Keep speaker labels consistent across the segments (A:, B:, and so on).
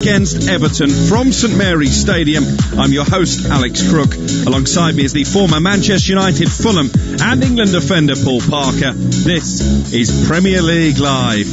A: against Everton from St Mary's Stadium. I'm your host, Alex Crook. Alongside me is the former Manchester United, Fulham and England defender Paul Parker. This is Premier League Live.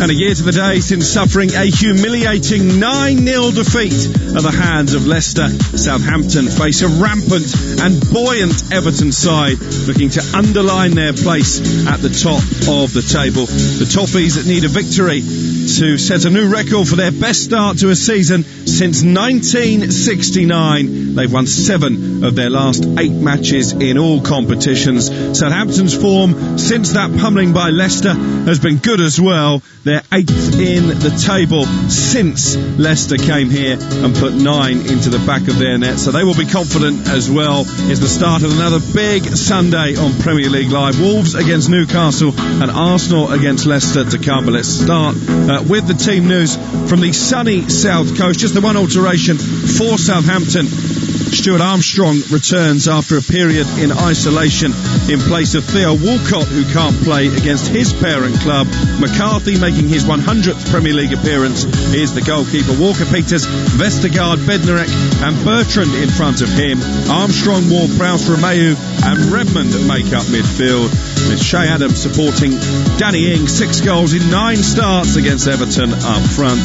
A: And a year to the day since suffering a humiliating 9-0 defeat at the hands of Leicester, Southampton face a rampant and buoyant Everton side looking to underline their place at the top of the table. The Toffees need a victory to set a new record for their best start to a season since 1969. They've won 7 of their last 8 matches in all competitions. Southampton's form since that pummeling by Leicester has been good as well. They're 8th in the table since Leicester came here and put 9 into the back of their net, so they will be confident as well. It's the start of another big Sunday on Premier League Live. Wolves against Newcastle and Arsenal against Leicester to come. But let's start with the team news from the sunny South Coast. Just the one alteration for Southampton. Stuart Armstrong returns after a period in isolation in place of Theo Walcott, who can't play against his parent club. McCarthy making his 100th Premier League appearance is the goalkeeper. Walker-Peters, Vestergaard, Bednarek and Bertrand in front of him. Armstrong, Ward-Prowse, Romeu and Redmond make up midfield, with Shay Adams supporting Danny Ings. 6 goals in 9 starts against Everton up front.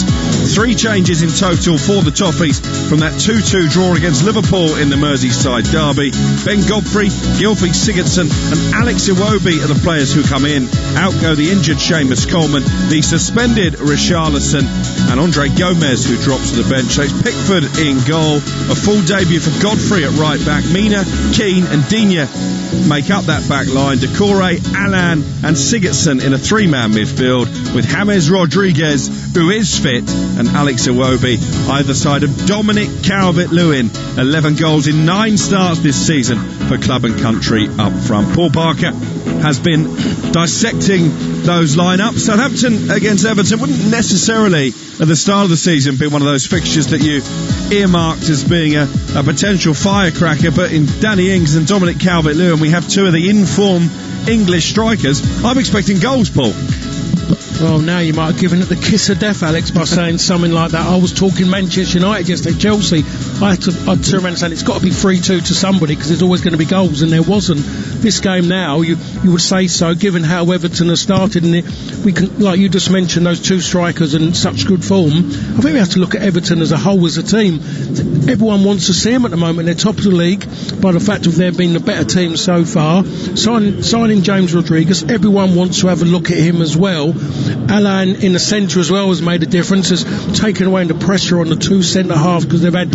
A: 3 changes in total for the Toffees from that 2-2 draw against Liverpool in the Merseyside derby. Ben Godfrey, Gylfi Sigurdsson and Alex Iwobi are the players who come in. Out go the injured Seamus Coleman, the suspended Richarlison and Andre Gomes, who drops to the bench. So it's Pickford in goal. A full debut for Godfrey at right back. Mina, Keane and Digne make up that back line. Doucoure, Allan and Sigurdsson in a 3-man midfield, with James Rodriguez, who is fit, and Alex Iwobi either side of Dominic Calvert-Lewin. 11 goals in 9 starts this season for club and country up front. Paul Parker has been dissecting those lineups. Southampton against Everton wouldn't necessarily at the start of the season be one of those fixtures that you earmarked as being a potential firecracker, but in Danny Ings and Dominic Calvert-Lewin we have 2 of the in-form English strikers. I'm expecting goals, Paul.
B: Well, now you might have given it the kiss of death, Alex, by saying something like that. I was talking Manchester United yesterday, Chelsea. I'd turn around and say it's got to be 3-2 to somebody, because there's always going to be goals, and there wasn't. This game now, you would say so, given how Everton has started, and we can, like you just mentioned, those 2 strikers in such good form. I think we have to look at Everton as a whole, as a team. Everyone wants to see them at the moment. They're top of the league by the fact of them being the better team so far. Signing James Rodriguez, everyone wants to have a look at him as well. Allan in the centre as well has made a difference, has taken away the pressure on the 2 centre halves, because they've had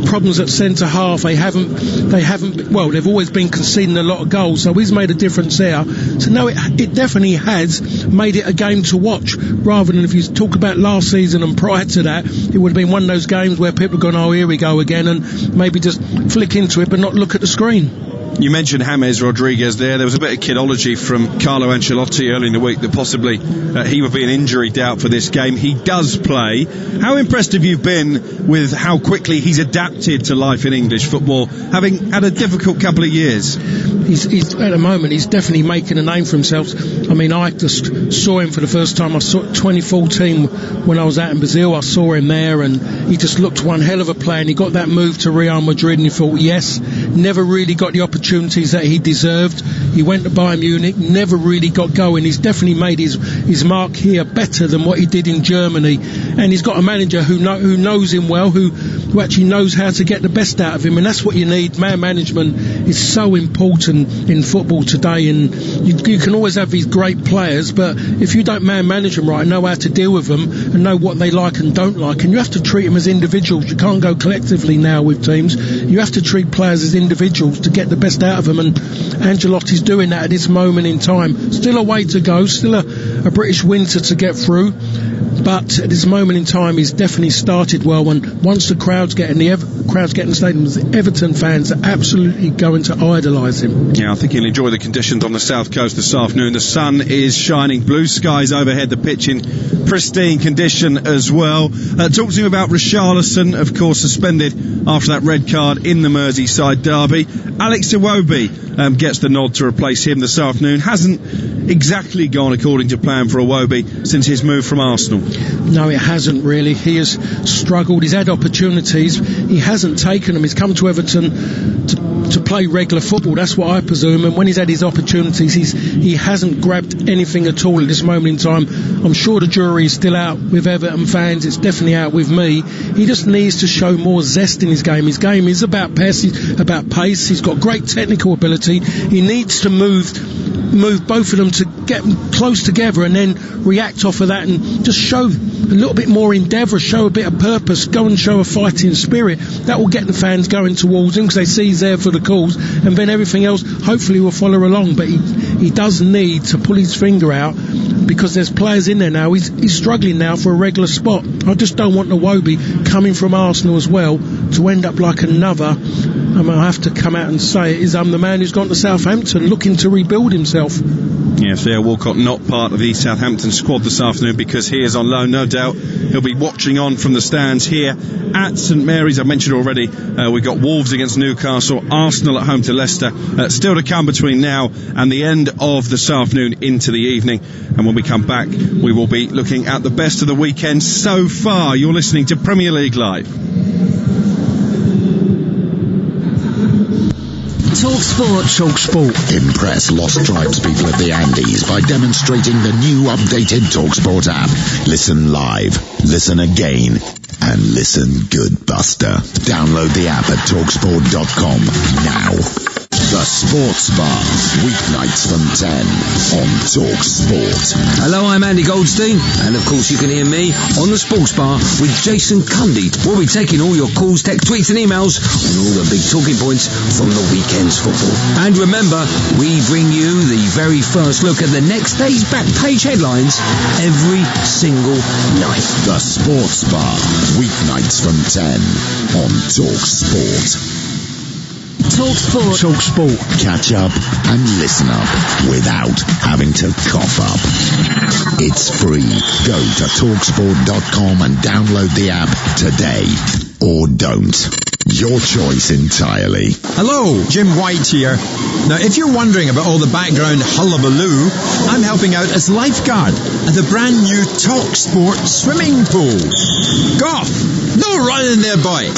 B: problems at centre half. They've always been conceding a lot of goals, so he's made a difference there. So no, it definitely has made it a game to watch, rather than if you talk about last season and prior to that, it would have been one of those games where people have gone, oh, here we go again, and maybe just flick into it but not look at the screen.
A: You mentioned James Rodriguez there. There was a bit of kidology from Carlo Ancelotti early in the week that possibly he would be an injury doubt for this game. He does play. How impressed have you been with how quickly he's adapted to life in English football, having had a difficult couple of years?
B: He's at the moment, he's definitely making a name for himself. I mean, I just saw him for the first time. I saw 2014 when I was out in Brazil. I saw him there, and he just looked one hell of a player, and he got that move to Real Madrid, and he thought, yes, never really got the opportunities that he deserved. He went to Bayern Munich, never really got going. He's definitely made his mark here better than what he did in Germany, and he's got a manager who knows him well, who actually knows how to get the best out of him, and that's what you need. Man management is so important in football today, and you can always have these great players, but if you don't man manage them right, know how to deal with them and know what they like and don't like, and you have to treat them as individuals. You can't go collectively now with teams. You have to treat players as individuals to get the best out of them, and Ancelotti's doing that at this moment in time. Still a way to go, still a British winter to get through, but at this moment in time he's definitely started well, and once the crowds get in the stadium, the Everton fans are absolutely going to idolise him.
A: Yeah, I think he'll enjoy the conditions on the south coast this afternoon. The sun is shining, blue skies overhead, the pitch in pristine condition as well. Talk to him about Richarlison, of course suspended after that red card in the Merseyside derby. Alex Iwobi gets the nod to replace him this afternoon. Hasn't exactly gone according to plan for Iwobi since his move from Arsenal.
B: No, it hasn't really. He has struggled. He's had opportunities. He hasn't taken them. He's come to Everton to play regular football. That's what I presume. And when he's had his opportunities, he hasn't grabbed anything at all at this moment in time. I'm sure the jury is still out with Everton fans. It's definitely out with me. He just needs to show more zest in his game. His game is about pace. He's got great technical ability. He needs to move both of them to get close together and then react off of that and just show a little bit more endeavour, show a bit of purpose, go and show a fighting spirit. That will get the fans going towards him because they see he's there for the cause, and then everything else hopefully will follow along. But he does need to pull his finger out because there's players in there now. He's struggling now for a regular spot. I just don't want Iwobi coming from Arsenal as well to end up like another. I have to come out and say it is the man who's gone to Southampton looking to rebuild himself.
A: Yes, Theo Walcott not part of the Southampton squad this afternoon because he is on loan. No doubt he'll be watching on from the stands here at St Mary's. I mentioned already we've got Wolves against Newcastle, Arsenal at home to Leicester, still to come between now and the end of this afternoon into the evening. And when we come back, we will be looking at the best of the weekend so far. You're listening to Premier League Live.
C: Talk Sport. Impress Lost Tribes people of the Andes by demonstrating the new updated TalkSport app. Listen live, listen again, and listen good, Buster. Download the app at talksport.com now. The Sports Bar, weeknights from 10 on TalkSport.
D: Hello, I'm Andy Goldstein, and of course you can hear me on the Sports Bar with Jason Cundy. We'll be taking all your calls, text, tweets and emails on all the big talking points from the weekend's football. And remember, we bring you the very first look at the next day's back page headlines every single night.
C: The Sports Bar, weeknights from 10 on TalkSport.
E: TalkSport.
C: Catch up and listen up without having to cough up. It's free. Go to talksport.com and download the app today. Or don't. Your choice entirely.
F: Hello, Jim White here. Now, if you're wondering about all the background hullabaloo, I'm helping out as lifeguard at the brand new TalkSport swimming pool. Goff! No running there, boy!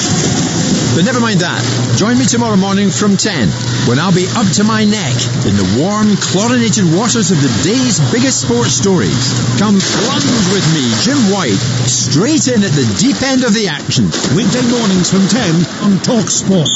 F: But never mind that. Join me tomorrow morning from 10 when I'll be up to my neck in the warm, chlorinated waters of the day's biggest sports stories. Come plunge with me, Jim White, straight in at the deep end of the action.
E: Weekday mornings from 10 on TalkSport.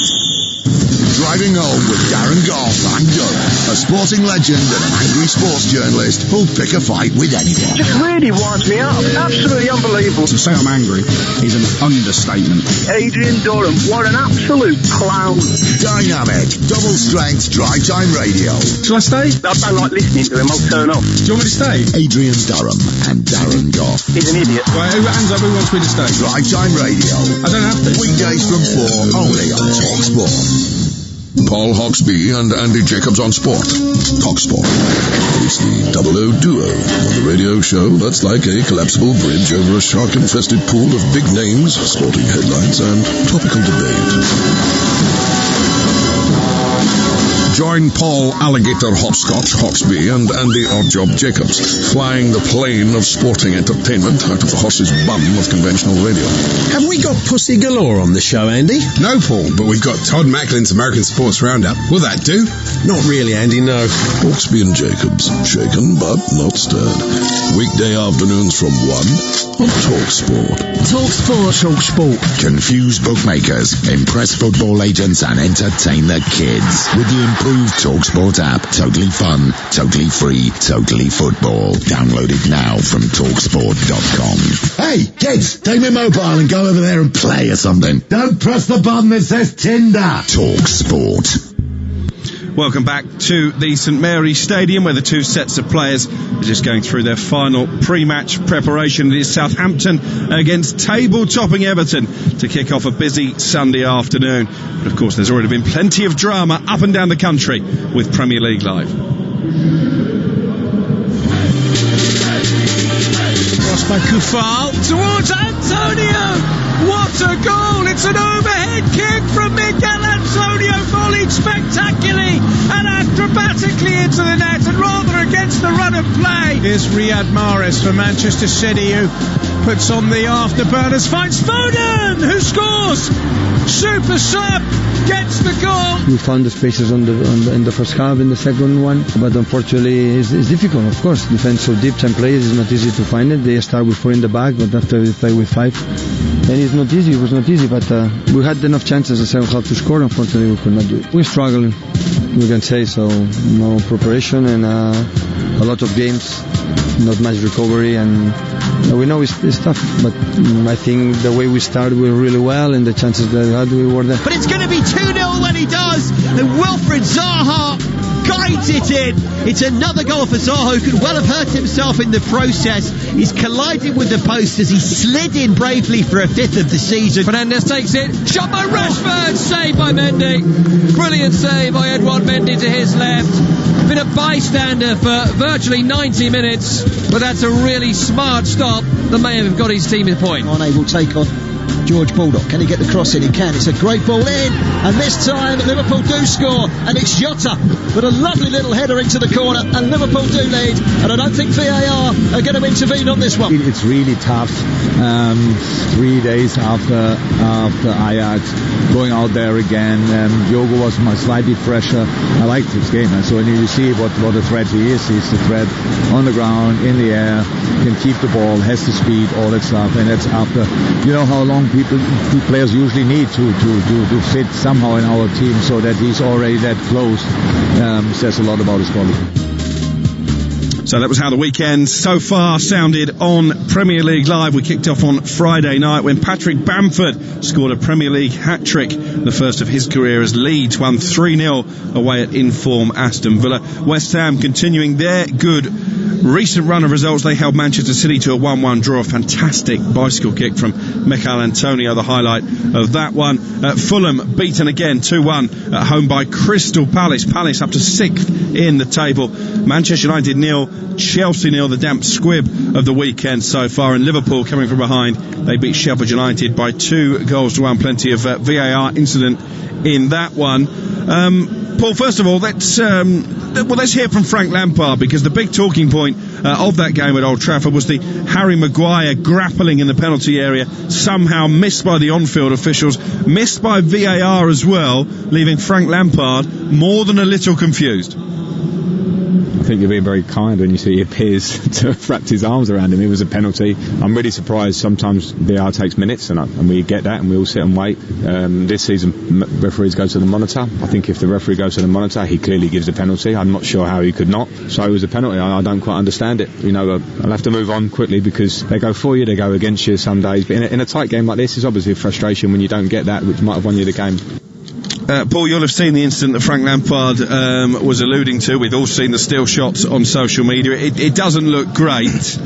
C: Driving home with Darren Goff and Durham, a sporting legend and an angry sports journalist who'll pick a fight with anyone.
G: Just really winds me up. Absolutely unbelievable.
E: To say I'm angry is an understatement.
G: Adrian Durham, what an absolute clown.
C: Dynamic, double-strength drive-time radio.
E: Shall I stay?
G: I don't like listening to him. I'll turn off.
E: Do you want me to stay?
C: Adrian Durham and Darren Goff.
G: He's an idiot.
E: Right, who hands up? Who wants me to stay?
C: Drive-time radio.
E: I don't have to.
C: Weekdays from 4, only on TalkSport.
H: Paul Hawksbee and Andy Jacobs on Sport. TalkSport. It's the double O duo on the radio show that's like a collapsible bridge over a shark-infested pool of big names, sporting headlines, and topical debate. Join Paul Alligator Hopscotch Hawksbee and Andy Oddjob Jacobs, flying the plane of sporting entertainment out of the horse's bum of conventional radio.
F: Have we got pussy galore on the show, Andy?
I: No, Paul, but we've got Todd Macklin's American Sports Roundup. Will that do?
F: Not really, Andy, no.
H: Hawksbee and Jacobs, shaken but not stirred. Weekday afternoons from 1 on TalkSport.
C: TalkSport. Confuse bookmakers, impress football agents and entertain the kids with the improved TalkSport app. Totally fun, totally free, totally football. Download it now from talksport.com. Hey, kids, take my mobile and go over there and play or something. Don't press the button that says Tinder. TalkSport.
A: Welcome back to the St Mary's Stadium, where the two sets of players are just going through their final pre-match preparation. It is Southampton against table-topping Everton to kick off a busy Sunday afternoon. But of course, there's already been plenty of drama up and down the country with Premier League Live.
B: Cross by Kufal towards Antonio. What a goal! It's an overhead kick from Miguel Antonio, volleyed spectacularly
A: and acrobatically into the net, and rather against the run of play.
E: Here's Riyad Mahrez for Manchester City, who puts on the afterburners, finds Foden, who scores. Super sub gets the goal.
J: We found the spaces in the first half, in the second one, but unfortunately it's difficult. Of course, defense so deep, 10 players, it's not easy to find it. They start with 4 in the back, but after we play with 5, and it's not easy. It was not easy, but we had enough chances in the second half to score. Unfortunately, we could not do it. We're struggling, we can say so. No preparation and a lot of games, not much recovery, and we know it's tough, but I think the way we started, we were really well, and the chances that we had, we were there.
K: But it's going to be 2-0 when he does, and Wilfried Zaha guides it in. It's another goal for Zaha, who could well have hurt himself in the process. He's collided with the post as he slid in bravely for a 5th of the season.
D: Fernandes takes it, shot by Rashford, saved by Mendy. Brilliant save by Edouard Mendy to his left. Been a bystander for virtually 90 minutes, but that's a really smart stop that may have got his team a point.
K: Unable take on George Baldock. Can he get the cross in? He can. It's a great ball in, and this time Liverpool do score, and it's Jota with a lovely little header into the corner, and Liverpool do lead, and I don't think VAR are going to intervene on this one.
J: It's really tough. 3 days after Ajax, going out there again. Diogo was slightly fresher. I liked his game, and so when you see what a threat he is, he's a threat on the ground, in the air, can keep the ball, has the speed, all that stuff, and that's after, you know how long players usually need to fit somehow in our team, so that he's already that close says a lot about his quality.
A: So that was how the weekend so far sounded on Premier League Live. We kicked off on Friday night when Patrick Bamford scored a Premier League hat-trick, the first of his career, as Leeds won 3-0 away at in-form Aston Villa. West Ham continuing their good recent run of results. They held Manchester City to a 1-1 draw. A fantastic bicycle kick from Mikel Antonio, the highlight of that one. Fulham beaten again 2-1 at home by Crystal Palace. Palace up to 6th in the table. Manchester United 0, Chelsea 0, the damp squib of the weekend so far. And Liverpool coming from behind, they beat Sheffield United by 2-1. Plenty of VAR incident in that one. Paul, first of all, let's hear from Frank Lampard, because the big talking point of that game at Old Trafford was the Harry Maguire grappling in the penalty area, somehow missed by the on-field officials, missed by VAR as well, leaving Frank Lampard more than a little confused.
L: I think you're being very kind when you see he appears to have wrapped his arms around him. It was a penalty. I'm really surprised. Sometimes VAR takes minutes, and we get that, and we all sit and wait. This season, referees go to the monitor. I think if the referee goes to the monitor, he clearly gives a penalty. I'm not sure how he could not. So it was a penalty. I don't quite understand it. You know, I'll have to move on quickly, because they go for you, they go against you some days. But in a tight game like this, it's obviously a frustration when you don't get that, which might have won you the game.
A: Paul, you'll have seen the incident that Frank Lampard was alluding to. We've all seen the still shots on social media. It doesn't look great.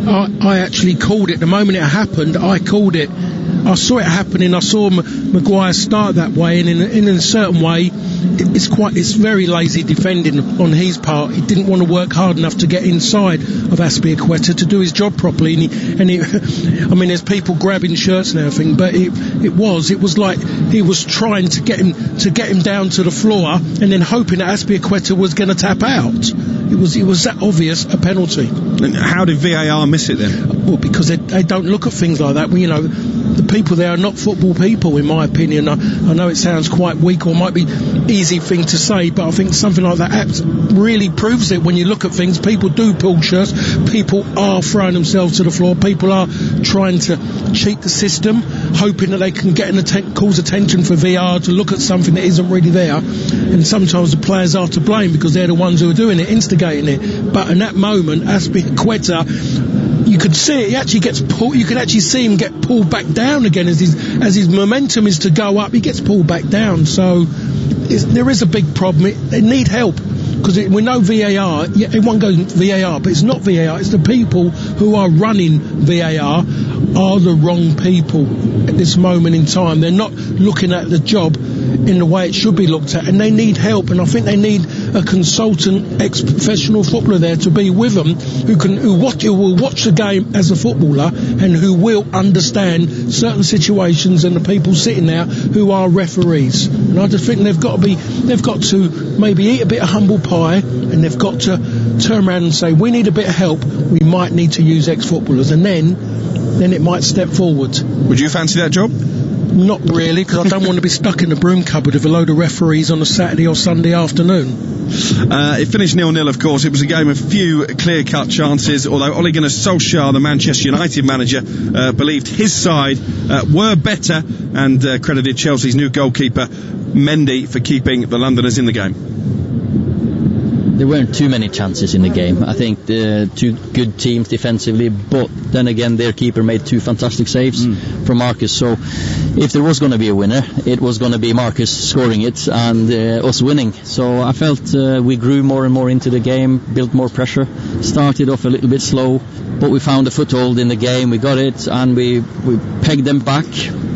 B: I actually called it the moment it happened. I called it. I saw it happening. I saw Maguire start that way, and in a certain way, it's very lazy defending on his part. He didn't want to work hard enough to get inside of Azpilicueta to do his job properly. I mean, there's people grabbing shirts and everything, but it was like he was trying to get him down to the floor, and then hoping that Azpilicueta was going to tap out. It was that obvious a penalty.
A: And how did VAR miss it then?
B: Well, because they don't look at things like that. Well, you know, the people there are not football people, in my opinion. I know it sounds quite weak, or might be easy thing to say, but I think something like that really proves it. When you look at things, people do pull shirts, people are throwing themselves to the floor, people are trying to cheat the system, hoping that they can get cause attention for VAR to look at something that isn't really there. And sometimes the players are to blame, because they're the ones who are doing it, instigating it. But in that moment, Azpilicueta, you could see it, he actually gets pulled. You can actually see him get pulled back down again as his momentum is to go up. He gets pulled back down. So there is a big problem. They need help, because we know VAR. Yeah, everyone goes VAR, but it's not VAR. It's the people who are running VAR are the wrong people at this moment in time. They're not looking at the job in the way it should be looked at, and they need help. And I think they need a consultant ex-professional footballer there to be with them who will watch the game as a footballer and who will understand certain situations and the people sitting there who are referees. And I just think they've got to maybe eat a bit of humble pie, and they've got to turn around and say, we need a bit of help, we might need to use ex-footballers, and then it might step forward.
A: Would you fancy that job?
B: Not really, because I don't want to be stuck in the broom cupboard with a load of referees on a Saturday or Sunday afternoon.
A: It finished 0-0, of course. It was a game of few clear-cut chances, although Ole Gunnar Solskjaer, the Manchester United manager, believed his side were better, and credited Chelsea's new goalkeeper Mendy for keeping the Londoners in the game.
M: There weren't too many chances in the game. I think the two good teams defensively, but then again their keeper made two fantastic saves from Marcus. So if there was going to be a winner, it was going to be Marcus scoring it and us winning. So I felt we grew more and more into the game, built more pressure, started off a little bit slow, but we found a foothold in the game, we got it, and we pegged them back.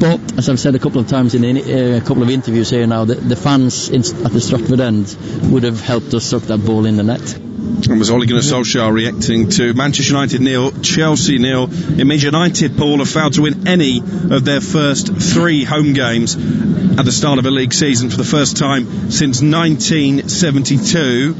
M: But as I've said a couple of times in a couple of interviews here now, the fans at the Stratford end would have helped us suck that ball in the net.
A: And was Ole Gunnar Solskjaer reacting to Manchester United 0, Chelsea 0. It means United, Paul, have failed to win any of their first 3 home games at the start of a league season for the first time since 1972.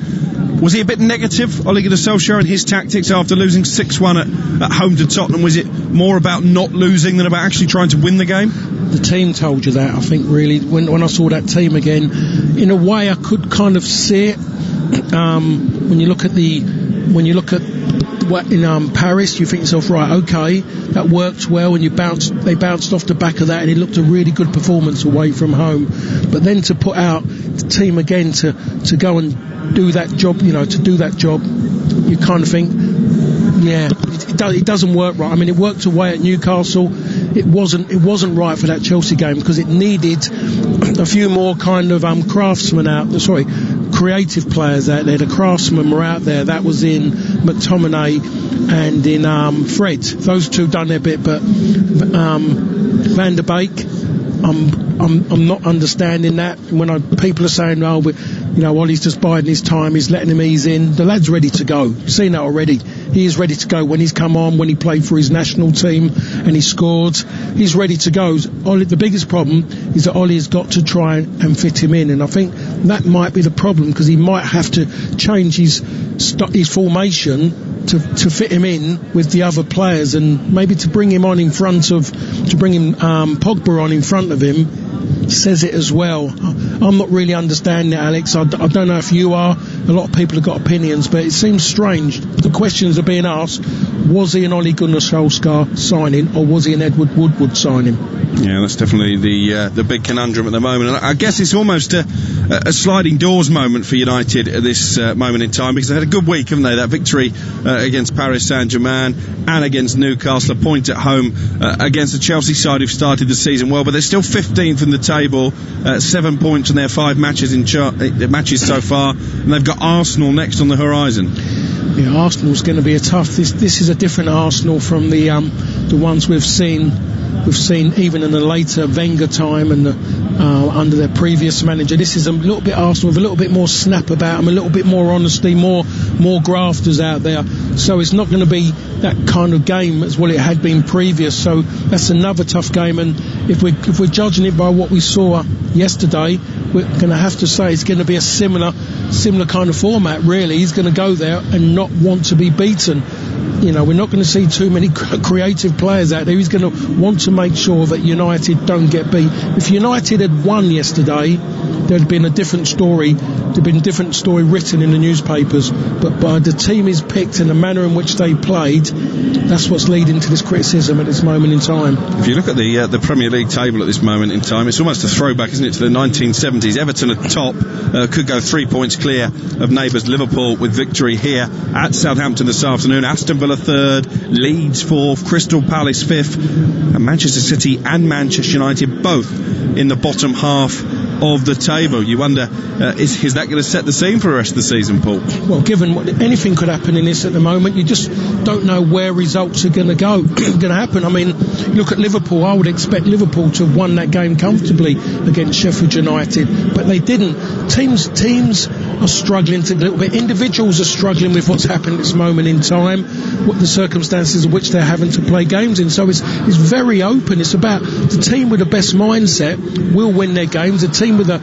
A: Was he a bit negative, Ole Gunnar Solskjaer, in his tactics after losing 6-1 at home to Tottenham? Was it more about not losing than about actually trying to win the game?
B: The team told you that, I think, really. When I saw that team again, in a way I could kind of see it. When you look at what in Paris, you think to yourself, right, okay, that worked well, and they bounced off the back of that, and it looked a really good performance away from home. But then to put out the team again to go and do that job, you kind of think, yeah, it doesn't work right. I mean, it worked away at Newcastle. It wasn't right for that Chelsea game, because it needed a few more kind of creative players out there. The craftsmen were out there. That was in McTominay and in Fred. Those two done their bit, but Van der Beek, I'm not understanding that. When people are saying, Ollie's just biding his time, he's letting him ease in. The lad's ready to go. You've seen that already. He is ready to go. When he's come on, when he played for his national team and he scored, he's ready to go. The biggest problem is that Ollie has got to try and fit him in, and I think that might be the problem, because he might have to change his formation to fit him in with the other players, and maybe to bring him Pogba on in front of him says it as well. I'm not really understanding it, Alex. I don't know if you are. A lot of people have got opinions, but it seems strange. The questions are being asked: was he an Ole Gunnar Solskjaer signing, or was he an Edward Woodward signing?
A: Yeah, that's definitely the big conundrum at the moment. And I guess it's almost a sliding doors moment for United at this moment in time, because they had a good week, haven't they? That victory against Paris Saint-Germain and against Newcastle, a point at home against the Chelsea side who've started the season well, but they're still 15th in the table, 7 points in their 5 matches matches so far, and they've got Arsenal next on the horizon.
B: Yeah, Arsenal's going to be a tough. This is a different Arsenal from the ones we've seen even in the later Wenger time and under their previous manager. This is a little bit Arsenal with a little bit more snap about them, a little bit more honesty, more grafters out there. So it's not going to be that kind of game as what it had been previous. So that's another tough game. And if we're judging it by what we saw yesterday, we're going to have to say it's going to be a similar kind of format. Really, he's going to go there and not want to be beaten. We're not going to see too many creative players out there. He's going to want to make sure that United don't get beat. If United had won yesterday, there'd been a different story. There'd been a different story written in the newspapers. But by the team he's picked and the manner in which they played, that's what's leading to this criticism at this moment in time.
A: If you look at the Premier League table at this moment in time, it's almost a throwback, isn't it, to the 1970s. Everton at top, could go 3 points clear of neighbours Liverpool with victory here at Southampton this afternoon. Aston Villa third, Leeds fourth, Crystal Palace fifth, and Manchester City and Manchester United both in the bottom half of the table. You wonder, is that going to set the scene for the rest of the season, Paul?
B: Well, given anything could happen in this at the moment, you just don't know where results are going to go. Going to happen. I mean, look at Liverpool. I would expect Liverpool to have won that game comfortably against Sheffield United, but they didn't. Teams are struggling a little bit. Individuals are struggling with what's happened at this moment in time, what the circumstances in which they're having to play games in. So it's very open. It's about the team with the best mindset will win their games. The team with the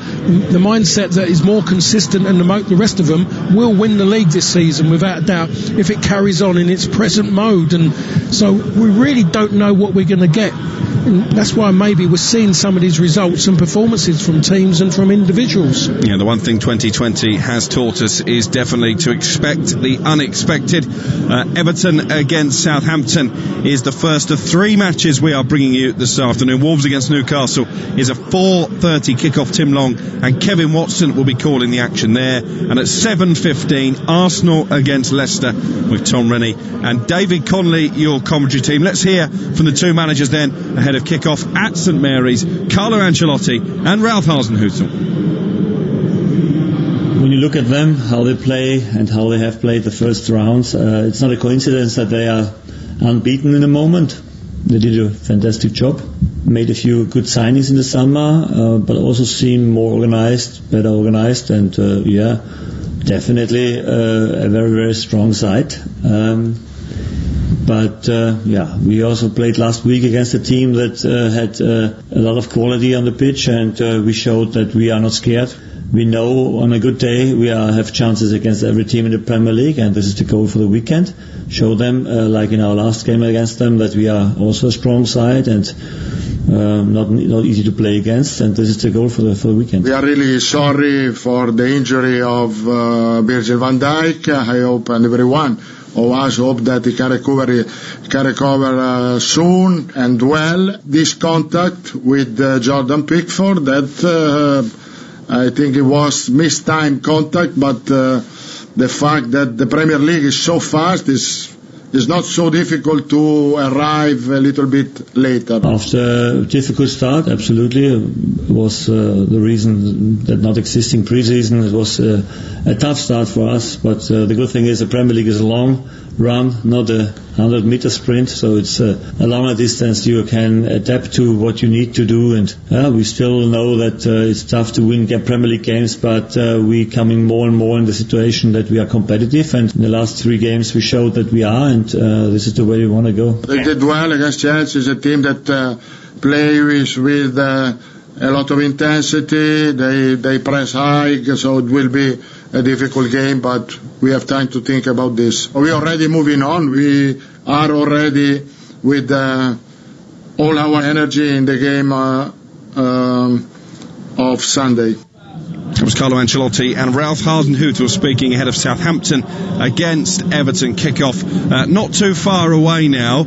B: mindset that is more consistent than the rest of them will win the league this season without a doubt if it carries on in its present mode. And so we really don't know what we're going to get. And that's why maybe we're seeing some of these results and performances from teams and from individuals.
A: Yeah, the one thing 2020 has taught us is definitely to expect the unexpected. Everton against Southampton is the first of 3 matches we are bringing you this afternoon. Wolves against Newcastle is a 4:30 kickoff. Tim Long and Kevin Watson will be calling the action there. And at 7:15, Arsenal against Leicester with Tom Rennie and David Connolly, your commentary team. Let's hear from the 2 managers then ahead of kick-off at St Mary's, Carlo Ancelotti and Ralph Hasenhüttl.
N: When you look at them, how they play and how they have played the first rounds, it's not a coincidence that they are unbeaten in the moment. They did a fantastic job, made a few good signings in the summer, but also seem more organized, better organized, and definitely a very, very strong side. But we also played last week against a team that had a lot of quality on the pitch, and we showed that we are not scared. We know on a good day we have chances against every team in the Premier League, and this is the goal for the weekend. Show them, like in our last game against them, that we are also a strong side and not easy to play against, and this is the goal for the weekend.
O: We are really sorry for the injury of Virgil van Dijk. I hope and everyone of us hope that he can recover soon and well. This contact with Jordan Pickford, that I think it was mistimed contact, but the fact that the Premier League is so fast is not so difficult to arrive a little bit later.
N: After a difficult start, absolutely, was the reason that not existing pre-season. It was a tough start for us, but the good thing is the Premier League is a long run, not a 100-meter sprint, so it's a longer distance. You can adapt to what you need to do, and we still know that it's tough to win Premier League games, but we're coming more and more in the situation that we are competitive, and in the last 3 games we showed that we are, and this is the way we want to go.
O: They did well against Chelsea. It's a team that plays with a lot of intensity. They press high, so it will be a difficult game, but we have time to think about this. We are already moving on. We are already with all our energy in the game of Sunday.
A: That was Carlo Ancelotti and Ralph Hasenhüttl speaking ahead of Southampton against Everton kick-off. Not too far away now.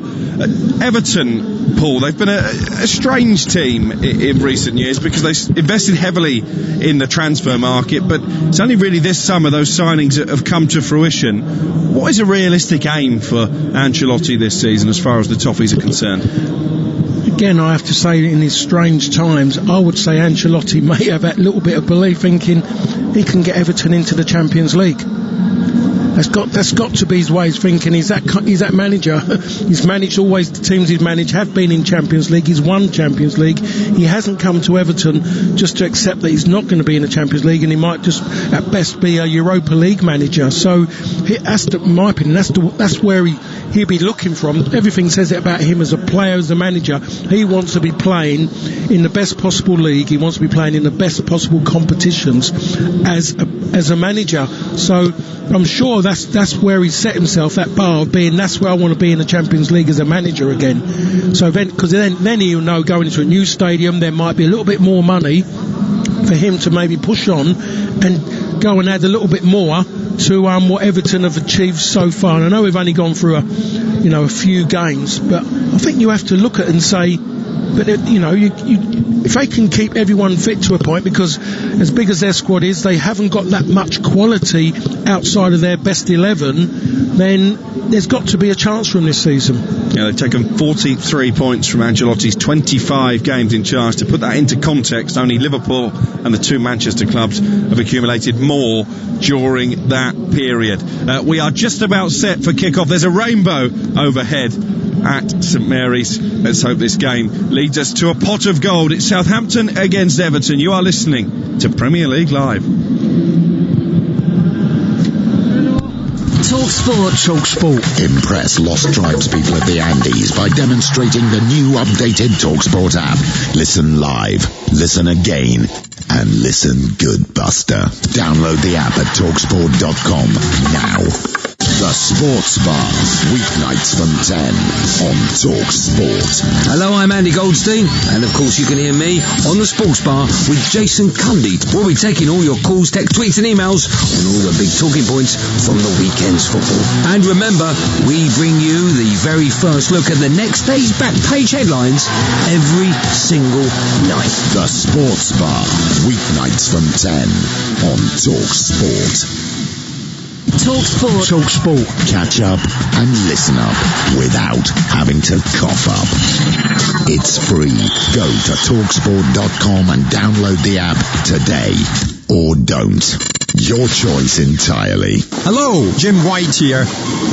A: Everton, Paul, they've been a strange team in recent years because they invested heavily in the transfer market, but it's only really this summer those signings have come to fruition. What is a realistic aim for Ancelotti this season as far as the Toffees are concerned?
B: Again, I have to say, in these strange times, I would say Ancelotti may have that little bit of belief, thinking he can get Everton into the Champions League. That's got to be his way of thinking. He's that manager. He's managed always. The teams he's managed have been in Champions League. He's won Champions League. He hasn't come to Everton just to accept that he's not going to be in the Champions League, and he might just at best be a Europa League manager. So in my opinion, that's where he'll be looking from. Everything says it about him as a player, as a manager. He wants to be playing in the best possible league. He wants to be playing in the best possible competitions as a manager. So I'm sure that's where he set himself, that bar of being, that's where I want to be in the Champions League as a manager again. So because then he'll know going into a new stadium there might be a little bit more money for him to maybe push on and go and add a little bit more to what Everton have achieved so far. And I know we've only gone through a few games, but I think you have to look at it and say, but if they can keep everyone fit to a point, because as big as their squad is, they haven't got that much quality outside of their best 11, then there's got to be a chance for them this season.
A: Yeah, they've taken 43 points from Ancelotti's 25 games in charge. To put that into context, only Liverpool and the 2 Manchester clubs have accumulated more during that period. We are just about set for kick-off. There's a rainbow overhead at St Mary's. Let's hope this game leads us to a pot of gold. It's Southampton against Everton. You are listening to Premier League Live.
C: TalkSport. Impress lost tribespeople of the Andes by demonstrating the new updated TalkSport app. Listen live, listen again, and listen good, Buster. Download the app at TalkSport.com now. The Sports Bar, weeknights from 10 on TalkSport.
D: Hello, I'm Andy Goldstein, and of course you can hear me on the Sports Bar with Jason Cundy. We'll be taking all your calls, text, tweets and emails on all the big talking points from the weekend's football. And remember, we bring you the very first look at the next day's back page headlines every single night.
C: The Sports Bar, weeknights from 10 on TalkSport. TalkSport. Catch up and listen up without having to cough up. It's free. Go to TalkSport.com and download the app today. Or don't. Your choice entirely.
F: Hello, Jim White here.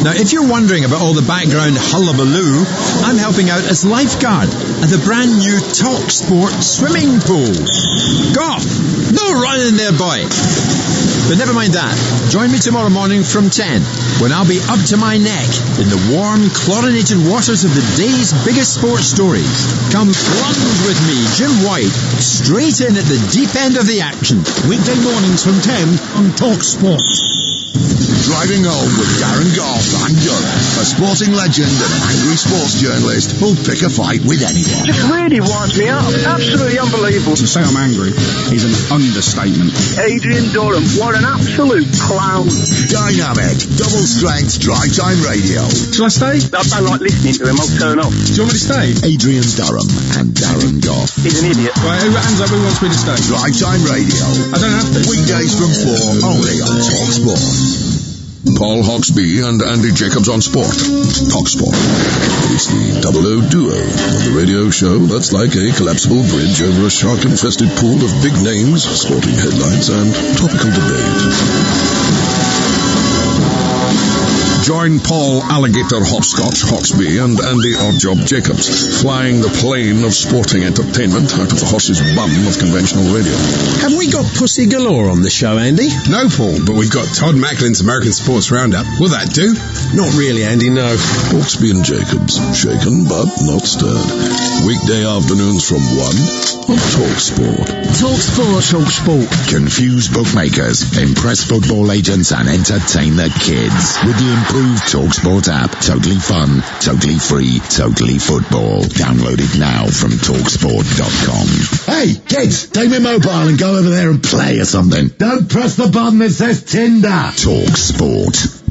F: Now, if you're wondering about all the background hullabaloo, I'm helping out as lifeguard at the brand new TalkSport swimming pool. Goff! No running there, boy! But never mind that. Join me tomorrow morning from 10 when I'll be up to my neck in the warm, chlorinated waters of the day's biggest sports stories. Come plunge with me, Jim White, straight in at the deep end of the action.
P: Weekday mornings from 10 on TalkSport.
C: Driving home with Darren Goff and Durham, a sporting legend and an angry sports journalist who'll pick a fight with anyone.
G: Just really winds me up. Absolutely unbelievable.
P: To say I'm angry is an understatement.
G: Adrian Durham, what an absolute clown.
C: Dynamic, double strength drive time radio.
P: Shall I stay?
G: I don't like listening to him. I'll turn off.
P: Do you want me to stay?
C: Adrian Durham and Darren Goff.
G: He's an idiot.
P: Right, who hands up? Who wants me to stay?
C: Drive time radio.
P: I don't have to.
C: Weekdays from 4 only on TalkSport.
H: Paul Hawksbee and Andy Jacobs on Sport. TalkSport. It's the double-O duo on the radio show that's like a collapsible bridge over a shark-infested pool of big names, sporting headlines, and topical debate. Join Paul Alligator Hopscotch Hawksbee and Andy Oddjob Jacobs, flying the plane of sporting entertainment out of the horse's bum of conventional radio.
Q: Have we got pussy galore on the show, Andy?
I: No, Paul, but we've got Todd Macklin's American Sports Roundup. Will that do?
Q: Not really, Andy, no.
H: Hawksbee and Jacobs, shaken but not stirred. Weekday afternoons from 1 on TalkSport.
C: TalkSport. Confuse bookmakers, impress football agents and entertain the kids with the improved TalkSport app. Totally fun, totally free, totally football. Download it now from TalkSport.com. Hey, kids, take me mobile and go over there and play or something. Don't press the button that says Tinder. TalkSport.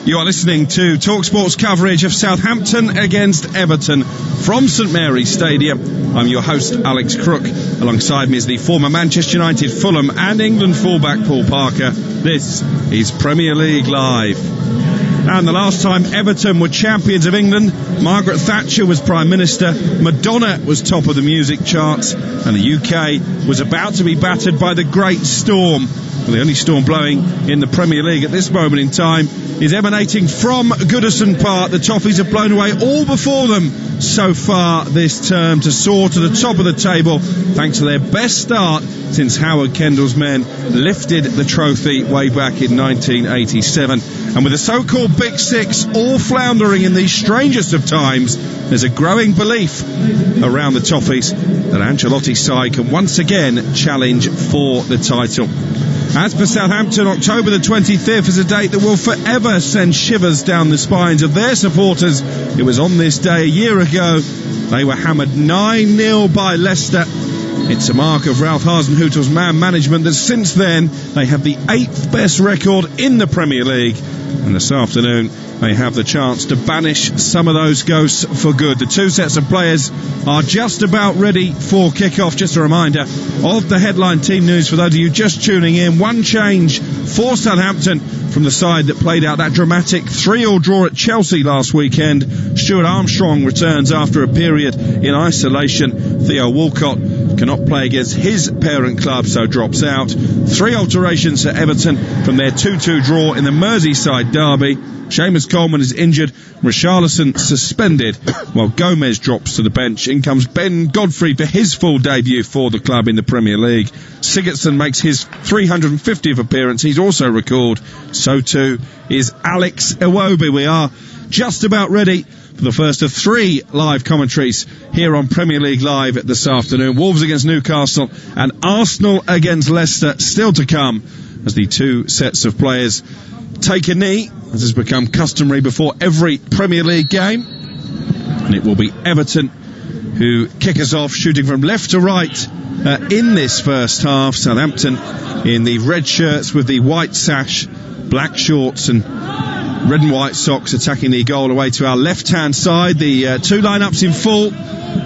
A: You are listening to TalkSport's coverage of Southampton against Everton from St Mary's Stadium. I'm your host, Alex Crook. Alongside me is the former Manchester United, Fulham and England fullback Paul Parker. This is Premier League Live. And the last time Everton were champions of England, Margaret Thatcher was Prime Minister, Madonna was top of the music charts, and the UK was about to be battered by the Great Storm. Well, the only storm blowing in the Premier League at this moment in time is emanating from Goodison Park. The Toffees have blown away all before them so far this term to soar to the top of the table thanks to their best start since Howard Kendall's men lifted the trophy way back in 1987. And with the so-called Big Six all floundering in these strangest of times, there's a growing belief around the Toffees that Ancelotti's side can once again challenge for the title. As for Southampton, October the 25th is a date that will forever send shivers down the spines of their supporters. It was on this day a year ago they were hammered 9-0 by Leicester. It's a mark of Ralph Hasenhüttl's man management that since then they have the 8th best record in the Premier League. And this afternoon they have the chance to banish some of those ghosts for good. The two sets of players are just about ready for kick-off. Just a reminder of the headline team news for those of you just tuning in. One change for Southampton from the side that played out that dramatic 3-3 draw at Chelsea last weekend. Stuart Armstrong returns after a period in isolation. Theo Walcott cannot play against his parent club, so drops out. 3 alterations at Everton from their 2-2 draw in the Merseyside derby. Seamus Coleman is injured, Richarlison suspended, while Gomes drops to the bench. In comes Ben Godfrey for his full debut for the club in the Premier League. Sigurdsson makes his 350th appearance. He's also recalled. So too is Alex Iwobi. We are just about ready for the first of 3 live commentaries here on Premier League Live this afternoon. Wolves against Newcastle and Arsenal against Leicester still to come, as the 2 sets of players take a knee, as has become customary before every Premier League game. And it will be Everton who kick us off, shooting from left to right in this first half. Southampton in the red shirts with the white sash, black shorts and red and white socks, attacking the goal away to our left-hand side. The 2 lineups in full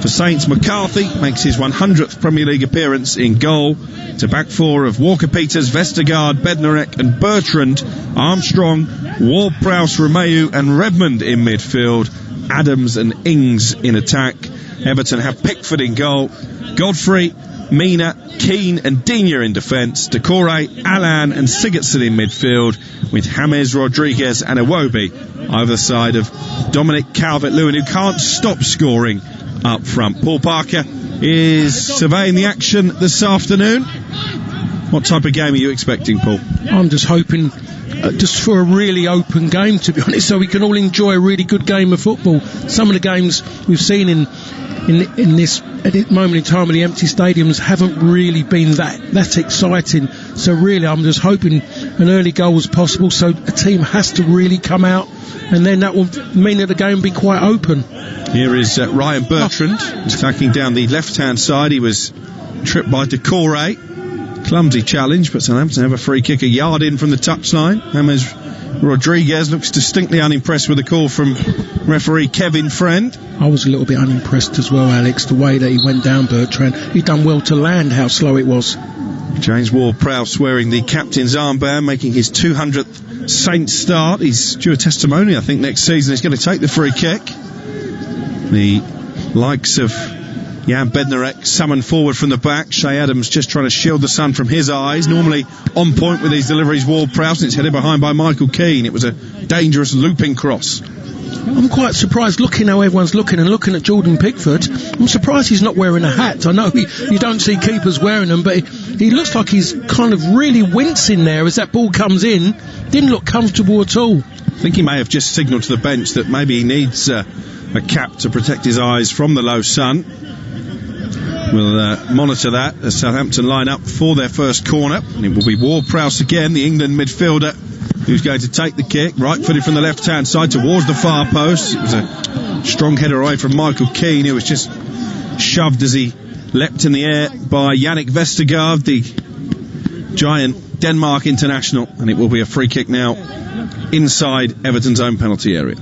A: for Saints. McCarthy makes his 100th Premier League appearance in goal. To back 4 of Walker-Peters, Vestergaard, Bednarek and Bertrand. Armstrong, Ward-Prowse, Romeu and Redmond in midfield. Adams and Ings in attack. Everton have Pickford in goal. Godfrey, Mina, Keane and Digne in defence. Doucoure, Allan and Sigurdsson in midfield, with James Rodriguez and Iwobi either side of Dominic Calvert-Lewin, who can't stop scoring up front. Paul Parker is surveying the action this afternoon. What type of game are you expecting, Paul? I'm just hoping just for a really open game, to be honest, so we can all enjoy a really good game of football. Some of the games we've seen in this at this moment in time in the empty stadiums haven't really been that exciting. So really I'm just hoping an early goal is possible, so a team has to really come out, and then that will mean that the game will be quite open. Here is Ryan Bertrand attacking down the left-hand side. He was tripped by Doucoure. Clumsy challenge, but Southampton have a free kick a yard in from the touchline. James Rodriguez looks distinctly unimpressed with the call from referee Kevin Friend. I was a little bit unimpressed as well, Alex, the way that he went down, Bertrand. He'd done well to land, how slow it was. James Ward-Prowse wearing the captain's armband, making his 200th Saints start. He's due a testimony, I think, next season. He's going to take the free kick. The likes of Jan Bednarek summoned forward from the back. Shea Adams just trying to shield the sun from his eyes. Normally on point with these deliveries, Ward-Prowse, and it's headed behind by Michael Keane. It was a dangerous looping cross. I'm quite surprised, looking how everyone's looking and looking at Jordan Pickford. I'm surprised he's not wearing a hat. I know you don't see keepers wearing them, but he looks like he's kind of really wincing there as that ball comes in. Didn't look comfortable at all. I think he may have just signalled to the bench that maybe he needs a cap to protect his eyes from the low sun. We'll monitor that as Southampton line up for their first corner, and it will be Ward-Prowse again, the England midfielder, who's going to take the kick, right-footed from the left-hand side towards the far post. It was a strong header away from Michael Keane, who was just shoved as he leapt in the air by Yannick Vestergaard, the giant Denmark international, and it will be a free kick now inside Everton's own penalty area.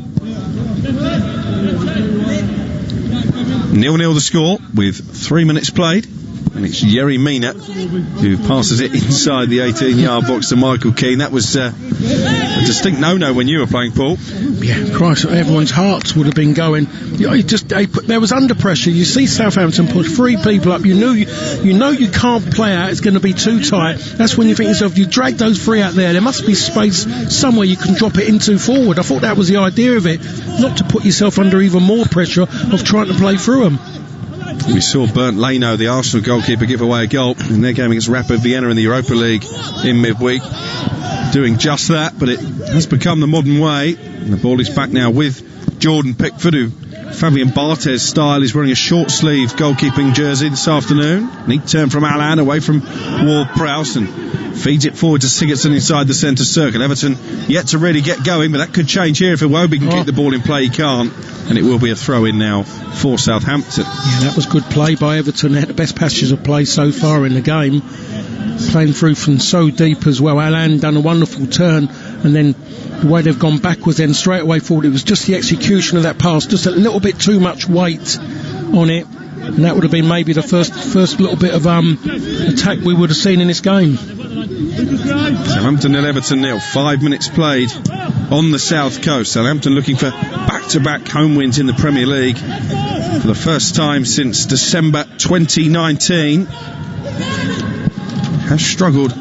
A: 0-0 the score with 3 minutes played, and it's Yerry Mina who passes it inside the 18-yard box to Michael Keane. That was a distinct no-no when you were playing, Paul. Yeah, Christ, everyone's hearts would have been going. There was under pressure. You see Southampton push 3 people up. You know you can't play out. It's going to be too tight. That's when you think to yourself, you drag those 3 out there must be space somewhere you can drop it into forward. I thought that was the idea of it, not to put yourself under even more pressure of trying to play through them. We saw Bernd Leno, the Arsenal goalkeeper, give away a goal in their game against Rapid Vienna in the Europa League in midweek, doing just that, but it has become the modern way, and the ball is back now with Jordan Pickford, who Fabian Barthez style is wearing a short sleeve goalkeeping jersey this afternoon. Neat turn from Allan away from Ward-Prowse and feeds it forward to Sigurdsson inside the centre circle. Everton yet to really get going, but that could change here if Iwobi can keep the ball in play. He can't, and it will be a throw in now for Southampton. Yeah, that was good play by Everton. They had the best passages of play so far in the game, playing through from so deep as well. Allan done a wonderful turn, and then the way they've gone backwards then straight away forward, it was just the execution of that pass, just a little bit too much weight on it, and that would have been maybe the first little bit of attack we would have seen in this game. Southampton 0, Everton 0. 5 minutes played on the south coast. Southampton looking for back-to-back home wins in the Premier League. for the first time since December 2019. Have struggled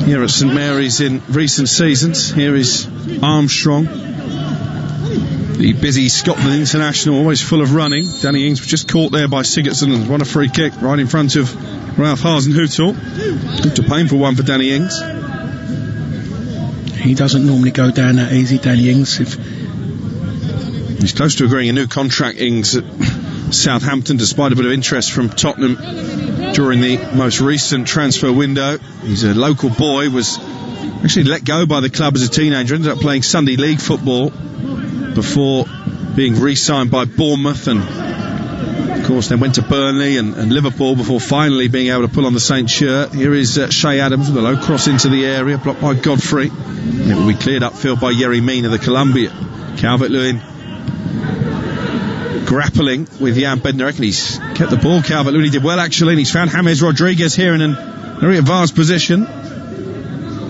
A: here at St Mary's in recent seasons. Here is Armstrong, the busy Scotland international, always full of running. Danny Ings was just caught there by Sigurdsson and won a free kick right in front of Ralph Hasenhüttl. Looked a painful one for Danny Ings.
B: He doesn't normally go down that easy, Danny Ings.
A: He's close to agreeing a new contract, Ings, at Southampton, despite a bit of interest from Tottenham during the most recent transfer window. He's a local boy, was actually let go by the club as a teenager, ended up playing Sunday League football before being re-signed by Bournemouth, and of course then went to Burnley and Liverpool before finally being able to pull on the Saints shirt. Here is Shea Adams with a low cross into the area, blocked by Godfrey, and it will be cleared upfield by Mina, the Colombia. Calvert-Lewin grappling with Jan Bednarek, and he's kept the ball. Calvert-Lewin, he did well actually, and he's found James Rodriguez here in a very advanced position.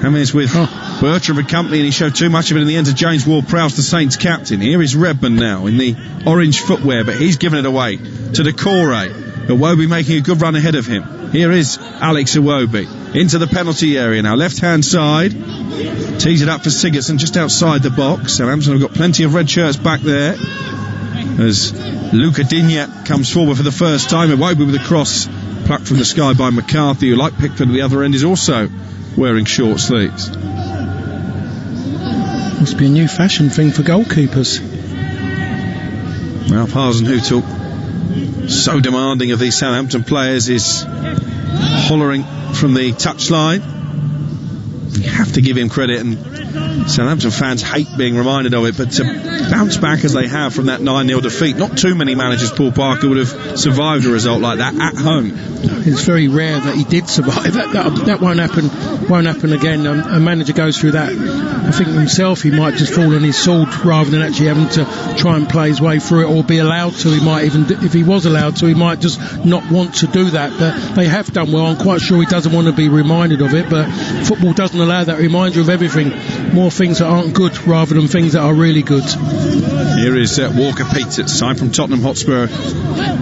A: James with Bertrand and company, and he showed too much of it in the end to James Ward-Prowse, the Saints captain. Here is Redmond now in the orange footwear, but he's given it away to Doucoure. Iwobi making a good run ahead of him. Here is Alex Iwobi into the penalty area now, left hand side, tees it up for Sigurdsson just outside the box. Southampton have got plenty of red shirts back there as Digne comes forward for the first time. Iwobi with a cross plucked from the sky by McCarthy, who, like Pickford at the other end, is also wearing short sleeves.
B: Must be a new fashion thing for goalkeepers.
A: Ralph Hasenhüttl, so demanding of these Southampton players, is hollering from the touchline. You have to give him credit, and Southampton fans hate being reminded of it, but to bounce back as they have from that 9-0 defeat, not too many managers, Paul Parker, would have survived a result like that at home.
B: It's very rare that he did survive. That won't happen again. A manager goes through that, I think himself, he might just fall on his sword rather than actually having to try and play his way through it, or be allowed to. He might even, if he was allowed to, he might just not want to do that. But they have done well. I'm quite sure he doesn't want to be reminded of it, but football doesn't allow that. It reminds you of everything, more things that aren't good rather than things that are really good.
A: Here is Walker Peters, signed from Tottenham Hotspur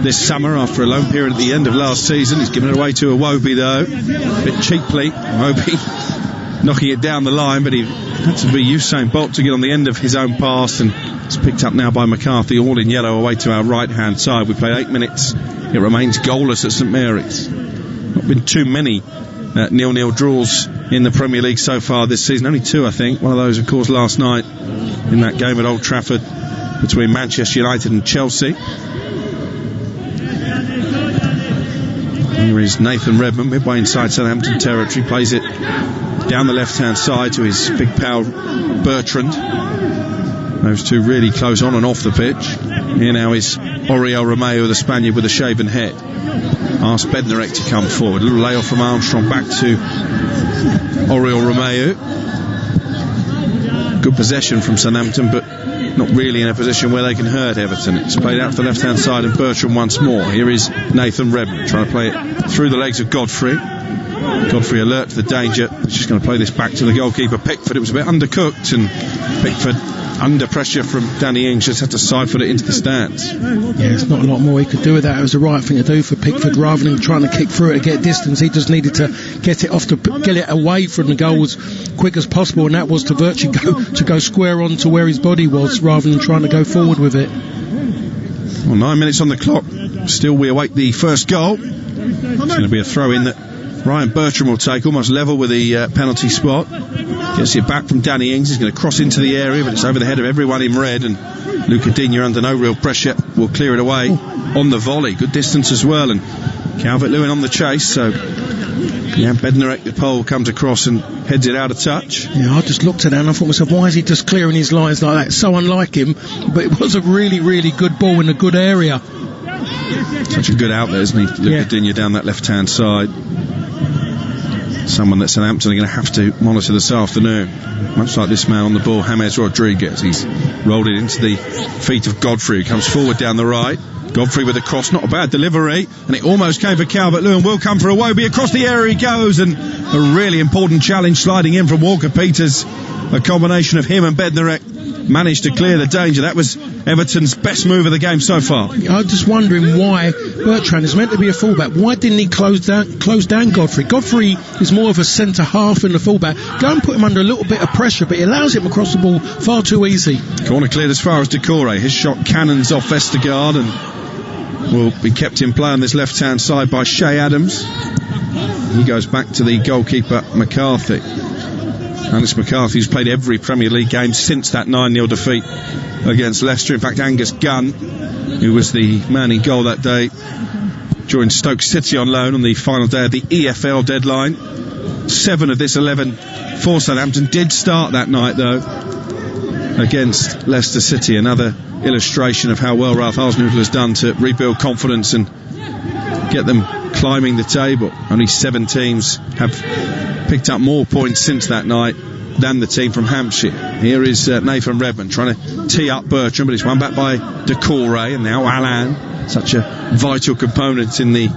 A: this summer after a loan period at the end of last season. He's given it away to Iwobi though, a bit cheaply. Iwobi knocking it down the line, but he had to be Usain Bolt to get on the end of his own pass, and it's picked up now by McCarthy, all in yellow, away to our right hand side. We play 8 minutes, it remains goalless at St Mary's. Not been too many 0-0 draws in the Premier League so far this season, only 2 I think. One of those of course last night in that game at Old Trafford between Manchester United and Chelsea. Here is Nathan Redmond, midway inside Southampton territory, plays it down the left hand side to his big pal Bertrand. Those two really close on and off the pitch. Here now is Oriol Romeu, the Spaniard with a shaven head. Asked Bednarek to come forward. A little layoff from Armstrong back to Oriol Romeu. Good possession from Southampton, but not really in a position where they can hurt Everton. It's played out to the left hand side and Bertrand once more. Here is Nathan Redmond trying to play it through the legs of Godfrey. Godfrey alert to the danger. He's just going to play this back to the goalkeeper Pickford. It was a bit undercooked, and Pickford, under pressure from Danny Ings, just had to siphon it into the stands.
B: Yeah, there's not a lot more he could do with that. It was the right thing to do for Pickford. Rather than trying to kick through it to get distance, he just needed to get it away from the goal as quick as possible, and that was to virtually go square on to where his body was, rather than trying to go forward with it.
A: Well, 9 minutes on the clock. Still we await the first goal. It's going to be a throw in that Ryan Bertrand will take, almost level with the penalty spot. Gets it back from Danny Ings. He's going to cross into the area, but it's over the head of everyone in red, and Digne, under no real pressure, will clear it away on the volley. Good distance as well, and Calvert-Lewin on the chase, so yeah, Bednarek, the pole, comes across and heads it out of touch.
B: Yeah, I just looked at that and I thought to myself, why is he just clearing his lines like that? So unlike him, but it was a really, really good ball in a good area.
A: Such a good outlet, isn't he? Digne down that left-hand side. Someone that Southampton are going to have to monitor this afternoon. Much like this man on the ball, James Rodriguez. He's rolled it into the feet of Godfrey, who comes forward down the right. Godfrey with a cross, not a bad delivery, and it almost came for Calvert-Lewin. Will come for Iwobi. Across the area he goes, and a really important challenge sliding in from Walker Peters. A combination of him and Bednarek managed to clear the danger. That was Everton's best move of the game so far.
B: I'm just wondering why Bertrand is meant to be a fullback. Why didn't he close down Godfrey? Godfrey is more of a centre half than a fullback. Go and put him under a little bit of pressure, but he allows him across the ball far too easy.
A: Corner cleared as far as Doucoure. His shot cannons off Vestergaard and will be kept in play on this left-hand side by Che Adams. He goes back to the goalkeeper, McCarthy. Alex McCarthy, who's played every Premier League game since that 9-0 defeat against Leicester. In fact, Angus Gunn, who was the man in goal that day, joined Stoke City on loan on the final day of the EFL deadline. 7 of this 11 for Southampton did start that night, though, against Leicester City. Another illustration of how well Ralph Hasenhüttl has done to rebuild confidence and get them climbing the table. Only 7 teams have picked up more points since that night than the team from Hampshire. Here is Nathan Redmond trying to tee up Bertrand, but it's won back by Doucoure, and now Allan, such a vital component in the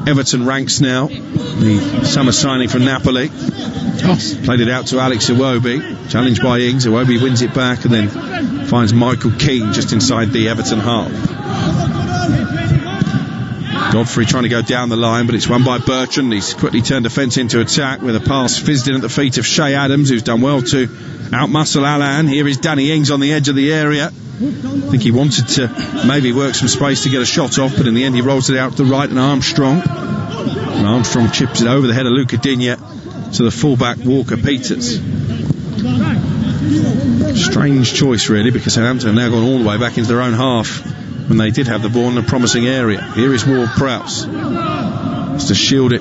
A: Everton ranks now, the summer signing from Napoli. Played it out to Alex Iwobi, challenged by Ings. Iwobi wins it back and then finds Michael Keane just inside the Everton half. Godfrey trying to go down the line, but it's won by Bertrand. He's quickly turned defence into attack with a pass fizzed in at the feet of Che Adams, who's done well to outmuscle Allan. Here is Danny Ings on the edge of the area. I think he wanted to maybe work some space to get a shot off, but in the end he rolls it out to the right, and Armstrong chips it over the head of Luca Digne to the fullback Walker Peters. Strange choice really, because Southampton have now gone all the way back into their own half when they did have the ball in a promising area. Here is Ward-Prowse. Has to shield it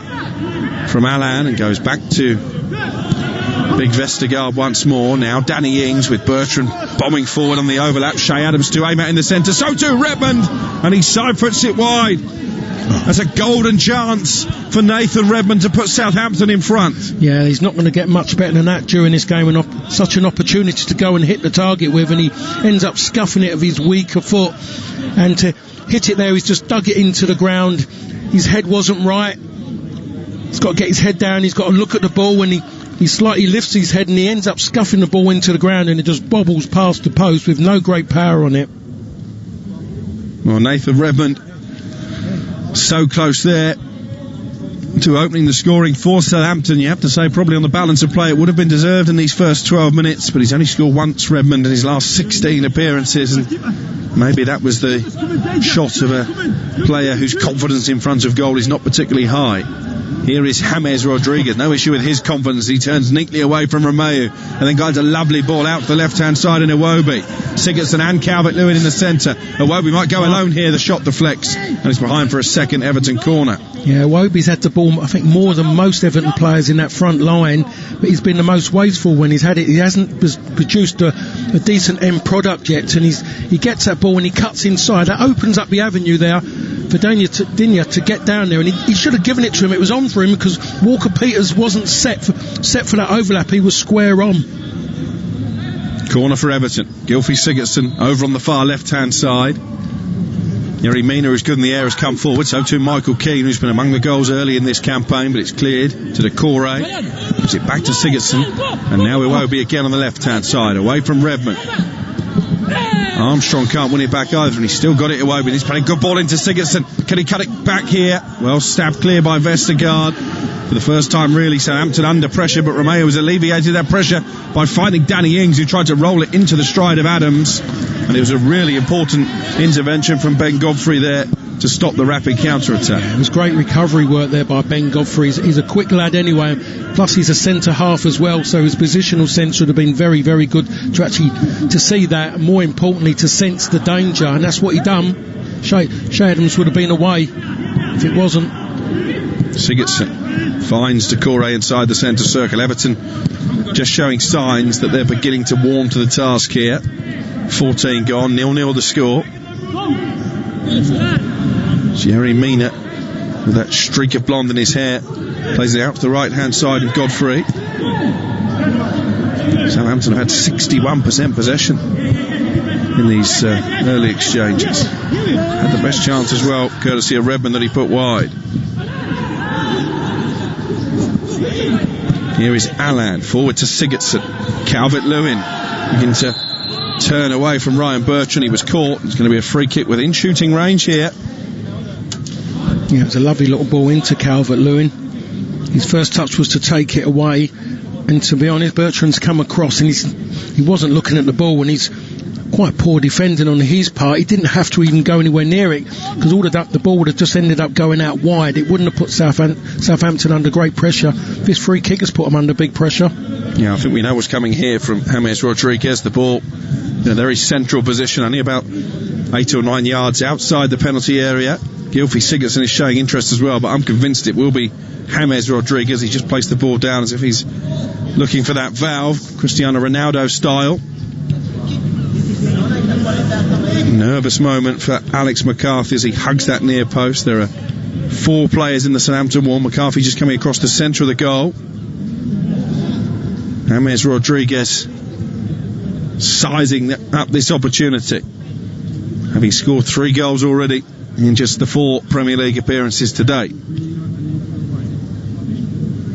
A: from Allan and goes back to big Vestergaard once more. Now Danny Ings with Bertrand bombing forward on the overlap. Che Adams to aim at in the centre. So too Redmond, and he side-foots it wide. That's a golden chance for Nathan Redmond to put Southampton in front.
B: Yeah, he's not going to get much better than that during this game, and such an opportunity to go and hit the target with, and he ends up scuffing it with his weaker foot, and to hit it there, he's just dug it into the ground. His head wasn't right. He's got to get his head down, he's got to look at the ball, and he slightly lifts his head and he ends up scuffing the ball into the ground, and it just bobbles past the post with no great power on it.
A: Well, Nathan Redmond so close there to opening the scoring for Southampton. You have to say probably on the balance of play it would have been deserved in these first 12 minutes, but he's only scored once, Redmond, in his last 16 appearances, and maybe that was the shot of a player whose confidence in front of goal is not particularly high. Here is James Rodriguez, no issue with his confidence. He turns neatly away from Romeu and then guides a lovely ball out to the left-hand side in Iwobi. Sigurdsson and Calvert-Lewin in the centre. Iwobi might go alone here, the shot deflects, and it's behind for a second Everton corner.
B: Yeah, Iwobi's had the ball, I think, more than most Everton players in that front line, but he's been the most wasteful when he's had it. He hasn't produced a decent end product yet, and he gets that ball and he cuts inside. That opens up the avenue there for Digne to get down there, and he should have given it to him. It was on for him because Walker Peters wasn't set for that overlap. He was square on.
A: Corner for Everton. Gylfi Sigurdsson over on the far left-hand side. Mina, who's good in the air, has come forward. So too Michael Keane, who's been among the goals early in this campaign, but it's cleared to Doucoure. Gives it back to Sigurdsson, and now Iwobi again on the left-hand side, away from Redmond. Armstrong can't win it back either, and he's still got it Iwobi. He's playing a good ball into Sigurdsson. Can he cut it back here? Well, stabbed clear by Vestergaard. For the first time, really, Southampton under pressure, but Romeu has alleviated that pressure by finding Danny Ings, who tried to roll it into the stride of Adams. And it was a really important intervention from Ben Godfrey there to stop the rapid counter-attack.
B: Yeah, it was great recovery work there by Ben Godfrey. He's a quick lad anyway, plus he's a centre-half as well, so his positional sense would have been very, very good to see that, and more importantly, to sense the danger, and that's what he done. Che Adams would have been away if it wasn't.
A: Sigurdsson finds Doucoure inside the centre circle. Everton just showing signs that they're beginning to warm to the task here. 14 gone, 0-0 the score. Mina, with that streak of blonde in his hair, plays it out to the right hand side of Godfrey. Southampton have had 61% possession in these early exchanges. Had the best chance as well, courtesy of Redmond, that he put wide. Here is Allan, forward to Sigurdsson. Calvert-Lewin begins to turn away from Ryan Bertrand. He was caught. It's going to be a free kick within shooting range here.
B: Yeah, it was a lovely little ball into Calvert-Lewin. His first touch was to take it away, and to be honest, Bertrand's come across and he wasn't looking at the ball, and he's quite poor defending on his part. He didn't have to even go anywhere near it, because all of that, the ball would have just ended up going out wide. It wouldn't have put Southampton under great pressure. This free kick has put them under big pressure.
A: Yeah, I think we know what's coming here from James Rodriguez. The ball in a very central position, only about 8 or 9 yards outside the penalty area. Gylfi Sigurdsson is showing interest as well, but I'm convinced it will be James Rodriguez. He just placed the ball down as if he's looking for that valve, Cristiano Ronaldo style. Nervous moment for Alex McCarthy as he hugs that near post. There are 4 players in the Southampton wall. McCarthy just coming across the centre of the goal. James Rodriguez sizing up this opportunity, having scored 3 goals already in just the 4 Premier League appearances to date.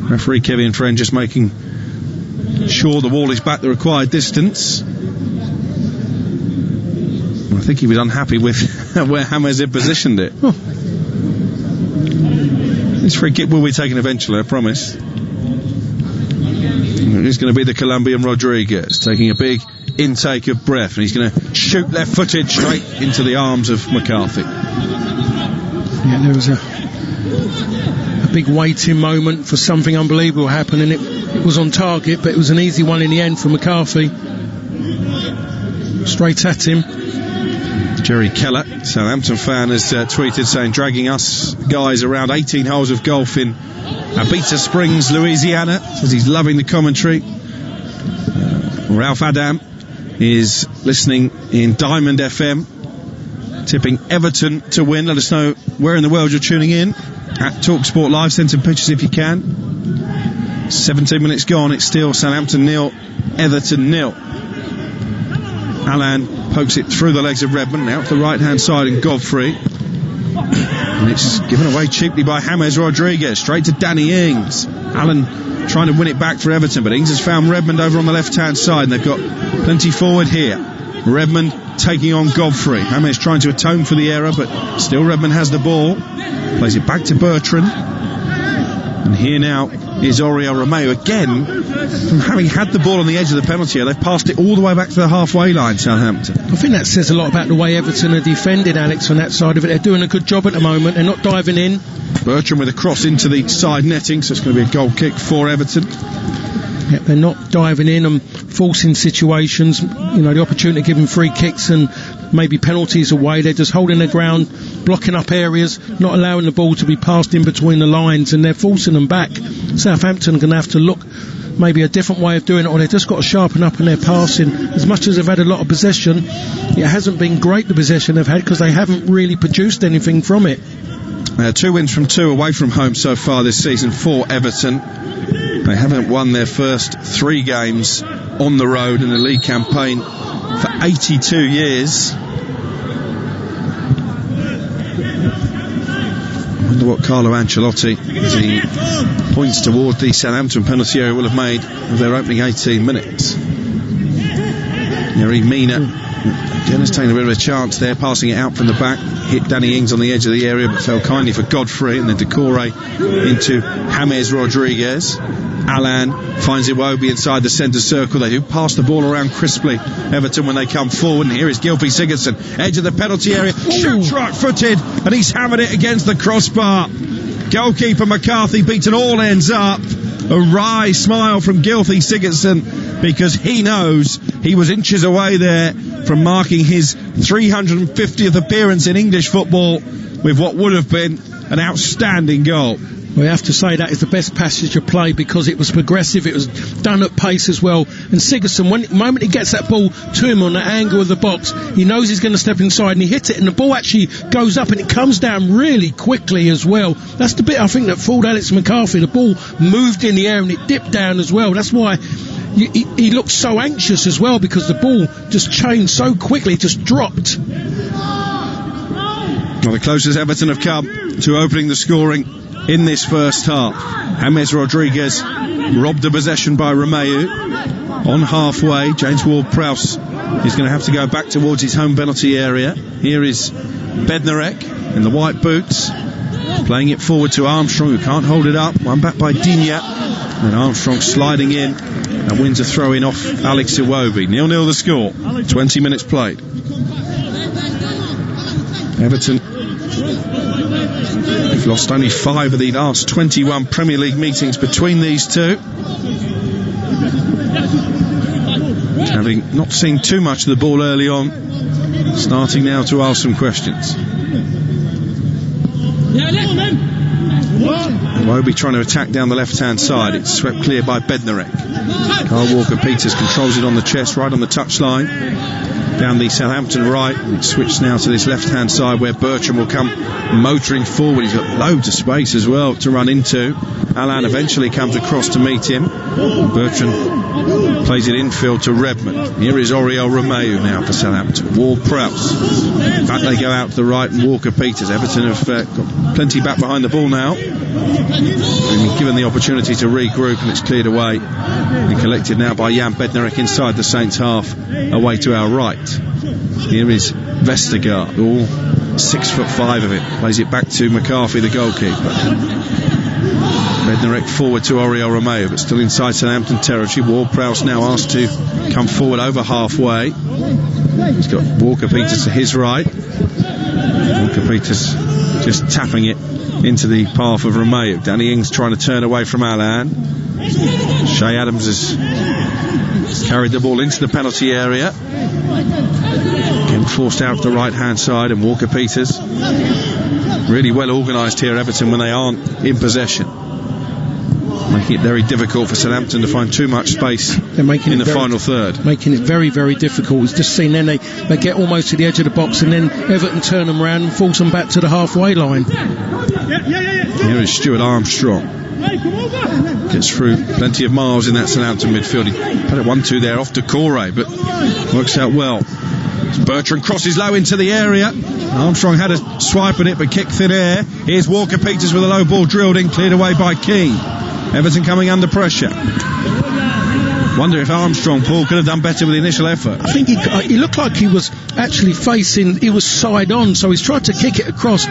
A: Referee Kevin Friend just making sure the wall is back the required distance. I think he was unhappy with where James had positioned it. Oh. This free kick will be taken eventually, I promise. It's going to be the Colombian Rodriguez taking a big intake of breath, and he's going to shoot left-footed straight into the arms of McCarthy.
B: Yeah, there was a big waiting moment for something unbelievable happening. It was on target, but it was an easy one in the end for McCarthy. Straight at him.
A: Jerry Keller, Southampton fan, has tweeted saying, dragging us guys around 18 holes of golf in Abita Springs, Louisiana. Says he's loving the commentary. Ralph Adam is listening in Diamond FM, tipping Everton to win. Let us know where in the world you're tuning in at TalkSport Live. Send some pictures if you can. 17 minutes gone. It's still Southampton 0, Everton 0. Allan pokes it through the legs of Redmond, out to the right hand side, and Godfrey, and it's given away cheaply by James Rodriguez, straight to Danny Ings. Allan trying to win it back for Everton, but Ings has found Redmond over on the left hand side, and they've got plenty forward here. Redmond taking on Godfrey. James trying to atone for the error, but still Redmond has the ball, plays it back to Bertrand, and here now is Oriol Romeu again. From having had the ball on the edge of the penalty area, they've passed it all the way back to the halfway line, Southampton.
B: I think that says a lot about the way Everton are defended, Alex, on that side of it. They're doing a good job at the moment. They're not diving in.
A: Bertrand with a cross into the side netting, so it's going to be a goal kick for Everton.
B: Yep, they're not diving in and forcing situations, the opportunity to give them free kicks and maybe penalties away. They're just holding their ground, blocking up areas, not allowing the ball to be passed in between the lines, and they're forcing them back. Southampton are going to have to look maybe a different way of doing it, or they've just got to sharpen up in their passing. As much as they've had a lot of possession, it hasn't been great, the possession they've had, because they haven't really produced anything from it.
A: 2 wins from 2 away from home so far this season for Everton. They haven't won their first 3 games on the road in the league campaign for 82 years. I wonder what Carlo Ancelotti, as he points toward the Southampton penalty area, will have made of their opening 18 minutes. Mina Jenner's taking a bit of a chance there, passing it out from the back, hit Danny Ings on the edge of the area, but fell kindly for Godfrey, and then Doucoure into James Rodriguez. Allan finds Iwobi inside the centre circle. They do pass the ball around crisply, Everton, when they come forward, and here is Gylfi Sigurdsson, edge of the penalty area, shoots right-footed, and he's hammered it against the crossbar. Goalkeeper McCarthy beaten all ends up. A wry smile from Gylfi Sigurdsson, because he knows he was inches away there from marking his 350th appearance in English football with what would have been an outstanding goal.
B: We have to say that is the best passage of play, because it was progressive, it was done at pace as well, and Sigurdsson, the moment he gets that ball to him on the angle of the box, he knows he's going to step inside, and he hits it, and the ball actually goes up and it comes down really quickly as well. That's the bit I think that fooled Alex McCarthy. The ball moved in the air and it dipped down as well. That's why he looked so anxious as well, because the ball just changed so quickly, it just dropped.
A: Well, the closest Everton have come to opening the scoring in this first half. James Rodriguez robbed of possession by Romeu. On halfway, James Ward-Prowse is going to have to go back towards his home penalty area. Here is Bednarek in the white boots, playing it forward to Armstrong, who can't hold it up. One back by Digne, and Armstrong sliding in. That wins a throw-in off Alex Iwobi. 0-0 the score. 20 minutes played. Everton have lost only 5 of the last 21 Premier League meetings between these two, having not seen too much of the ball early on, starting now to ask some questions. Iwobi trying to attack down the left-hand side. It's swept clear by Bednarek. Kyle Walker-Peters controls it on the chest, right on the touchline, down the Southampton right. It's switched now to this left-hand side where Bertrand will come motoring forward. He's got loads of space as well to run into. Allan eventually comes across to meet him. Bertrand plays it infield to Redmond. Here is Oriol Romeu now for Southampton. Ward-Prowse. Back they go out to the right, and Walker-Peters. Everton have got plenty back behind the ball now. They've been given the opportunity to regroup, and it's cleared away and collected now by Jan Bednarek inside the Saints half, away to our right. Here is Vestergaard, all 6'5" of it, plays it back to McCarthy, the goalkeeper. Bednarek forward to Oriol Romeu, but still inside Southampton territory. Ward-Prowse now asked to come forward over halfway. He's got Walker-Peters to his right. Walker-Peters just tapping it into the path of Romeu. Danny Ings trying to turn away from Allan. Shay Adams has carried the ball into the penalty area, getting forced out to the right hand side, and Walker-Peters really well organised here, Everton, when they aren't in possession, making it very difficult for Southampton to find too much space in the final third.
B: Making it very, very difficult. It's just seen then they get almost to the edge of the box, and then Everton turn them around and force them back to the halfway line.
A: Here is Stuart Armstrong. Gets through plenty of miles in that Southampton midfield. He put it 1-2 there off Doucoure, but works out well. Bertrand crosses low into the area. Armstrong had a swipe at it, but kicked thin air. Here's Walker-Peters with a low ball drilled in, cleared away by Keane. Everton coming under pressure. Wonder if Armstrong, Paul, could have done better with the initial effort.
B: I think he looked like he was actually he was side on, so he's tried to kick it across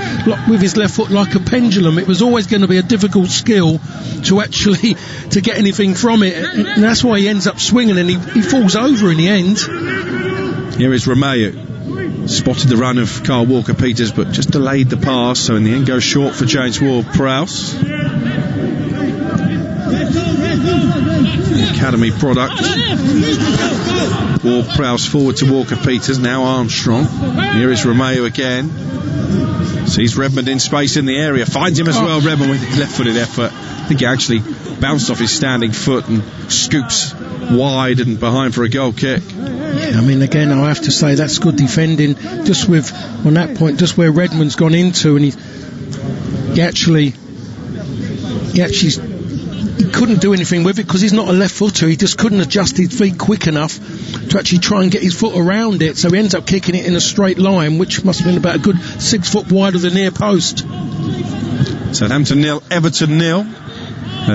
B: with his left foot like a pendulum. It was always going to be a difficult skill to actually to get anything from it, and that's why he ends up swinging, and he falls over in the end.
A: Here is Romeu. Spotted the run of Kyle Walker-Peters, but just delayed the pass, so in the end goes short for James Ward-Prowse. Academy product. Ward-Prowse forward to Walker-Peters, now Armstrong. Here is Romeu again. Sees Redmond in space in the area, finds him as well. Redmond with his left-footed effort. I think he actually bounced off his standing foot and scoops wide and behind for a goal kick.
B: Yeah, I mean, again, I have to say that's good defending. Just with on that point, just where Redmond's gone into, and he couldn't do anything with it because he's not a left footer. He just couldn't adjust his feet quick enough to actually try and get his foot around it, so he ends up kicking it in a straight line, which must have been about a good 6 foot wide of the near post.
A: Southampton 0, Everton 0.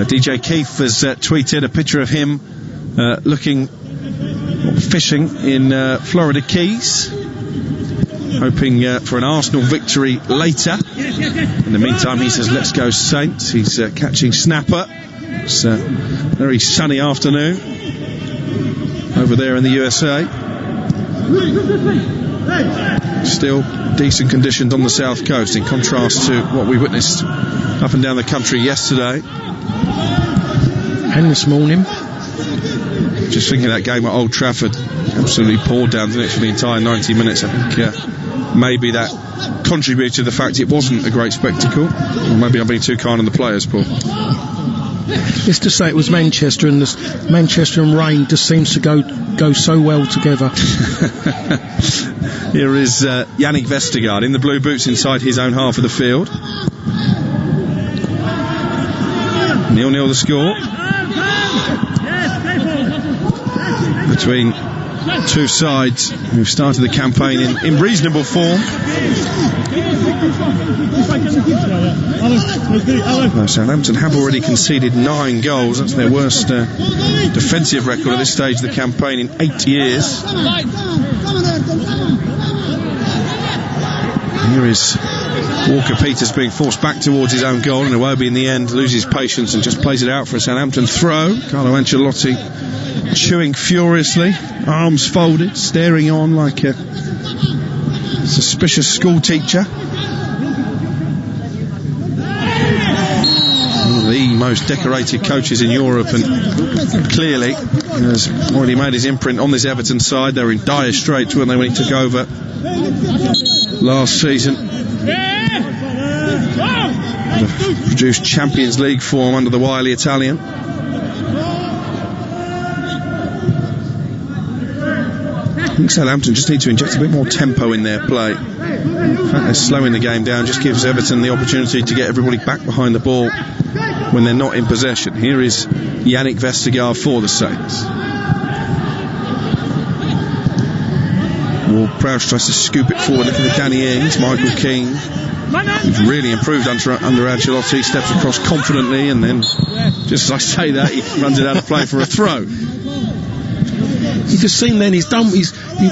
A: DJ Keith has tweeted a picture of him looking fishing in Florida Keys, hoping for an Arsenal victory later. In the meantime, he says, let's go Saints. He's catching snapper. It's a very sunny afternoon over there in the USA. Still decent conditions on the south coast, in contrast to what we witnessed up and down the country yesterday
B: and this morning.
A: Just thinking of that game at Old Trafford, absolutely poured down, didn't it, for the entire 90 minutes. I think maybe that contributed to the fact it wasn't a great spectacle. Or maybe I'm being too kind on the players, Paul.
B: It's to say it was Manchester, and this Manchester and rain just seems to go so well together.
A: Here is Yannick Vestergaard in the blue boots inside his own half of the field. 0-0 the score between two sides who've started the campaign in reasonable form. No, Southampton have already conceded 9 goals. That's their worst defensive record at this stage of the campaign in 8 years. Here is Walker-Peters being forced back towards his own goal, and Iwobi in the end loses patience and just plays it out for a Southampton throw. Carlo Ancelotti chewing furiously, arms folded, staring on like a suspicious school teacher. One of the most decorated coaches in Europe, and clearly has already made his imprint on this Everton side. They were in dire straits, weren't they, when he took over last season? Produced Champions League form under the wily Italian. I think Southampton just need to inject a bit more tempo in their play. In fact, they're slowing the game down, just gives Everton the opportunity to get everybody back behind the ball when they're not in possession. Here is Yannick Vestergaard for the Saints. Ward-Prowse tries to scoop it forward, looking at Danny Ings. Michael Keane, who's really improved under Ancelotti, steps across confidently, and then, just as I say that, he runs it out of play for a throw.
B: You just seen then he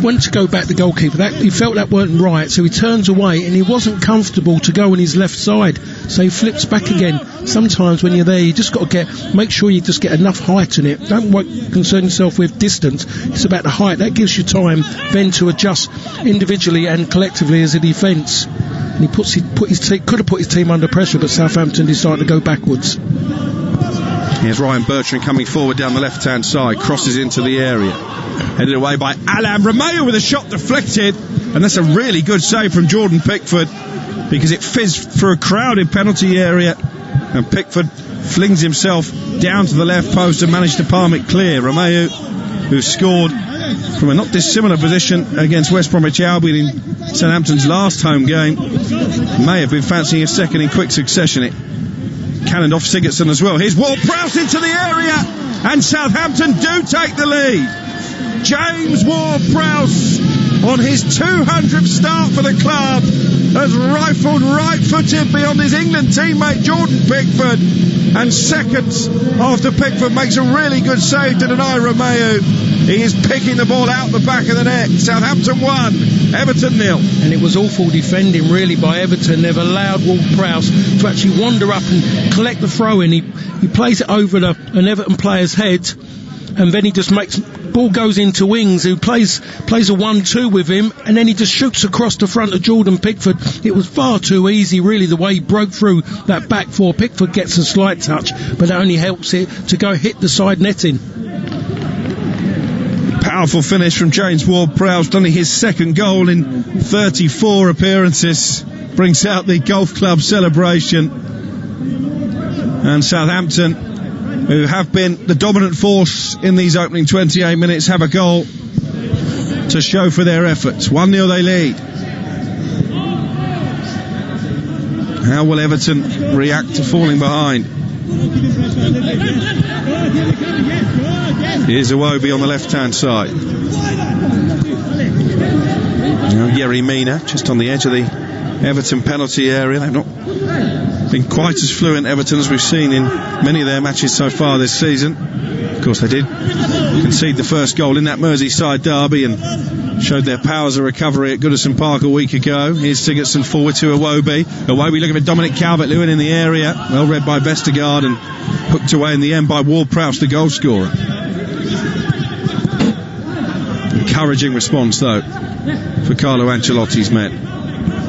B: went to go back the goalkeeper. He felt that weren't right, so he turns away, and he wasn't comfortable to go on his left side, so he flips back again. Sometimes when you're there, you just got to make sure you just get enough height in it. Don't concern yourself with distance. It's about the height. That gives you time then to adjust individually and collectively as a defence. And he could have put his team under pressure, but Southampton decided to go backwards.
A: Here's Ryan Bertrand coming forward down the left-hand side, crosses into the area, headed away by Allan. Romeu with a shot deflected, and that's a really good save from Jordan Pickford, because it fizzed through a crowded penalty area, and Pickford flings himself down to the left post and managed to palm it clear. Romeu, who scored from a not dissimilar position against West Bromwich Albion in Southampton's last home game, may have been fancying a second in quick succession. It cannoned off Sigurdsson as well. Here's Ward-Prowse into the area, and Southampton do take the lead. James Ward-Prowse, on his 200th start for the club, has rifled right-footed beyond his England teammate Jordan Pickford, and seconds after Pickford makes a really good save to deny Romeu, he is picking the ball out the back of the net. Southampton 1, Everton 0.
B: And it was awful defending really by Everton. They've allowed Ward-Prowse to actually wander up and collect the throw in. He plays it over an Everton player's head, and then he just ball goes into Ings, who plays a 1-2 with him, and then he just shoots across the front of Jordan Pickford. It was far too easy really the way he broke through that back four. Pickford gets a slight touch, but that only helps it to go hit the side netting.
A: Powerful finish from James Ward-Prowse, only his second goal in 34 appearances, brings out the golf club celebration, and Southampton, who have been the dominant force in these opening 28 minutes, have a goal to show for their efforts. 1-0 they lead. How will Everton react to falling behind? Here's Iwobi on the left-hand side. Now Yerry Mina just on the edge of the Everton penalty area. They've not been quite as fluent, Everton, as we've seen in many of their matches so far this season. Of course, they did concede the first goal in that Merseyside derby and showed their powers of recovery at Goodison Park a week ago. Here's Sigurdsson forward to Iwobi. Iwobi looking at Dominic Calvert-Lewin in the area. Well read by Vestergaard and hooked away in the end by Ward-Prowse, the goal scorer. Encouraging response, though, for Carlo Ancelotti's men.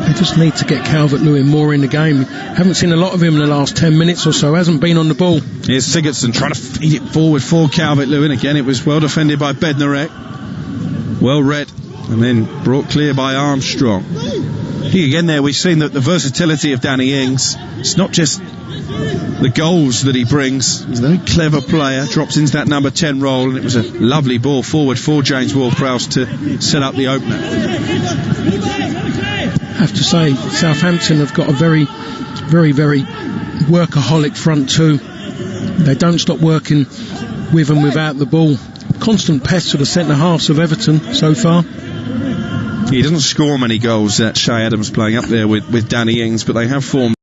B: They just need to get Calvert-Lewin more in the game. Haven't seen a lot of him in the last 10 minutes or so. Hasn't been on the ball.
A: Here's Sigurdsson trying to feed it forward for Calvert-Lewin. Again, it was well defended by Bednarek. Well read and then brought clear by Armstrong. I think again there we've seen the versatility of Danny Ings. It's not just the goals that he brings. He's a very clever player, drops into that number 10 role, and it was a lovely ball forward for James Ward-Prowse to set up the opener.
B: I have to say, Southampton have got a very, very, very workaholic front two. They don't stop working with and without the ball. Constant pest to the centre halves of Everton so far.
A: He doesn't score many goals, that Shay Adams playing up there with Danny Ings, but they have formed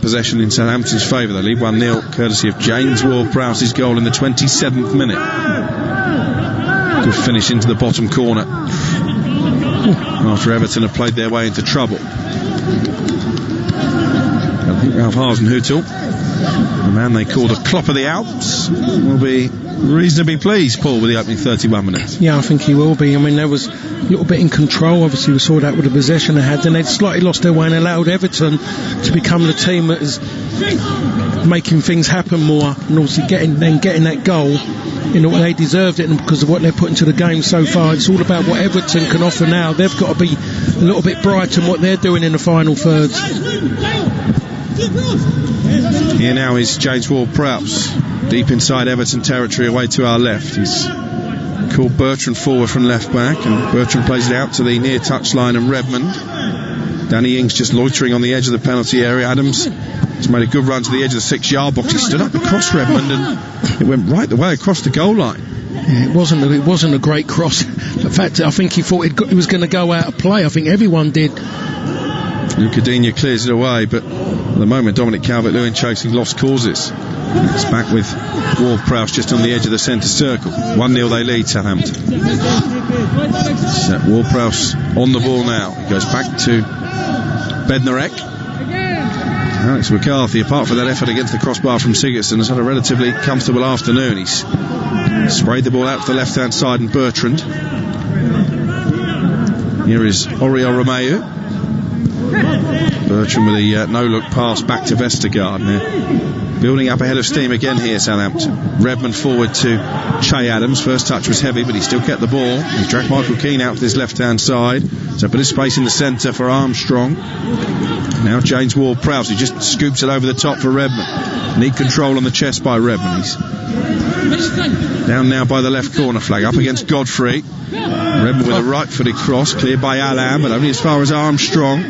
A: possession in Southampton's favour. They lead 1-0 courtesy of James Ward-Prowse's goal in the 27th minute. Good finish into the bottom corner after Everton have played their way into trouble. I think Ralph Hasenhüttl, the man they call the Klopp of the Alps, will be reasonably pleased, Paul, with the opening 31 minutes.
B: Yeah, I think he will be. I mean, there was a little bit in control. Obviously, we saw that with the possession they had. Then they'd slightly lost their way and allowed Everton to become the team that is making things happen more, and obviously getting that goal. You know, they deserved it, and because of what they're putting to the game so far, it's all about what Everton can offer now. They've got to be a little bit brighter than what they're doing in the final thirds.
A: Here now is James Ward-Prowse, deep inside Everton territory, away to our left. He's called Bertrand forward from left back, and Bertrand plays it out to the near touchline and Redmond. Danny Ings just loitering on the edge of the penalty area. Adams has made a good run to the edge of the 6-yard box. He stood up across Redmond and it went right the way across the goal line.
B: Yeah, it wasn't a great cross. In fact, I think he thought it was going to go out of play. I think everyone did.
A: Digne clears it away, but at the moment Dominic Calvert-Lewin chasing lost causes. It's back with Ward-Prowse just on the edge of the centre circle. 1-0 they lead, Southampton. Ward-Prowse on the ball now. He goes back to Bednarek. Alex McCarthy, apart from that effort against the crossbar from Sigurdsson, has had a relatively comfortable afternoon. He's sprayed the ball out to the left-hand side and Bertrand. Here is Romeu. Bertrand with a no-look pass back to Vestergaard. Now, building up a head of steam again here, Southampton. Redmond forward to Che Adams. First touch was heavy, but he still kept the ball. He dragged Michael Keane out to his left-hand side. So a bit of space in the centre for Armstrong. Now James Ward-Prowse, who just scoops it over the top for Redmond. Neat control on the chest by Redmond. He's down now by the left corner flag, up against Godfrey. Redmond with a right-footed cross, cleared by Allan, but only as far as Armstrong.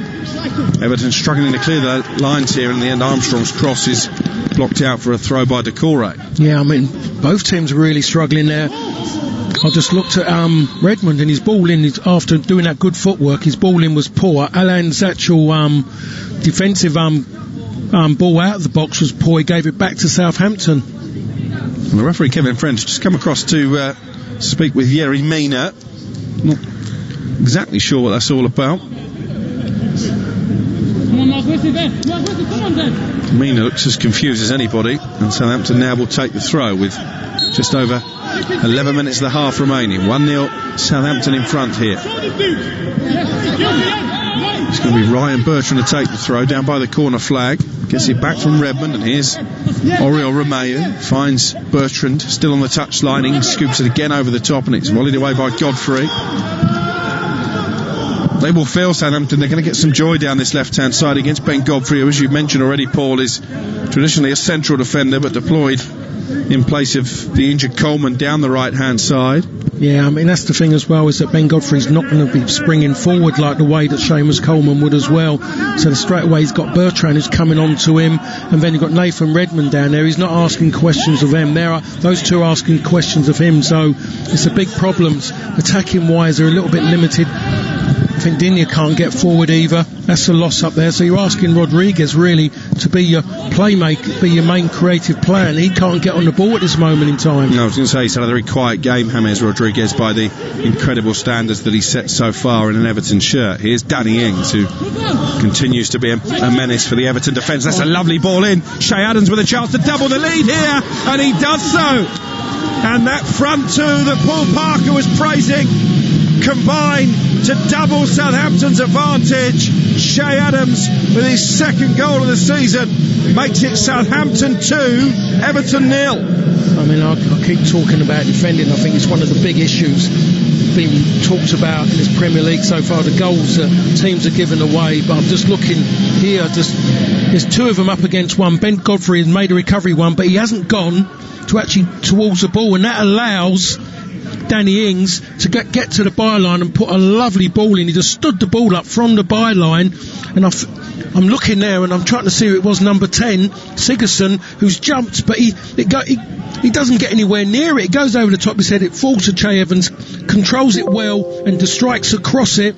A: Everton struggling to clear the lines here. In the end, Armstrong's cross is blocked out for a throw by Doucoure.
B: Yeah, I mean, both teams are really struggling there. I just looked at Redmond, and his ball in, after doing that good footwork, his ball in was poor. Allan's actual defensive ball out of the box was poor. He gave it back to Southampton.
A: And the referee Kevin French just come across to speak with Yerry Mina. Not exactly sure what that's all about. Mina looks as confused as anybody, and Southampton now will take the throw with just over 11 minutes of the half remaining. 1-0 Southampton in front here. It's going to be Ryan Bertrand to take the throw down by the corner flag. Gets it back from Redmond, and here's Romeu. Finds Bertrand still on the touchline. He scoops it again over the top, and it's volleyed away by Godfrey. They will feel Southampton. They're going to get some joy down this left-hand side against Ben Godfrey, who, as you mentioned already, Paul, is traditionally a central defender, but deployed in place of the injured Coleman down the right-hand side.
B: Yeah, I mean, that's the thing as well, is that Ben Godfrey's not going to be springing forward like the way that Seamus Coleman would as well. So straight away he's got Bertrand who's coming on to him, and then you've got Nathan Redmond down there. He's not asking questions of them. Those two are asking questions of him, so it's a big problem. Attacking wise, they're a little bit limited. I think Digne can't get forward either. That's a loss up there. So you're asking Rodriguez really to be your playmaker, be your main creative player, and he can't get on the ball at this moment in time.
A: No, I was going to say he's had a very quiet game, James Rodriguez, by the incredible standards that he's set so far in an Everton shirt. Here's Danny Ings, who continues to be a menace for the Everton defence. That's a lovely ball in. Che Adams with a chance to double the lead here, and he does so. And that front two that Paul Parker was praising combine to double Southampton's advantage. Che Adams with his second goal of the season makes it Southampton 2, Everton 0.
B: I mean, I keep talking about defending. I think it's one of the big issues being talked about in this Premier League so far, the goals that teams are giving away. But I'm just looking here, there's two of them up against one. Ben Godfrey has made a recovery one, but he hasn't gone to actually towards the ball, and that allows Danny Ings to get to the byline and put a lovely ball in. He just stood the ball up from the byline, and I'm looking there and I'm trying to see who it was, number 10, Sigurdsson, who's jumped, but he doesn't get anywhere near it. It goes over the top of his head, it falls to Che Evans, controls it well and just strikes across it.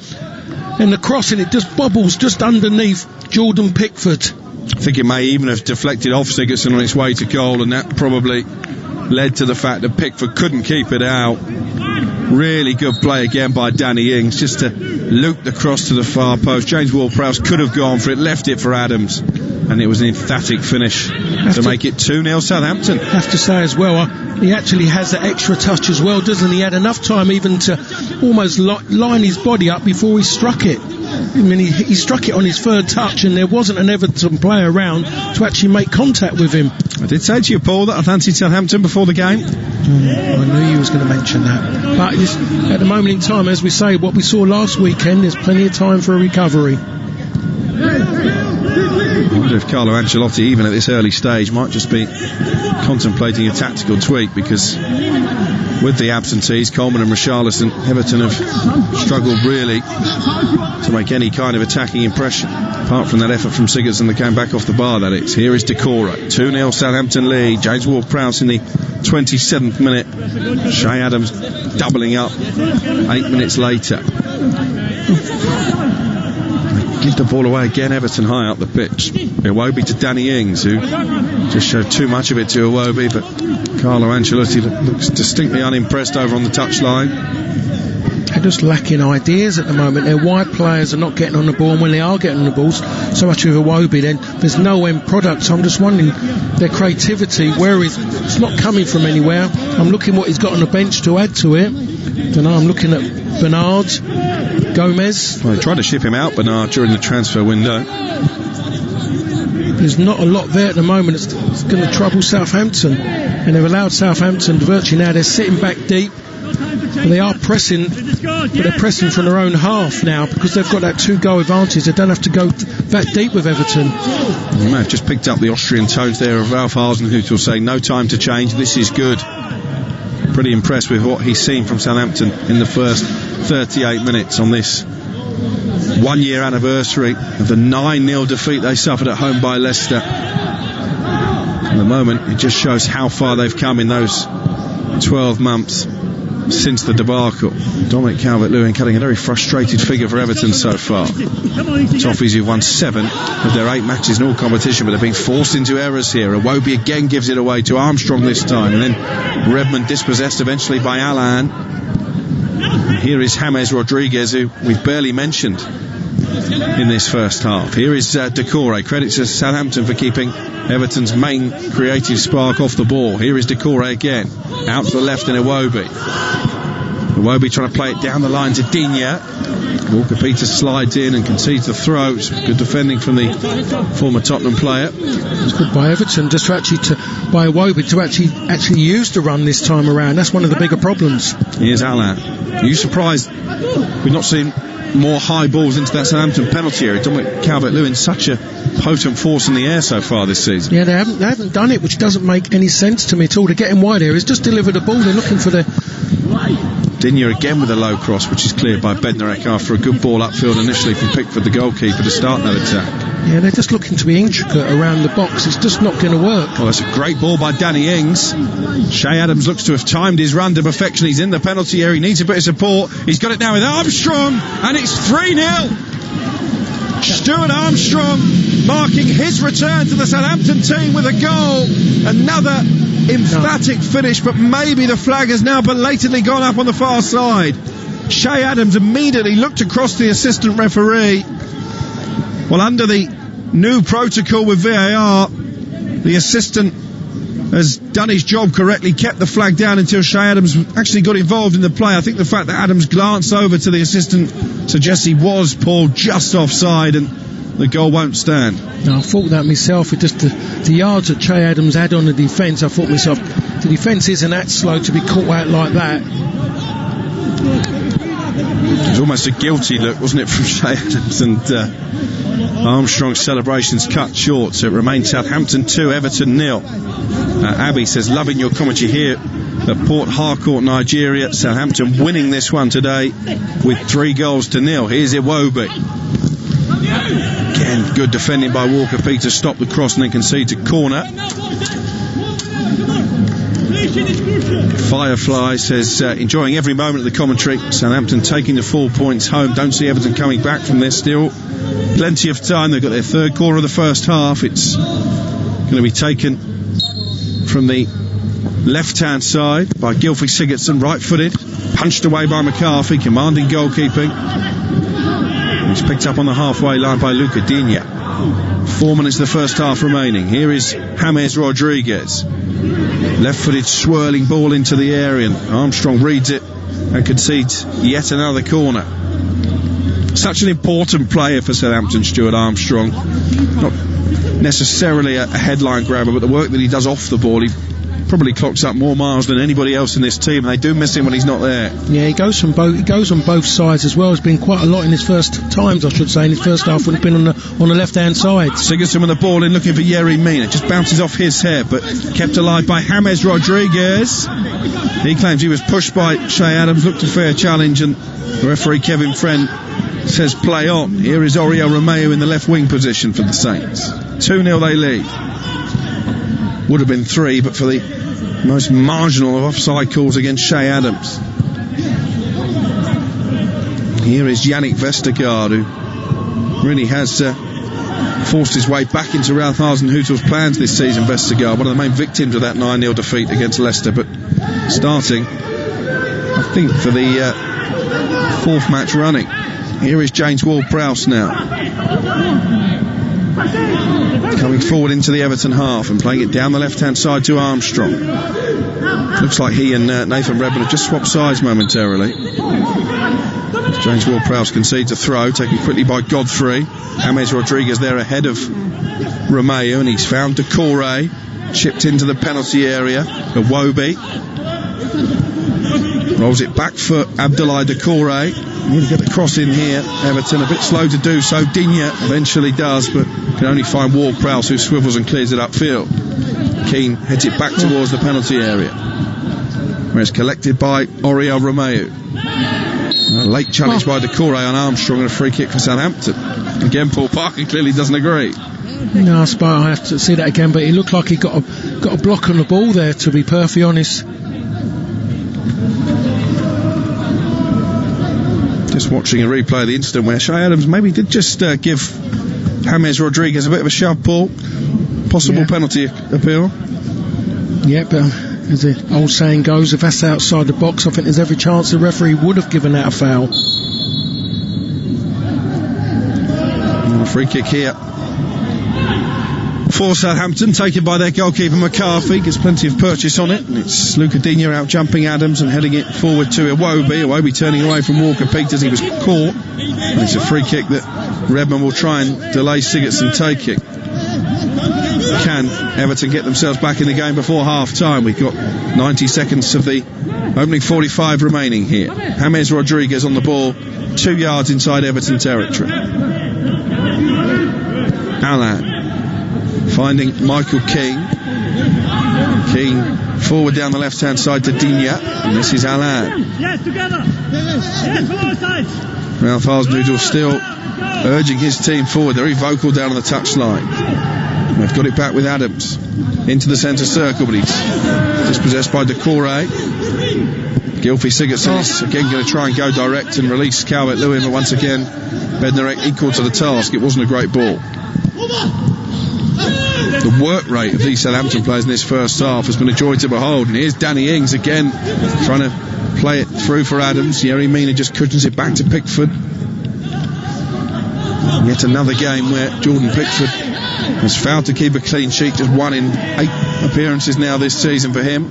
B: and the cross, and it just bobbles just underneath Jordan Pickford.
A: I think it may even have deflected off Sigurdsson on its way to goal, and that probably led to the fact that Pickford couldn't keep it out. Really good play again by Danny Ings, just to loop the cross to the far post. James Ward-Prowse could have gone for it, left it for Adams, and it was an emphatic finish to make it 2-0 Southampton.
B: I have to say as well, he actually has that extra touch as well, doesn't he? He had enough time even to almost line his body up before he struck it. I mean, he struck it on his third touch, and there wasn't an Everton player around to actually make contact with him.
A: I did say to you, Paul, that I fancied Southampton before the game.
B: I knew you was going to mention that. But at the moment in time, as we say, what we saw last weekend, there's plenty of time for a recovery.
A: I wonder if Carlo Ancelotti, even at this early stage, might just be contemplating a tactical tweak, because with the absentees, Coleman and Richarlison, Everton have struggled really to make any kind of attacking impression, apart from that effort from Sigurdsson that came back off the bar, that is. Here is Doucoure, 2-0 Southampton lead. James Ward-Prowse in the 27th minute. Shay Adams doubling up 8 minutes later. Give the ball away again, Everton high up the pitch. Iwobi to Danny Ings, who just showed too much of it to Iwobi, but Carlo Ancelotti looks distinctly unimpressed over on the touchline.
B: They're just lacking ideas at the moment. Their wide players are not getting on the ball, and when they are getting on the balls, so much with Iwobi, then there's no end product. So I'm just wondering, their creativity, it's not coming from anywhere. I'm looking what he's got on the bench to add to it. Don't know, I'm looking at Bernard, Gomes.
A: Well, they tried to ship him out, Bernard, during the transfer window.
B: There's not a lot there at the moment. It's going to trouble Southampton, and they've allowed Southampton to virtually now. They're sitting back deep. They are pressing, but they're pressing from their own half now, because they've got that 2-goal advantage. They don't have to go that deep with Everton.
A: You may have just picked up the Austrian tones there of Ralph Hasenhuttl, will say no time to change, this is good. Pretty impressed with what he's seen from Southampton in the first 38 minutes on this 1-year anniversary of the 9-0 defeat they suffered at home by Leicester. At the moment, it just shows how far they've come in those 12 months since the debacle. Dominic Calvert-Lewin cutting a very frustrated figure for Everton so far. Toffees who've won 7 of their 8 matches in all competition, but they're being forced into errors here. Iwobi again gives it away to Armstrong this time, and then Redmond dispossessed eventually by Allan. And here is James Rodriguez, who we've barely mentioned in this first half. Here is Doucoure. Credit to Southampton for keeping Everton's main creative spark off the ball. Here is Doucoure again, out to the left, and Iwobi trying to play it down the line to Digne. Walker-Peters slides in and concedes the throw. It's good defending from the former Tottenham player.
B: It's good by Everton just by Iwobi to actually use the run this time around. That's one of the bigger problems.
A: Here's Allan. Are you surprised we've not seen more high balls into that Southampton penalty area? Dominic Calvert-Lewin, such a potent force in the air so far this season.
B: Yeah, they haven't done it, which doesn't make any sense to me at all. To get in wide areas, just deliver the ball. They're looking for the...
A: Digne again with a low cross, which is cleared by Bednarek after a good ball upfield initially from Pickford, the goalkeeper, to start that attack.
B: Yeah, they're just looking to be intricate around the box. It's just not going to work.
A: Well, that's a great ball by Danny Ings. Shay Adams looks to have timed his run to perfection. He's in the penalty area. He needs a bit of support. He's got it now with Armstrong, and it's 3-0. Stuart Armstrong marking his return to the Southampton team with a goal. Another emphatic finish, but maybe the flag has now belatedly gone up on the far side. Shay Adams immediately looked across the assistant referee. Well, under the new protocol with VAR, the assistant has done his job correctly, kept the flag down until Shay Adams actually got involved in the play. I think the fact that Adams glanced over to the assistant suggests he was, Paul, just offside, and the goal won't stand.
B: No, I thought that myself. It just the yards that Shay Adams had on the defence, I thought myself, the defence isn't that slow to be caught out like that.
A: It was almost a guilty look, wasn't it, from Shay Adams, and Armstrong's celebrations cut short, so it remains Southampton 2, Everton 0. Abby says, loving your commentary here at Port Harcourt, Nigeria. Southampton winning this one today with 3-0. Here's Iwobi. Again, good defending by Walker-Peters, stopped the cross and then conceded a corner. Firefly says, enjoying every moment of the commentary. Southampton taking the 4 points home. Don't see Everton coming back from this still. Plenty of time. They've got their third quarter of the first half. It's going to be taken from the left-hand side by Gylfi Sigurdsson, right-footed. Punched away by McCarthy, commanding goalkeeping. He's picked up on the halfway line by Luca Digne. 4 minutes of the first half remaining. Here is James Rodriguez. Left-footed swirling ball into the area. Armstrong reads it and concedes yet another corner. Such an important player for Southampton, Stuart Armstrong. Not necessarily a headline grabber, but the work that he does off the ball, he probably clocks up more miles than anybody else in this team. They do miss him when he's not there.
B: Yeah, he goes on both sides as well. There's been quite a lot in his first times, I should say, in his first half when he's been on the left-hand side.
A: Sigurdsson with the ball in, looking for Yerry Mina. Just bounces off his head, but kept alive by James Rodriguez. He claims he was pushed by Shea Adams, looked a fair challenge, and the referee Kevin Friend says play on. Here is Oriol Romeu in the left wing position for the Saints. 2-0 they lead. Would have been 3, but for the most marginal of offside calls against Shea Adams. Here is Yannick Vestergaard, who really has forced his way back into Ralph Hasenhüttl's plans this season. Vestergaard, one of the main victims of that 9-0 defeat against Leicester, but starting, I think, for the 4th match running. Here is James Ward-Prowse now, coming forward into the Everton half and playing it down the left-hand side to Armstrong. Looks like he and Nathan Redmond have just swapped sides momentarily. James Ward-Prowse concedes a throw, taken quickly by Godfrey. James Rodriguez there ahead of Romeu, and he's found Doucoure, chipped into the penalty area. Iwobi rolls it back for Abdoulaye Doucoure. Need to get the cross in here. Everton a bit slow to do so. Digne eventually does, but can only find Ward-Prowse, who swivels and clears it upfield. Keane heads it back towards the penalty area, where it's collected by Oriol Romeu. A late challenge by Doucoure on Armstrong and a free kick for Southampton. Again, Paul Parker clearly doesn't agree.
B: No, I suppose I have to see that again, but it looked like he got a block on the ball there, to be perfectly honest.
A: Just watching a replay of the incident where Shea Adams maybe did just give James Rodriguez a bit of a shove, Paul. Possible penalty appeal.
B: Yeah, but as the old saying goes, if that's outside the box, I think there's every chance the referee would have given that a foul.
A: And a free kick here for Southampton, taken by their goalkeeper McCarthy. Gets plenty of purchase on it, and it's Luca Digne out jumping Adams and heading it forward to Iwobi. Iwobi turning away from Walker Peters. He was caught, and it's a free kick that Redmond will try and delay Sigurdsson taking. Can Everton get themselves back in the game before half time? We've got 90 seconds of the opening 45 remaining here. James Rodriguez on the ball, 2 yards inside Everton territory. Allan finding Michael Keane. Keane forward down the left hand side to Digne, and this is Allan.
R: Yes, together. Yes, from all sides.
A: Ralph Hasenhüttl still urging his team forward. Very vocal down on the touchline. They've got it back with Adams into the centre circle, but he's dispossessed by Doucoure. Gylfi Sigurdsson is again going to try and go direct and release Calvert-Lewin, but once again Bednarek equal to the task. It wasn't a great ball. The work rate of these Southampton players in this first half has been a joy to behold, and here's Danny Ings again trying to play it through for Adams. Yerry Mina just cushions it back to Pickford. Yet another game where Jordan Pickford has failed to keep a clean sheet, just 1 in 8 appearances now this season for him.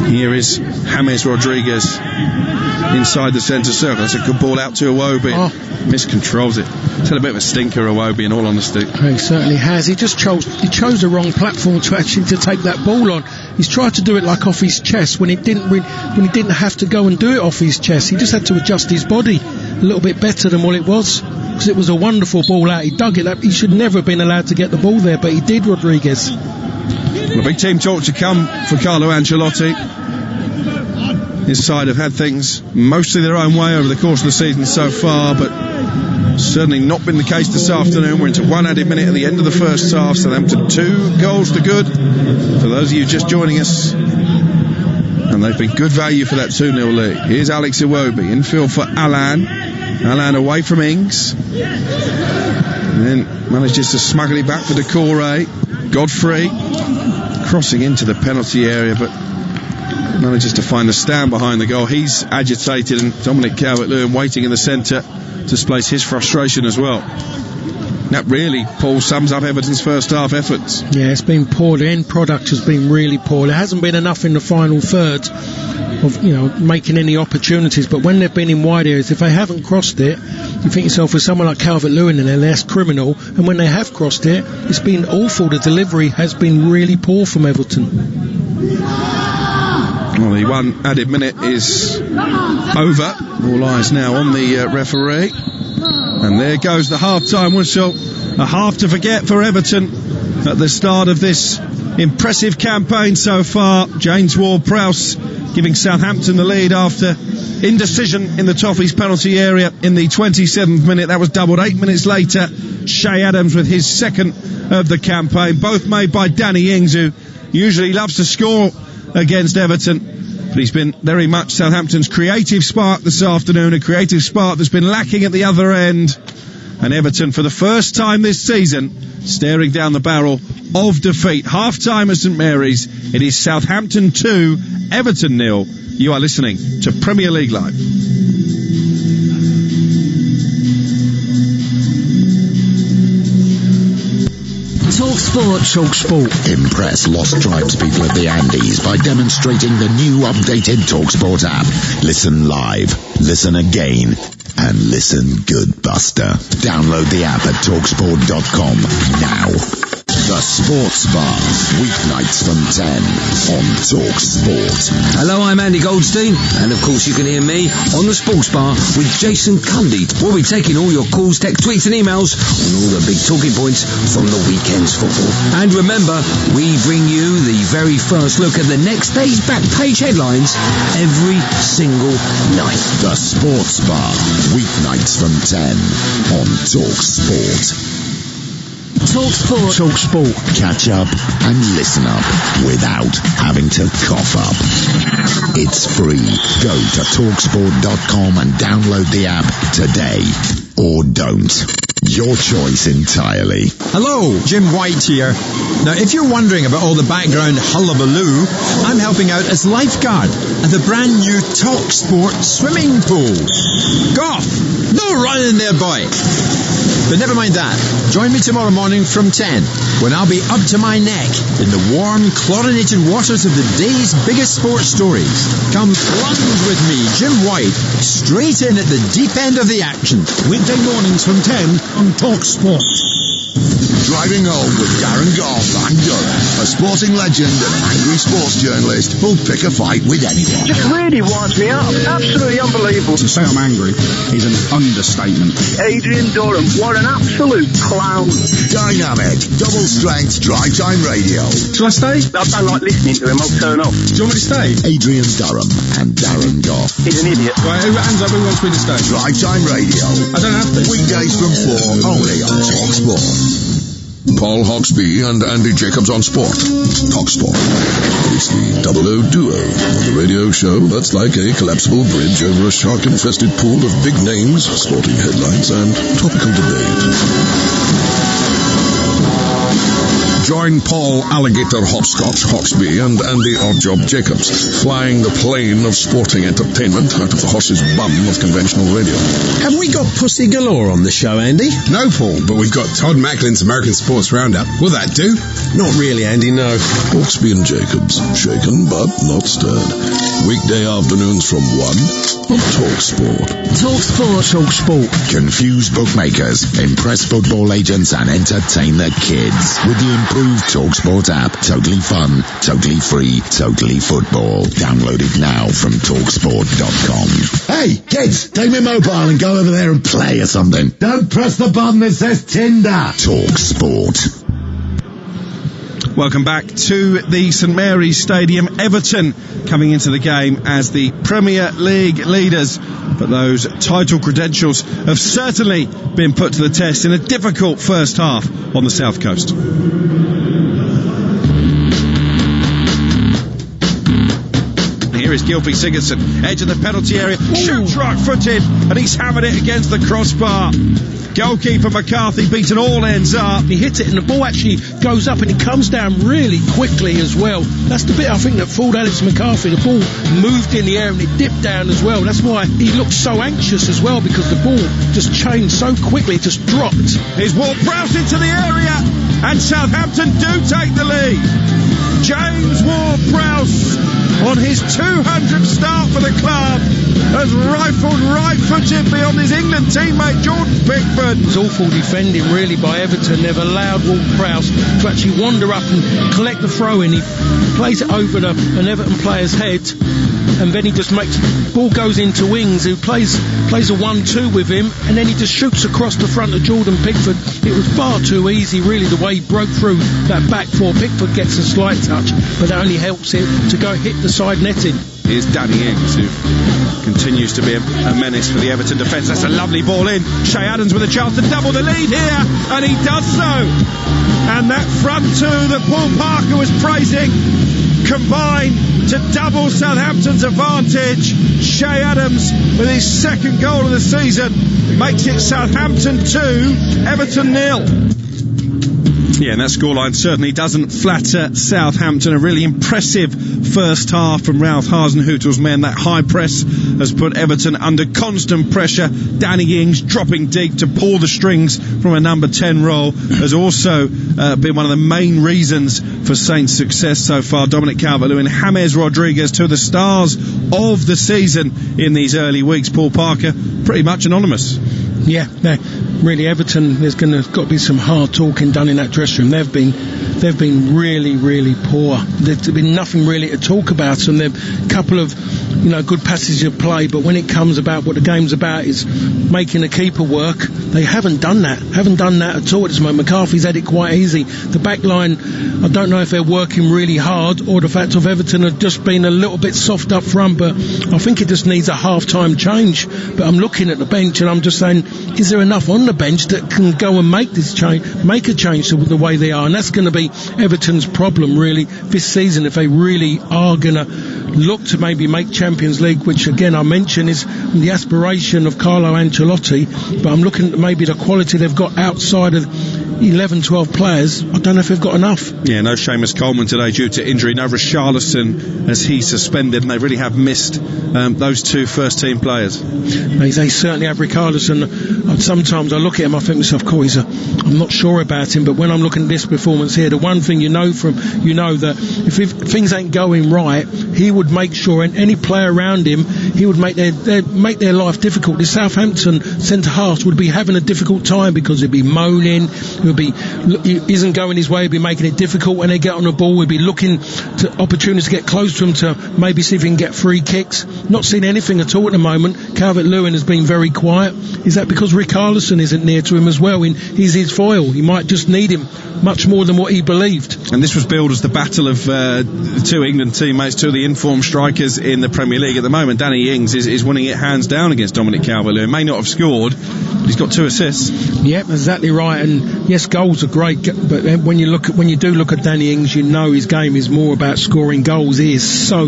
A: Here is James Rodriguez inside the centre circle. That's a good ball out to Iwobi. Miscontrols it. It's had a bit of a stinker, Iwobi, in all honesty.
B: He certainly has. He chose the wrong platform to take that ball on. He's tried to do it like off his chest when he didn't have to go and do it off his chest. He just had to adjust his body a little bit better than what it was, because it was a wonderful ball out. He dug it up. He should never have been allowed to get the ball there, but he did, Rodriguez.
A: Well, a big team talk to come for Carlo Ancelotti. His side have had things mostly their own way over the course of the season so far, but Certainly not been the case this afternoon. We're into one added minute at the end of the first half. Southampton 2 goals to good. For those of you just joining us, and they've been good value for that 2-0 lead. Here's Alex Iwobi, infield for Allan. Allan away from Ings. And then manages to smuggle it back for Doucoure. Godfrey crossing into the penalty area, but manages to find the stand behind the goal. He's agitated, and Dominic Calvert-Lewin waiting in the centre displays his frustration as well. That really, Paul, sums up Everton's first half efforts.
B: Yeah, it's been poor. The end product has been really poor. There hasn't been enough in the final third of, making any opportunities, but when they've been in wide areas, if they haven't crossed it, you think yourself, with someone like Calvert-Lewin in there, that's criminal, and when they have crossed it, it's been awful. The delivery has been really poor from Everton.
A: Well, the one added minute is over. All eyes now on the referee. And there goes the half-time whistle. A half to forget for Everton at the start of this impressive campaign so far. James Ward-Prowse giving Southampton the lead after indecision in the Toffees penalty area in the 27th minute. That was doubled 8 minutes later. Shay Adams with his second of the campaign. Both made by Danny Ings, who usually loves to score against Everton, but he's been very much Southampton's creative spark this afternoon, a creative spark that's been lacking at the other end. And Everton, for the first time this season, staring down the barrel of defeat. Half-time at St Mary's. It is Southampton 2, Everton 0. You are listening to Premier League Live.
C: Talk Sport. Impress lost tribespeople of the Andes by demonstrating the new updated TalkSport app. Listen live, listen again, and listen good, Buster. Download the app at talksport.com now. The Sports Bar, weeknights from 10 on TalkSport.
D: Hello, I'm Andy Goldstein, and of course you can hear me on the Sports Bar with Jason Cundy. We'll be taking all your calls, text, tweets and emails on all the big talking points from the weekend's football. And remember, we bring you the very first look at the next day's back page headlines every single night.
C: The Sports Bar, weeknights from 10 on TalkSport. TalkSport. Catch up and listen up without having to cough up. It's free. Go to talksport.com and download the app today. Or don't. Your choice entirely.
F: Hello, Jim White here. Now, if you're wondering about all the background hullabaloo, I'm helping out as lifeguard at the brand new TalkSport swimming pool. Goff! No running there, boy! But never mind that. Join me tomorrow morning from 10, when I'll be up to my neck in the warm, chlorinated waters of the day's biggest sports stories. Come plunge with me, Jim White, straight in at the deep end of the action.
P: Weekday mornings from 10 on TalkSport.
C: Driving home with Darren Goff and Durham, a sporting legend and an angry sports journalist who'll pick a fight with anyone.
G: Just really winds me up. Absolutely unbelievable.
P: To say I'm angry is an understatement.
G: Adrian Durham, what an absolute clown.
C: Dynamic, double strength drive time radio.
P: Shall I stay?
G: I don't like listening to him. I'll turn off.
P: Do you want me to stay?
C: Adrian Durham and Darren Goff.
G: He's an idiot.
P: Right, hands up, who wants me to stay?
C: Drive time radio.
P: I don't have to.
C: Weekdays from 4, only on TalkSport.
H: Paul Hawksbee and Andy Jacobs on Sport. TalkSport. It's the double O duo on the radio show that's like a collapsible bridge over a shark-infested pool of big names, sporting headlines, and topical debate. Join Paul Alligator Hopscotch Hawksbee and Andy Oddjob Jacobs flying the plane of sporting entertainment out of the horse's bum of conventional radio.
Q: Have we got pussy galore on the show, Andy?
I: No, Paul, but we've got Todd Macklin's American Sports Roundup. Will that do?
Q: Not really, Andy, no.
H: Hawksbee and Jacobs, shaken but not stirred. Weekday afternoons from 1 on TalkSport.
C: TalkSport. Confuse bookmakers, impress football agents and entertain the kids with the improved TalkSport app. Totally fun, totally free, totally football. Download it now from talksport.com. Hey, kids, take my mobile and go over there and play or something. Don't press the button that says Tinder. TalkSport.
A: Welcome back to the St Mary's Stadium. Everton coming into the game as the Premier League leaders, but those title credentials have certainly been put to the test in a difficult first half on the South Coast. Here is Gylfi Sigurdsson, edge of the penalty area, shoots right-footed, and he's hammered it against the crossbar. Goalkeeper McCarthy beaten all ends up.
B: He hit it and the ball actually goes up and it comes down really quickly as well. That's the bit I think that fooled Alex McCarthy. The ball moved in the air and it dipped down as well. That's why he looked so anxious as well, because the ball just changed so quickly, it just dropped.
A: Here's Ward-Prowse into the area and Southampton do take the lead. James Ward-Prowse on his 200th start for the club has rifled right-footed beyond his England teammate Jordan Pickford.
B: It's awful defending really by Everton. They've allowed Ward-Prowse to actually wander up and collect the throw-in. He plays it over an Everton player's head, and then he just makes ball goes into Wings, who plays a 1-2 with him, and then he just shoots across the front of Jordan Pickford. It was far too easy really the way he broke through that back four. Pickford gets a slight touch, but that only helps it to go hit the side netting.
A: Here's Danny Ings, who continues to be a menace for the Everton defence. That's a lovely ball in. Che Adams with a chance to double the lead here, and he does so. And that front two that Paul Parker was praising combine to double Southampton's advantage. Che Adams with his second goal of the season makes it Southampton 2, Everton 0. Yeah, and that scoreline certainly doesn't flatter Southampton. A really impressive first half from Ralph Hasenhüttl's men. That high press has put Everton under constant pressure. Danny Ings dropping deep to pull the strings from a number 10 role has also been one of the main reasons for Saints' success so far. Dominic Calvert-Lewin, James Rodriguez, two of the stars of the season in these early weeks. Paul Parker, pretty much anonymous.
B: Yeah, really Everton, there's got to be some hard talking done in that dressing room. They've been really, really poor. There's been nothing really to talk about, and they've a couple of good passages of play, but when it comes about what the game's about is making the keeper work, they haven't done that at all at this moment. McCarthy's had it quite easy. The back line, I don't know if they're working really hard or the fact of Everton have just been a little bit soft up front, but I think it just needs a half-time change. But I'm looking at the bench and I'm just saying, is there enough on the bench that can go and make this change, make a change to the way they are? And that's going to be Everton's problem really this season, if they really are going to look to maybe make Champions League, which again I mentioned is the aspiration of Carlo Ancelotti. But I'm looking at maybe the quality they've got outside of 11-12 players. I don't know if they've got enough.
A: Yeah, no Seamus Coleman today due to injury, no Richarlison as he's suspended, and they really have missed those two first team players.
B: They certainly have. Richarlison, sometimes I look at him, I think to myself, cool, I'm not sure about him, but when I'm looking at this performance here, the one thing that if things ain't going right, he would make sure, and any player around him, he would make their life difficult. The Southampton centre halves would be having a difficult time because he'd be moaning, he isn't going his way, he'd be making it difficult when they get on the ball. We'd be looking to opportunities to get close to him to maybe see if he can get free kicks. Not seeing anything at all at the moment. Calvert-Lewin has been very quiet. Is that because Richarlison isn't near to him as well? He's his foil. He might just need him much more than what he believed.
A: And this was billed as the battle of two England teammates, two of the informed strikers in the Premier League at the moment. Danny Ings is winning it hands down against Dominic Calvert-Lewin. May not have scored, but he's got 2 assists.
B: Yep, exactly right. And yes, goals are great, but when you do look at Danny Ings, you know his game is more about scoring goals. He is so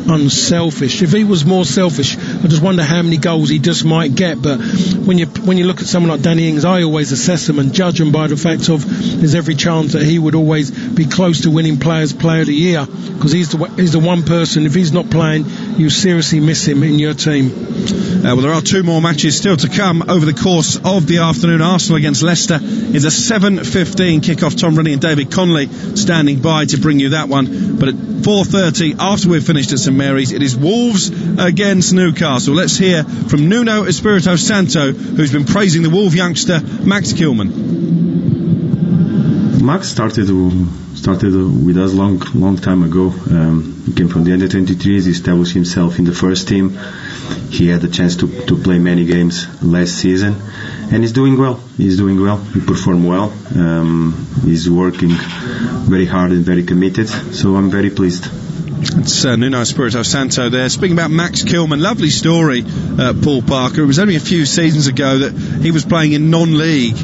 B: unselfish. If he was more selfish, I just wonder how many goals he just might get. But when you look at someone like Danny Ings, I always assess him and judge him by the fact of there's every chance that he would always be close to winning Player of the Year, because he's the one person, if he's not playing, you seriously miss him in your team.
A: Well, there are 2 more matches still to come over the course of the afternoon. Arsenal against Leicester is a 7:15 kickoff. Tom Rennie and David Connolly standing by to bring you that one. But at 4:30, after we've finished at St Mary's, it is Wolves against Newcastle. Let's hear from Nuno Espirito Santo, who's been praising the Wolves youngster Max Kilman.
S: Max started started with us long time ago. He came from the under-23s. He established himself in the first team. He had the chance to play many games last season, and he's doing well. He performed well. He's working very hard and very committed, so I'm very pleased.
A: It's Nuno Espirito Santo there. Speaking about Max Kilman, lovely story, Paul Parker. It was only a few seasons ago that he was playing in non-league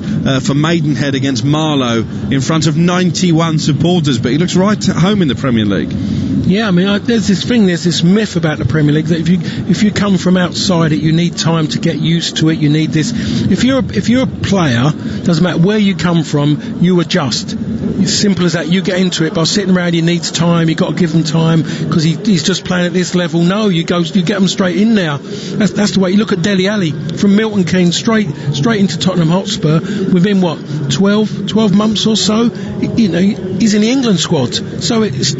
A: for Maidenhead against Marlow in front of 91 supporters, but he looks right at home in the Premier League.
B: Yeah, I mean, there's this myth about the Premier League that if you come from outside it, you need time to get used to it. You need this. If you're a player, doesn't matter where you come from, you adjust. It's simple as that. You get into it. By sitting around, he needs time. You got to give him time because he's just playing at this level. No, you get him straight in there. That's the way. You look at Dele Alli from Milton Keynes straight into Tottenham Hotspur within 12 months or so. He's in the England squad. So it's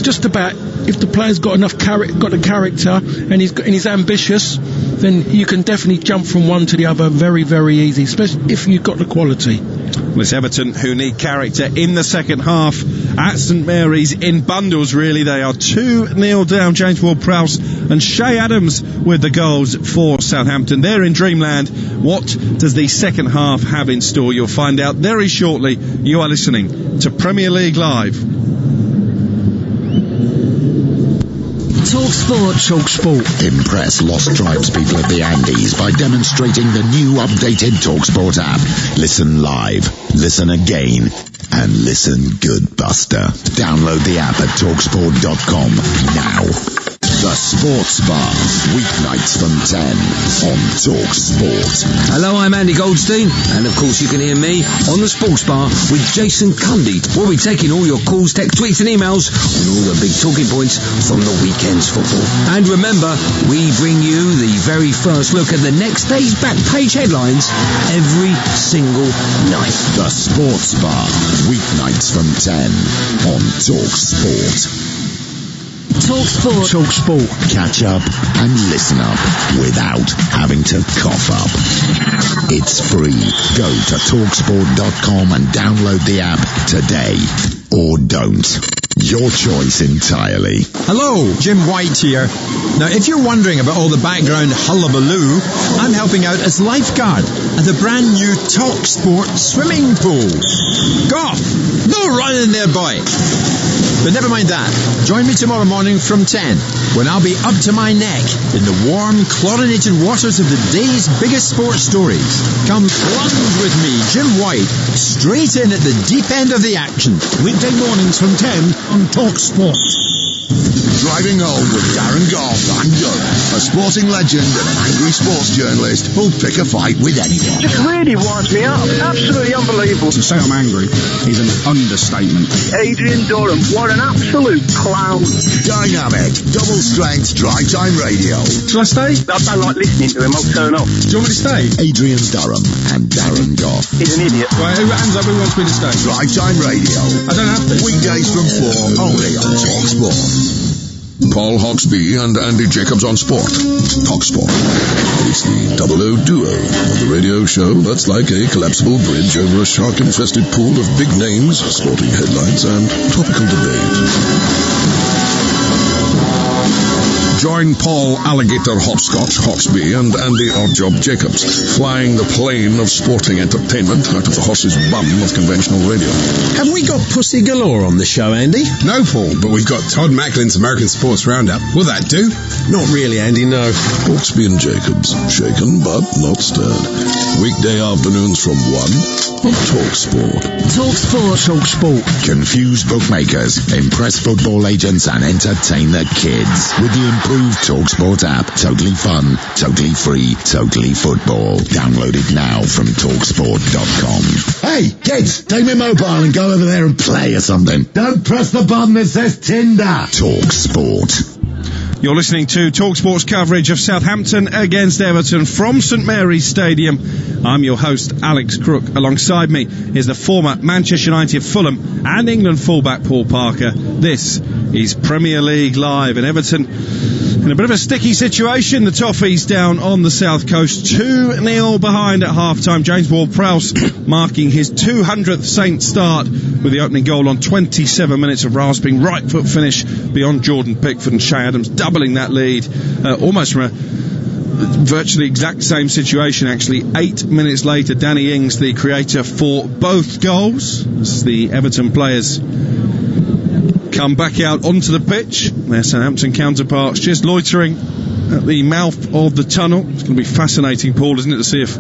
B: just about if the player's got enough got a character and he's ambitious, then you can definitely jump from one to the other very, very easy, especially if you've got the quality.
A: Well, it's Everton who need character in the second half at St Mary's in bundles, really. They are 2-0 down. James Ward-Prowse and Shay Adams with the goals for Southampton. They're in dreamland. What does the second half have in store? You'll find out very shortly. You are listening to Premier League Live.
C: TalkSport. Impress lost tribespeople of the Andes by demonstrating the new updated TalkSport app. Listen live, listen again, and listen good, Buster. Download the app at TalkSport.com now. The Sports Bar, weeknights from 10 on TalkSport.
D: Hello, I'm Andy Goldstein, and of course you can hear me on the Sports Bar with Jason Cundy. We'll be taking all your calls, text, tweets and emails on all the big talking points from the weekend's football. And remember, we bring you the very first look at the next day's back page headlines every single night.
C: The Sports Bar, weeknights from 10 on TalkSport. TalkSport. Catch up and listen up without having to cough up. It's free. Go to TalkSport.com and download the app today. Or don't. Your choice entirely.
F: Hello, Jim White here. Now, if you're wondering about all the background hullabaloo, I'm helping out as lifeguard at the brand new TalkSport swimming pool. Goff, no running there, boy. But never mind that. Join me tomorrow morning from 10 when I'll be up to my neck in the warm, chlorinated waters of the day's biggest sports stories. Come plunge with me, Jim White, straight in at the deep end of the action.
T: Weekday mornings from 10 on TalkSport.
C: Driving home with Darren Goff and Doug, a sporting legend and an angry sports journalist who'll pick a fight with anyone.
G: Just really winds me up. Absolutely unbelievable.
P: To say I'm angry is an understatement.
G: Adrian Durham, what an absolute clown.
C: Dynamic, double strength, drive time radio.
P: Shall I stay?
G: I don't like listening to him. I'll turn off.
P: Do you want me to stay?
C: Adrian Durham and Darren Goff.
G: He's an idiot.
P: Right, hands up, who wants me to stay?
C: Drive time radio.
P: I don't have to.
C: Weekdays from 4, only on TalkSport.
H: Paul Hawksbee and Andy Jacobs on Sport. TalkSport. It's the double-O duo of the radio show that's like a collapsible bridge over a shark-infested pool of big names, sporting headlines, and topical debate. Join Paul Alligator Hopscotch Hawksbee and Andy Oddjob Jacobs, flying the plane of sporting entertainment out of the horse's bum of conventional radio.
Q: Have we got pussy galore on the show, Andy?
I: No, Paul, but we've got Todd Macklin's American Sports Roundup. Will that do?
Q: Not really, Andy, no.
H: Hawksbee and Jacobs, shaken but not stirred. Weekday afternoons from 1 on TalkSport.
C: TalkSport. Confuse bookmakers, impress football agents and entertain the kids with the improved TalkSport app. Totally fun, totally free, totally football. Download it now from TalkSport.com. Hey, kids, take my mobile and go over there and play or something. Don't press the button that says Tinder. TalkSport.
A: You're listening to TalkSport's coverage of Southampton against Everton from St Mary's Stadium. I'm your host, Alex Crook. Alongside me is the former Manchester United, Fulham and England fullback Paul Parker. This is Premier League Live, and Everton in a bit of a sticky situation. The Toffees down on the south coast, 2-0 behind at half-time. James Ward-Prowse marking his 200th Saints start with the opening goal on 27 minutes of rasping right foot finish beyond Jordan Pickford, and Che Adams doubling that lead almost from a virtually exact same situation actually. 8 minutes later, Danny Ings, the creator for both goals, as the Everton players come back out onto the pitch. Their Southampton counterparts just loitering at the mouth of the tunnel. It's going to be fascinating, Paul, isn't it, to see if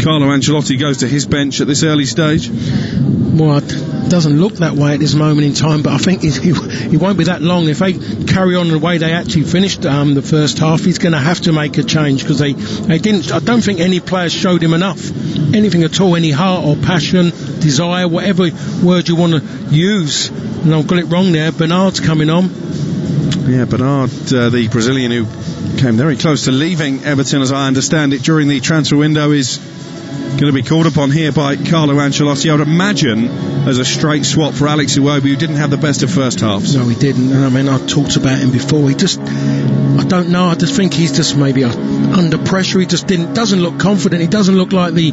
A: Carlo Ancelotti goes to his bench at this early stage?
B: Well, it doesn't look that way at this moment in time, but I think he won't be that long. If they carry on the way they actually finished the first half, he's going to have to make a change, because they didn't. I don't think any players showed him enough, anything at all, any heart or passion, desire, whatever word you want to use. And I've got it wrong there. Bernard's coming on.
A: Yeah, Bernard, the Brazilian who came very close to leaving Everton, as I understand it, during the transfer window, is going to be called upon here by Carlo Ancelotti. I would imagine as a straight swap for Alex Iwobi, who didn't have the best of first halves.
B: No, he didn't. I mean, I talked about him before. I don't know. I just think he's just maybe under pressure. He just doesn't look confident. He doesn't look like he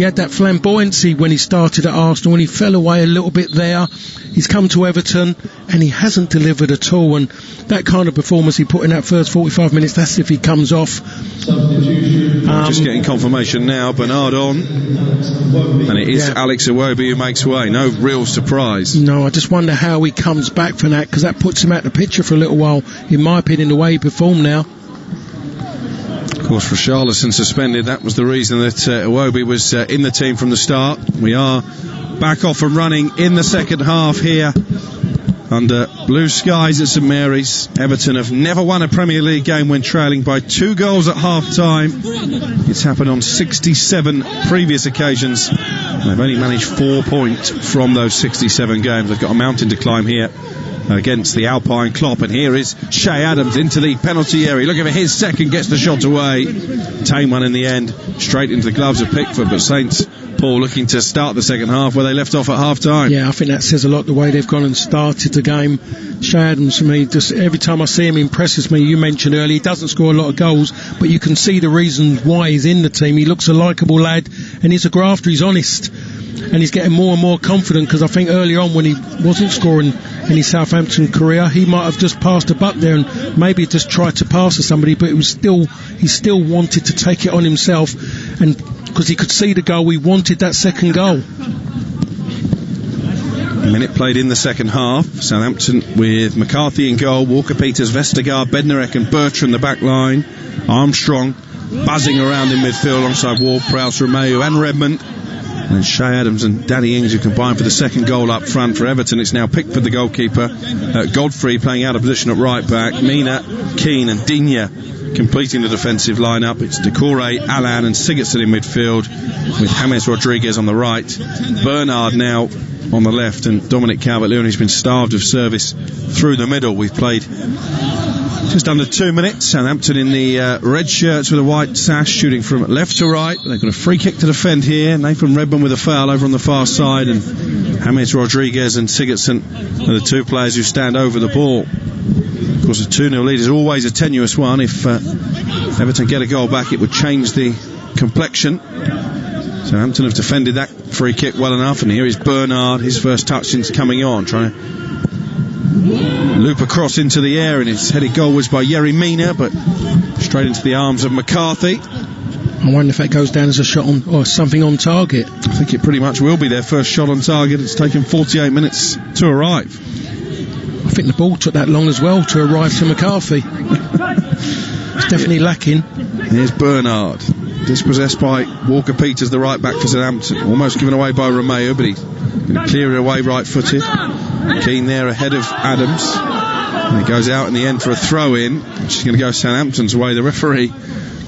B: had that flamboyancy when he started at Arsenal, when he fell away a little bit there. He's come to Everton and he hasn't delivered at all, and that kind of performance he put in that first 45 minutes, that's if he comes off.
A: Just getting confirmation now, Bernard on, and it is Alex Iwobi who makes way. No real surprise.
B: No, I just wonder how he comes back from that, because that puts him out the picture for a little while, in my opinion, the way he performed now.
A: Of course, Richarlison suspended. That was the reason that Iwobi was in the team from the start. We are back off and running in the second half here under blue skies at St Mary's. Everton have never won a Premier League game when trailing by 2 goals at half-time. It's happened on 67 previous occasions. They've only managed 4 points from those 67 games. They've got a mountain to climb here against the Alpine Klopp, and here is Che Adams into the penalty area, looking for his second, gets the shot away. Tame one in the end, straight into the gloves of Pickford. But Saints, Paul, looking to start the second half where they left off at half time.
B: Yeah, I think that says a lot, the way they've gone and started the game. Che Adams, for me, just every time I see him, impresses me. You mentioned earlier, he doesn't score a lot of goals, but you can see the reasons why he's in the team. He looks a likeable lad, and he's a grafter, he's honest, and he's getting more and more confident, because I think earlier on when he wasn't scoring in his Southampton career, he might have just passed a buck there and maybe just tried to pass to somebody, but he still wanted to take it on himself, and because he could see the goal, he wanted that second goal.
A: A minute played in the second half. Southampton with McCarthy in goal, Walker-Peters, Vestergaard, Bednarek and Bertrand the back line. Armstrong buzzing around in midfield alongside Ward-Prowse, Romeu and Redmond. And Che Adams and Danny Ings, who combined for the second goal up front for Everton. It's now Pickford, the goalkeeper. Godfrey playing out of position at right back. Mina, Keane and Digne completing the defensive lineup. It's Doucoure, Allan and Sigurdsson in midfield, with James Rodriguez on the right. Bernard now on the left, and Dominic Calvert-Lewin, who's been starved of service through the middle. We've played just under 2 minutes. Southampton in the red shirts with a white sash, shooting from left to right. They've got a free kick to defend here. Nathan Redmond with a foul over on the far side, and James Rodriguez and Sigurdsson are the two players who stand over the ball. Of course, a 2-0 lead is always a tenuous one. If Everton get a goal back, it would change the complexion. Southampton have defended that free kick well enough, and here is Bernard, his first touch since coming on, trying to loop across into the air, and it's headed goalwards by Mina, but straight into the arms of McCarthy.
B: I wonder if that goes down as a shot on, or something on target.
A: I think it pretty much will be their first shot on target. It's taken 48 minutes to arrive.
B: I think the ball took that long as well to arrive to McCarthy. It's definitely lacking.
A: Here's Bernard, dispossessed by Walker-Peters, the right back for Southampton, almost given away by Romeu, but he's going to clear it away right-footed. Keane there ahead of Adams, and he goes out in the end for a throw-in, which is going to go Southampton's way. The referee,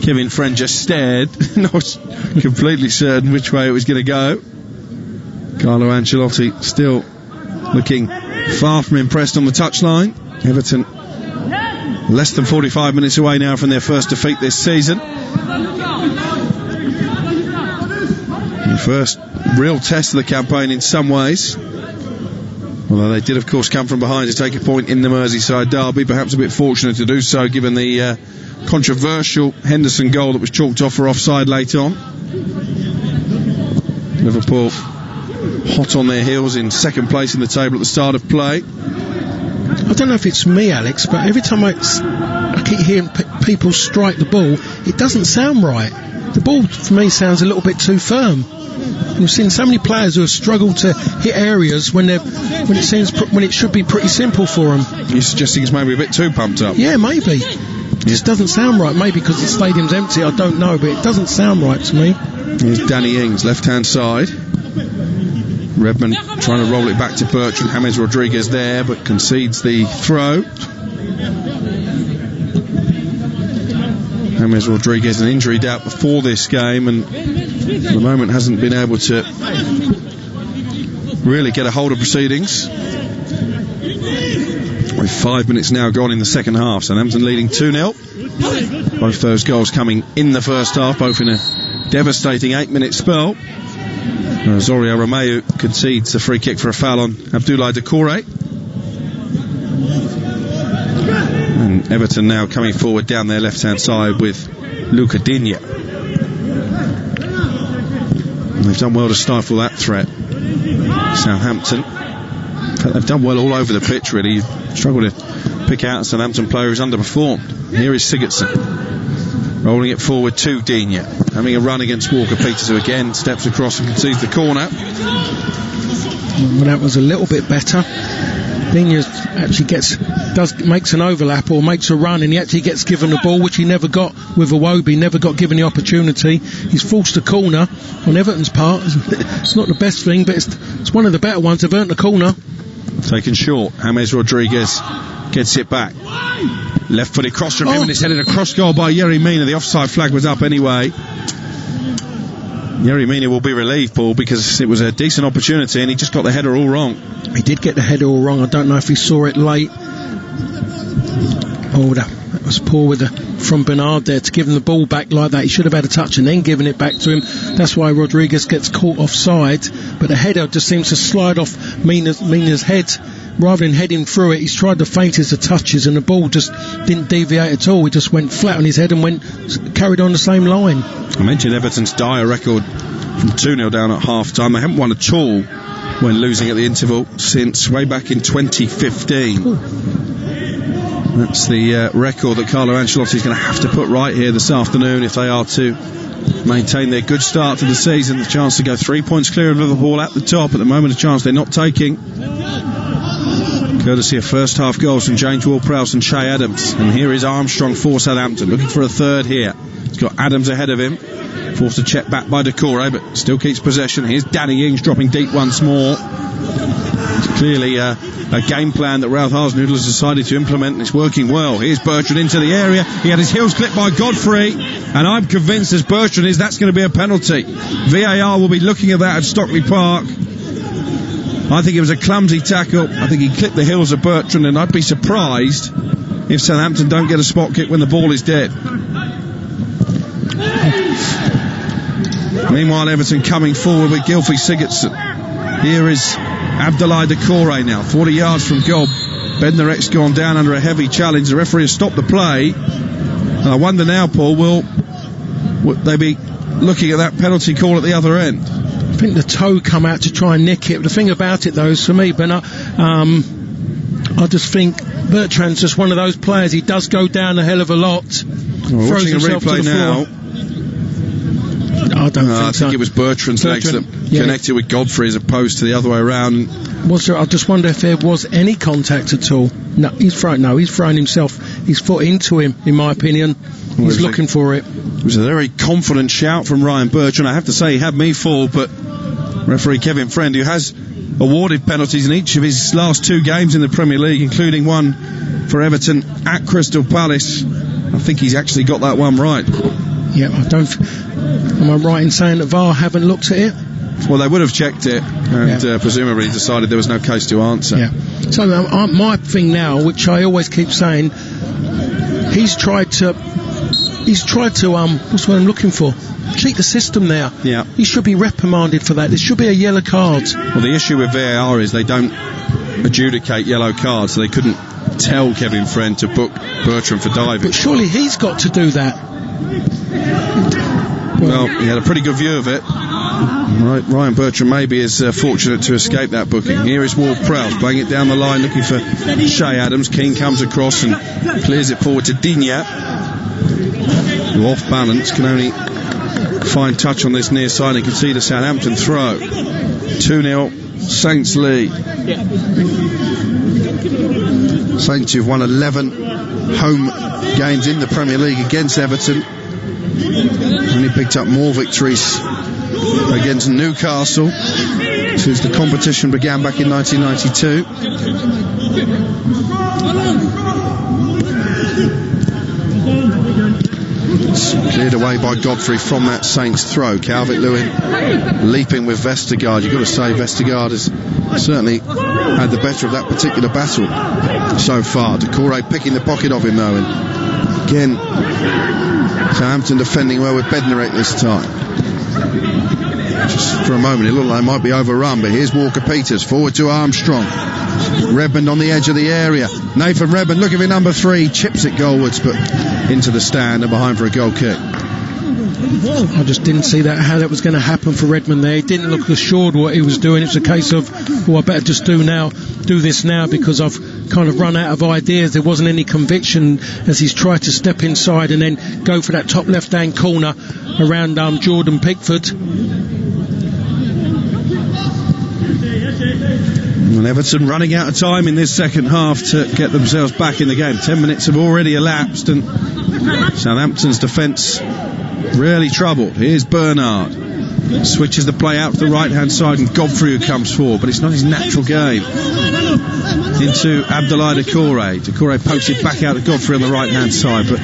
A: Kevin Friend, just stared, not completely certain which way it was going to go. Carlo Ancelotti still looking far from impressed on the touchline. Everton Less than 45 minutes away now from their first defeat this season. The first real test of the campaign in some ways. Although they did, of course, come from behind to take a point in the Merseyside derby. Perhaps a bit fortunate to do so, given the controversial Henderson goal that was chalked off for offside late on. Liverpool hot on their heels in second place in the table at the start of play.
B: I don't know if it's me, Alex, but every time I keep hearing people strike the ball, it doesn't sound right. The ball, for me, sounds a little bit too firm. We've seen so many players who have struggled to hit areas when it should be pretty simple for them.
A: You're suggesting it's maybe a bit too pumped up?
B: Yeah, maybe. It just doesn't sound right. Maybe because the stadium's empty, I don't know, but it doesn't sound right to me.
A: Here's Danny Ings, left-hand side. Redmond trying to roll it back to Bertrand. James Rodriguez there, but concedes the throw. James Rodriguez, an injury doubt before this game, and for the moment hasn't been able to really get a hold of proceedings. With 5 minutes now gone in the second half, Southampton leading 2-0. Both those goals coming in the first half, both in a devastating 8-minute spell. Zorio Romeu concedes the free kick for a foul on Abdoulaye Doucoure. And Everton now coming forward down their left-hand side with Luca Digne. And they've done well to stifle that threat, Southampton. In fact, they've done well all over the pitch, really. You struggle to pick out a Southampton player who's underperformed. Here is Sigurdsson, rolling it forward to Digne, having a run against Walker-Peters, who again steps across and concedes the corner.
B: Well, that was a little bit better. Digne actually makes an overlap or makes a run, and he actually gets given the ball, which he never got with Iwobi, never got given the opportunity. He's forced a corner on Everton's part. It's not the best thing, but it's one of the better ones. They've earned the corner.
A: Taken short. James Rodriguez gets it back. Left-footed cross from him, and it's headed a cross goal by Yerry Mina. The offside flag was up anyway. Yerry Mina will be relieved, Paul, because it was a decent opportunity and he just got the header all wrong.
B: He did get the header all wrong. I don't know if he saw it late. Oh, that was poor from Bernard there to give him the ball back like that. He should have had a touch and then given it back to him. That's why Rodriguez gets caught offside. But the header just seems to slide off Mina's head. Rather than heading through it, he's tried the faintest of touches and the ball just didn't deviate at all. He just went flat on his head and carried on the same line.
A: I mentioned Everton's dire record from 2-0 down at half-time. They haven't won at all when losing at the interval since way back in 2015. Ooh. That's the record that Carlo Ancelotti is going to have to put right here this afternoon if they are to maintain their good start to the season. The chance to go 3 points clear of Liverpool at the top. At the moment, a chance they're not taking. Courtesy of first half goals from James Ward-Prowse and Che Adams. And here is Armstrong for Southampton, looking for a third here. He's got Adams ahead of him, forced a check back by Doucoure, but still keeps possession. Here's Danny Ings dropping deep once more. It's clearly a game plan that Ralph Hasenhüttl has decided to implement, and it's working well. Here's Bertrand into the area. He had his heels clipped by Godfrey, and I'm convinced as Bertrand is that's going to be a penalty. VAR will be looking at that at Stockley Park. I think it was a clumsy tackle. I think he clipped the heels of Bertrand, and I'd be surprised if Southampton don't get a spot kick when the ball is dead. Meanwhile, Everton coming forward with Gylfi Sigurdsson. Here is Abdoulaye Doucoure now, 40 yards from goal. Bednarek's gone down under a heavy challenge. The referee has stopped the play. And I wonder now, Paul, will they be looking at that penalty call at the other end?
B: I think the toe come out to try and nick it. The thing about it, though, is for me, I just think Bertrand's just one of those players. He does go down a hell of a lot.
A: Well, watching a replay now.
B: I
A: think it was Bertrand's legs that connected with Godfrey as opposed to the other way around.
B: I just wonder if there was any contact at all. No, he's thrown his foot into him, in my opinion. He's looking for it.
A: It was a very confident shout from Ryan Bertrand. I have to say he had me fooled, but referee Kevin Friend, who has awarded penalties in each of his last 2 games in the Premier League, including one for Everton at Crystal Palace, I think he's actually got that one right.
B: Yeah, am I right in saying that VAR haven't looked at it?
A: Well, they would have checked it and presumably decided there was no case to answer.
B: Yeah. So my thing now, which I always keep saying, he's tried to what's what I'm looking for? Cheat the system there.
A: Yeah.
B: He should be reprimanded for that. There should be a yellow card.
A: Well, the issue with VAR is they don't adjudicate yellow cards, so they couldn't tell Kevin Friend to book Bertrand for diving.
B: But surely he's got to do that.
A: Well, he had a pretty good view of it. Right, Ryan Bertrand maybe is fortunate to escape that booking. Here is Ward-Prowse playing it down the line, looking for Shay Adams. Keane comes across and clears it forward to Digne, who off balance can only find touch on this near side and can see the Southampton throw. 2-0 Saints lead. Saints who've won 11 home games in the Premier League against Everton. Only picked up more victories against Newcastle since the competition began back in 1992. It's cleared away by Godfrey from that Saints throw. Calvert-Lewin leaping with Vestergaard. You've got to say Vestergaard has certainly had the better of that particular battle so far. Doucoure picking the pocket of him though, and again Southampton defending well with Bednarek this time. Just for a moment it looked like it might be overrun, but here's Walker-Peters forward to Armstrong. Redmond on the edge of the area. Nathan Redmond looking for number 3, chips it goalwards but into the stand and behind for a goal kick.
B: I just didn't see how that was going to happen for Redmond there. He didn't look assured what he was doing. It's a case of, I better just do this now because I've kind of run out of ideas. There wasn't any conviction as he's tried to step inside and then go for that top left hand corner around Jordan Pickford.
A: And Everton running out of time in this second half to get themselves back in the game. 10 minutes have already elapsed and Southampton's defence really troubled. Here's Bernard. Switches the play out to the right hand side and Godfrey who comes forward, but it's not his natural game. Into Abdoulaye Doucoure. Doucoure pokes it back out to Godfrey on the right hand side, but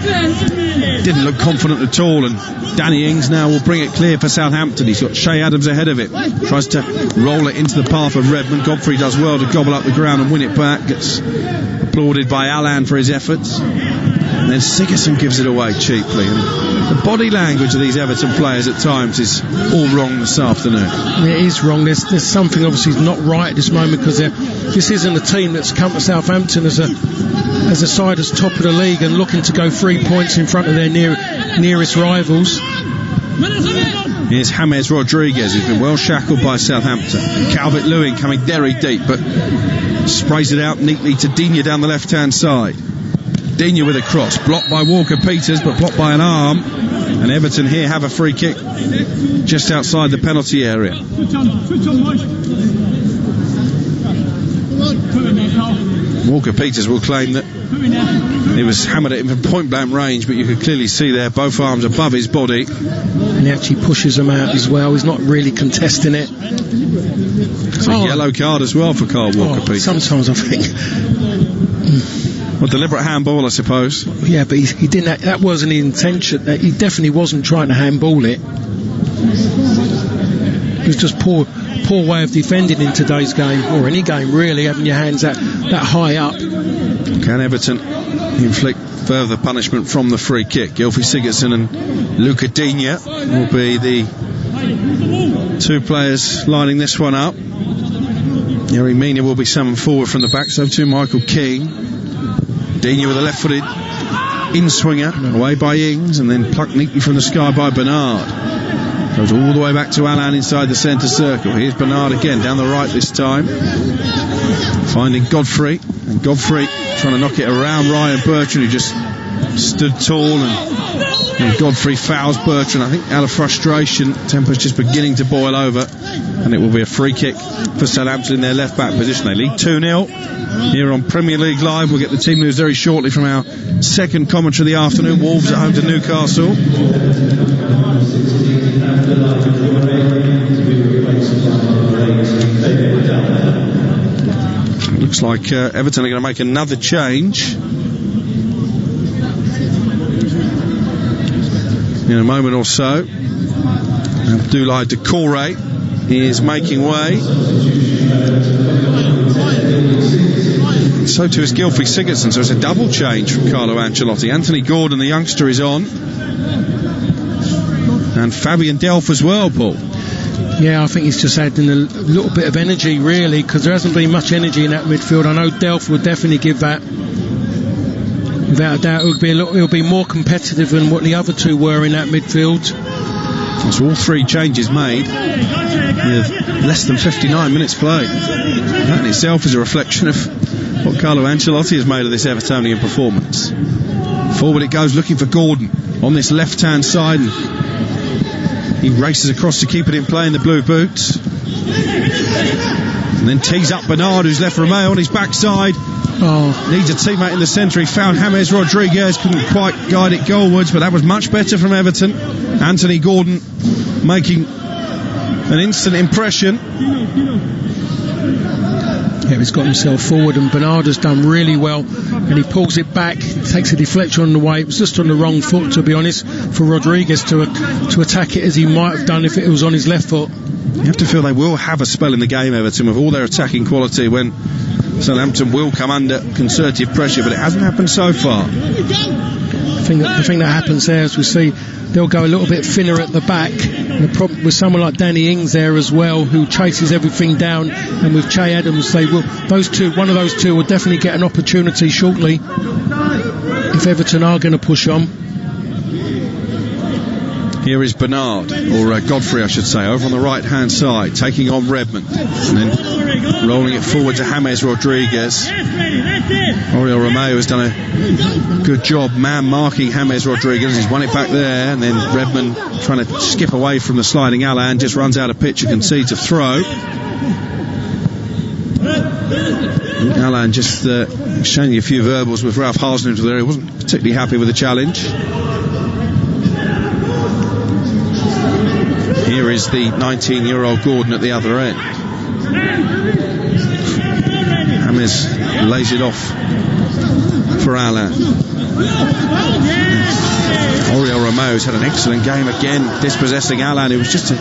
A: didn't look confident at all, and Danny Ings now will bring it clear for Southampton. He's got Shay Adams ahead of it, tries to roll it into the path of Redmond. Godfrey does well to gobble up the ground and win it back, gets applauded by Allan for his efforts, and then Sigurdsson gives it away cheaply. And the body language of these Everton players at times is all wrong this afternoon.
B: It is wrong. There's something obviously not right at this moment, because this isn't a team that's come to Southampton as a side that's top of the league and looking to go 3 points in front of their nearest rivals.
A: Here's James Rodriguez, who's been well shackled by Southampton. Calvert-Lewin coming very deep, but sprays it out neatly to Digne down the left-hand side. Digne with a cross, blocked by Walker-Peters, but blocked by an arm. And Everton here have a free kick just outside the penalty area. Walker-Peters will claim that he was hammered at him from point-blank range, but you could clearly see there both arms above his body.
B: And he actually pushes him out as well. He's not really contesting it.
A: It's a yellow card as well for Carl Walker-Peters.
B: Sometimes I think.
A: Well, deliberate handball, I suppose.
B: Yeah, but he didn't. That wasn't his intention. He definitely wasn't trying to handball it. It was just poor way of defending in today's game, or any game really, having your hands that high up.
A: Can Everton inflict further punishment from the free kick? Gylfi Sigurdsson and Luca Digne will be the two players lining this one up. Mina will be summoned forward from the back, so too Michael Keane. Digne with a left-footed in-swinger, away by Ings, and then plucked neatly from the sky by Bernard. Goes all the way back to Allan inside the centre circle. Here's Bernard again, down the right this time. Finding Godfrey, and Godfrey trying to knock it around Ryan Bertrand, who just stood tall, and Godfrey fouls Bertrand, I think out of frustration. Tempo's just beginning to boil over, and it will be a free kick for Southampton in their left-back position. They lead 2-0 here on Premier League Live. We'll get the team news very shortly from our second commentary of the afternoon. Wolves at home to Newcastle. Looks like Everton are going to make another change in a moment or so. Abdoulaye Doucoure is making way. So too is Gylfi Sigurdsson, so it's a double change from Carlo Ancelotti. Anthony Gordon, the youngster, is on. And Fabian Delph as well, Paul.
B: Yeah, I think he's just adding a little bit of energy, really, because there hasn't been much energy in that midfield. I know Delph will definitely give that. Without a doubt, it'll be more competitive than what the other two were in that midfield.
A: So all three changes made with less than 59 minutes played. That in itself is a reflection of what Carlo Ancelotti has made of this Evertonian performance. Forward it goes, looking for Gordon on this left-hand side, and he races across to keep it in play in the blue boots, and then tees up Bernard, who's left Romeu on his backside. Needs a teammate in the centre. He found James Rodriguez, couldn't quite guide it goalwards, but that was much better from Everton. Anthony Gordon making an instant impression.
B: Yeah, he's got himself forward, and Bernard has done really well, and he pulls it back, takes a deflection on the way. It was just on the wrong foot, to be honest, for Rodriguez to attack it as he might have done if it was on his left foot.
A: You have to feel they will have a spell in the game, Everton, with all their attacking quality, when Southampton will come under concerted pressure, but it hasn't happened so far.
B: The thing that happens there, as we see, they'll go a little bit thinner at the back. And the problem with someone like Danny Ings there as well, who chases everything down, and with Che Adams, one of those two will definitely get an opportunity shortly if Everton are going to push on.
A: Here is Bernard, or Godfrey I should say, over on the right hand side, taking on Redmond, and then rolling it forward to James Rodriguez. Oriol Romeu has done a good job man marking James Rodriguez. He's won it back there, and then Redmond trying to skip away from the sliding Allan, just runs out of pitch and concedes a throw. Allan just exchanging a few verbals with Ralph Hasenhüttl there. He wasn't particularly happy with the challenge. Here is the 19-year-old Gordon at the other end. James lays it off for Allan. Oriol Romeu's had an excellent game again, dispossessing Allan, who was just a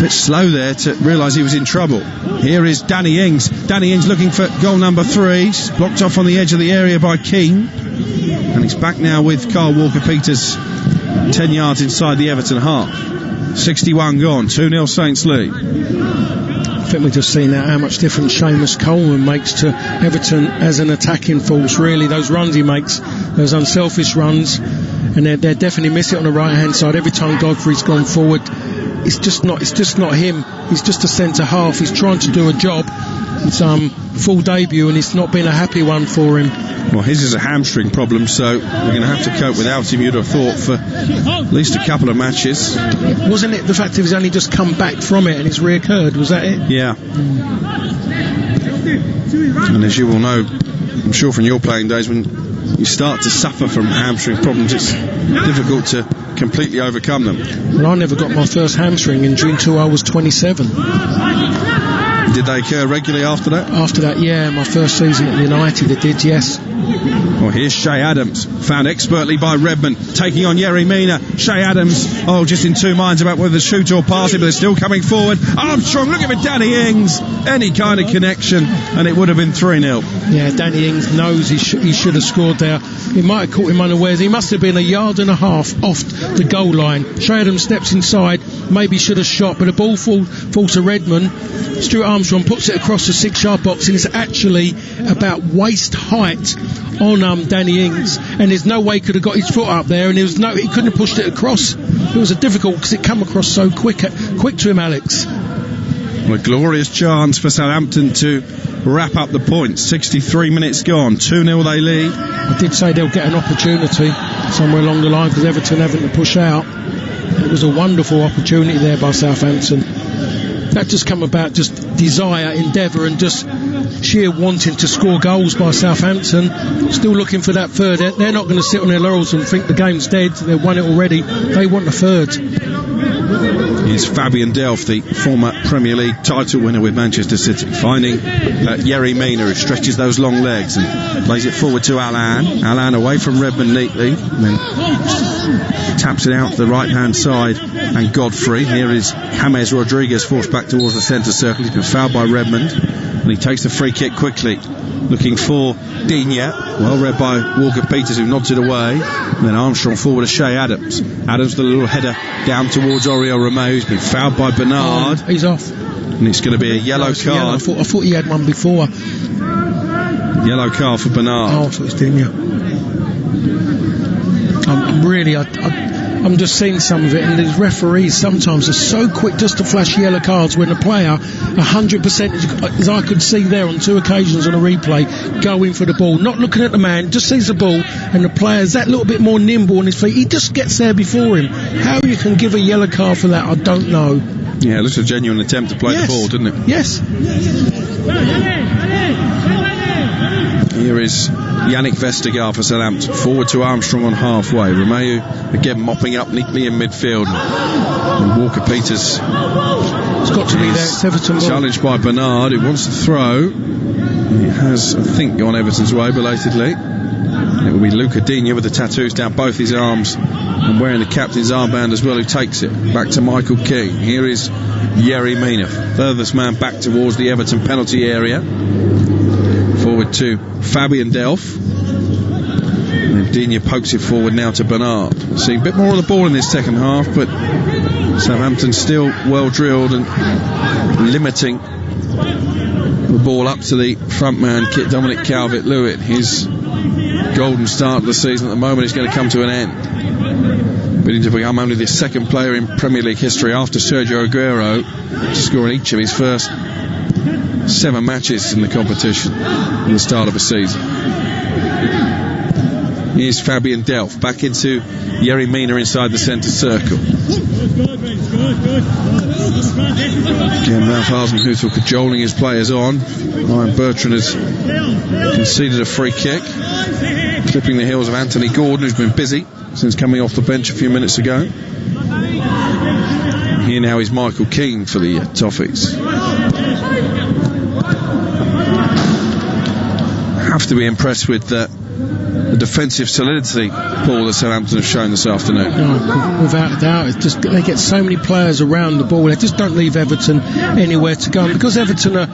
A: bit slow there to realise he was in trouble. Here is Danny Ings. Danny Ings looking for goal number 3. He's blocked off on the edge of the area by Keane, and he's back now with Carl Walker-Peters 10 yards inside the Everton half. 61 gone, 2-0 Saints lead.
B: I think we've just seen how much difference Seamus Coleman makes to Everton as an attacking force, really. Those runs he makes, those unselfish runs, and they're definitely missing it on the right hand side. Every time Godfrey's gone forward, it's just not him. He's just a centre half. He's trying to do a job. It's full debut, and it's not been a happy one for him.
A: Well, his is a hamstring problem, so we're going to have to cope without him, you'd have thought, for at least a couple of matches.
B: Wasn't it the fact that he's only just come back from it and it's reoccurred? Was that it?
A: Yeah. And as you will know, I'm sure from your playing days, when you start to suffer from hamstring problems, it's difficult to completely overcome them.
B: Well, I never got my first hamstring injury until I was 27.
A: Did they occur regularly after that?
B: After that, yeah. My first season at United, it did, yes.
A: Well, here's Che Adams, found expertly by Redmond, taking on Yerry Mina. Che Adams, just in two minds about whether to shoot or pass it, but they're still coming forward. Armstrong looking for Danny Ings. Any kind of connection, and it would have been 3-0.
B: Yeah, Danny Ings knows he should have scored there. He might have caught him unawares. He must have been 1.5 yards off the goal line. Che Adams steps inside, maybe should have shot, but the ball falls to Redmond. Stuart Armstrong puts it across the 6-yard box, and it's actually about waist height on Danny Ings, and there's no way he could have got his foot up there, and he couldn't have pushed it across. It was difficult because it come across so quick to him, Alex.
A: Well, a glorious chance for Southampton to wrap up the points. 63 minutes gone, 2-0 they lead.
B: I did say they'll get an opportunity somewhere along the line because Everton having to push out. It was a wonderful opportunity there by Southampton. That just come about just desire, endeavour, and just sheer wanting to score goals by Southampton. Still looking for that third. They're not going to sit on their laurels and think the game's dead. They've won it already. They want the third.
A: Here's Fabian Delph, the former Premier League title winner with Manchester City, finding Yerry Mina, who stretches those long legs and plays it forward to Allan. Allan away from Redmond neatly, and then taps it out to the right hand side, and Godfrey. Here is James Rodriguez forced back towards the centre circle. He's been fouled by Redmond, and he takes the free kick quickly, looking for Digne, well read by Walker Peters, who nods it away. And then Armstrong forward to Shea Adams. Adams with a little header down towards Oriol Romeu, who's been fouled by Bernard.
B: He's off,
A: and it's going to be a yellow card.
B: Yellow. I thought he had one before.
A: Yellow card for Bernard.
B: Oh, I thought it was Digne. I'm just seeing some of it, and these referees sometimes are so quick just to flash yellow cards when the player 100%, as I could see there on 2 occasions on a replay, going for the ball, not looking at the man, just sees the ball, and the player's that little bit more nimble on his feet, he just gets there before him. How you can give a yellow card for that, I don't know.
A: Yeah, it looks a genuine attempt to play the ball, doesn't it?
B: Yes.
A: Here is Yannick Vestergaard for Southampton, forward to Armstrong on halfway. Romeu again mopping up neatly in midfield, and Walker Peters,
B: it's got to be there. It's Everton ball.
A: Challenged by Bernard, who wants to throw. It has, I think, gone Everton's way belatedly. It will be Luca Digne with the tattoos down both his arms and wearing the captain's armband as well, who takes it back to Michael Keane. Here is Yerry Mina, furthest man back towards the Everton penalty area, forward to Fabian Delph, and Digne pokes it forward now to Bernard. Seeing a bit more of the ball in this second half, but Southampton still well drilled and limiting the ball up to the front man, Dominic Calvert-Lewin. His golden start of the season at the moment is going to come to an end, beginning to become only the second player in Premier League history after Sergio Aguero to score in each of his first 7 matches in the competition at the start of a season. Here's Fabian Delph back into Yerry Mina inside the centre circle. Again, Ralph Hasenhüttl cajoling his players on. Ryan Bertrand has conceded a free kick, clipping the heels of Anthony Gordon, who's been busy since coming off the bench a few minutes ago. Here now is Michael Keane for the Toffees. Have to be impressed with the defensive solidity, Paul, that Southampton have shown this afternoon.
B: No, without a doubt. It's just, they get so many players around the ball, they just don't leave Everton anywhere to go. And because Everton are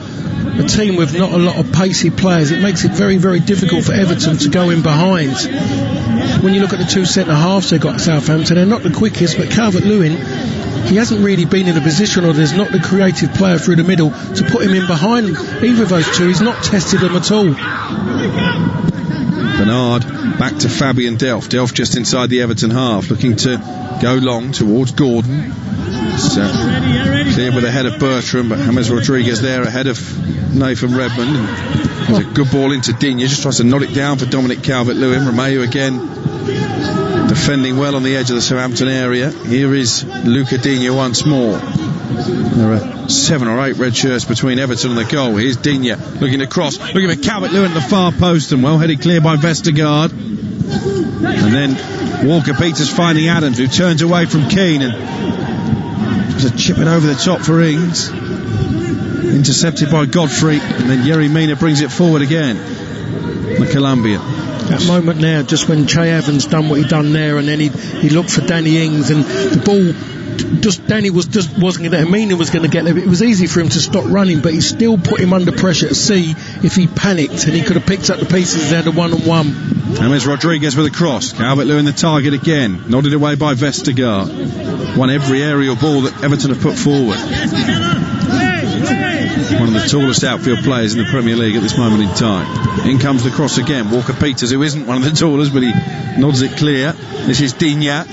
B: a team with not a lot of pacey players, it makes it very, very difficult for Everton to go in behind. When you look at the 2 centre halves they've got at Southampton, they're not the quickest, but Calvert-Lewin, he hasn't really been in a position, or there's not the creative player through the middle to put him in behind either of those two. He's not tested them at all.
A: Bernard back to Fabian Delph. Delph just inside the Everton half, looking to go long towards Gordon. Clear with a head of Bertrand, but James Rodriguez there ahead of Nathan Redmond. There's a good ball into Digne, just tries to nod it down for Dominic Calvert-Lewin. Romeu again defending well on the edge of the Southampton area. Here is Luca Digne once more. There are 7 or 8 red shirts between Everton and the goal. Here's Digne looking to cross, looking for Calvert-Lewin at the far post, and well headed clear by Vestergaard. And then Walker Peters finding Adams, who turns away from Keane and tries to chip it over the top for Ings. Intercepted by Godfrey, and then Yerry Mina brings it forward again. The Colombian.
B: That moment now, just when Che Evans done what he done there, and then he looked for Danny Ings, and the ball, Danny wasn't going to, Mina was going to get there. It was easy for him to stop running, but he still put him under pressure to see if he panicked, and he could have picked up the pieces there, the 1-on-1.
A: James Rodriguez with a cross. Calvert-Lewin the target again, nodded away by Vestergaard. Won every aerial ball that Everton have put forward. One of the tallest outfield players in the Premier League at this moment in time. In comes the cross again. Walker Peters, who isn't one of the tallest, but he nods it clear. This is Digne,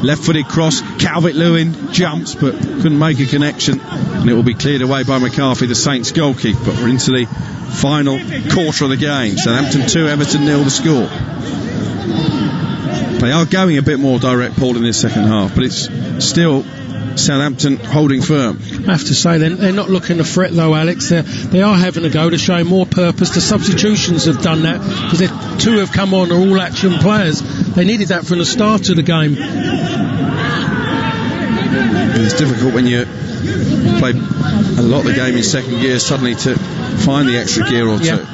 A: left-footed cross. Calvert-Lewin jumps but couldn't make a connection, and it will be cleared away by McCarthy, the Saints goalkeeper. We're into the final quarter of the game. Southampton 2, Everton 0 the score. They are going a bit more direct, Paul, in this second half, but it's still Southampton holding firm.
B: I have to say they're not looking to fret though, Alex. They are having a go to show more purpose. The substitutions have done that, because the 2 have come on, are all action players. They needed that from the start of the game.
A: It's difficult when you play a lot of the game in second gear suddenly to find the extra gear or two.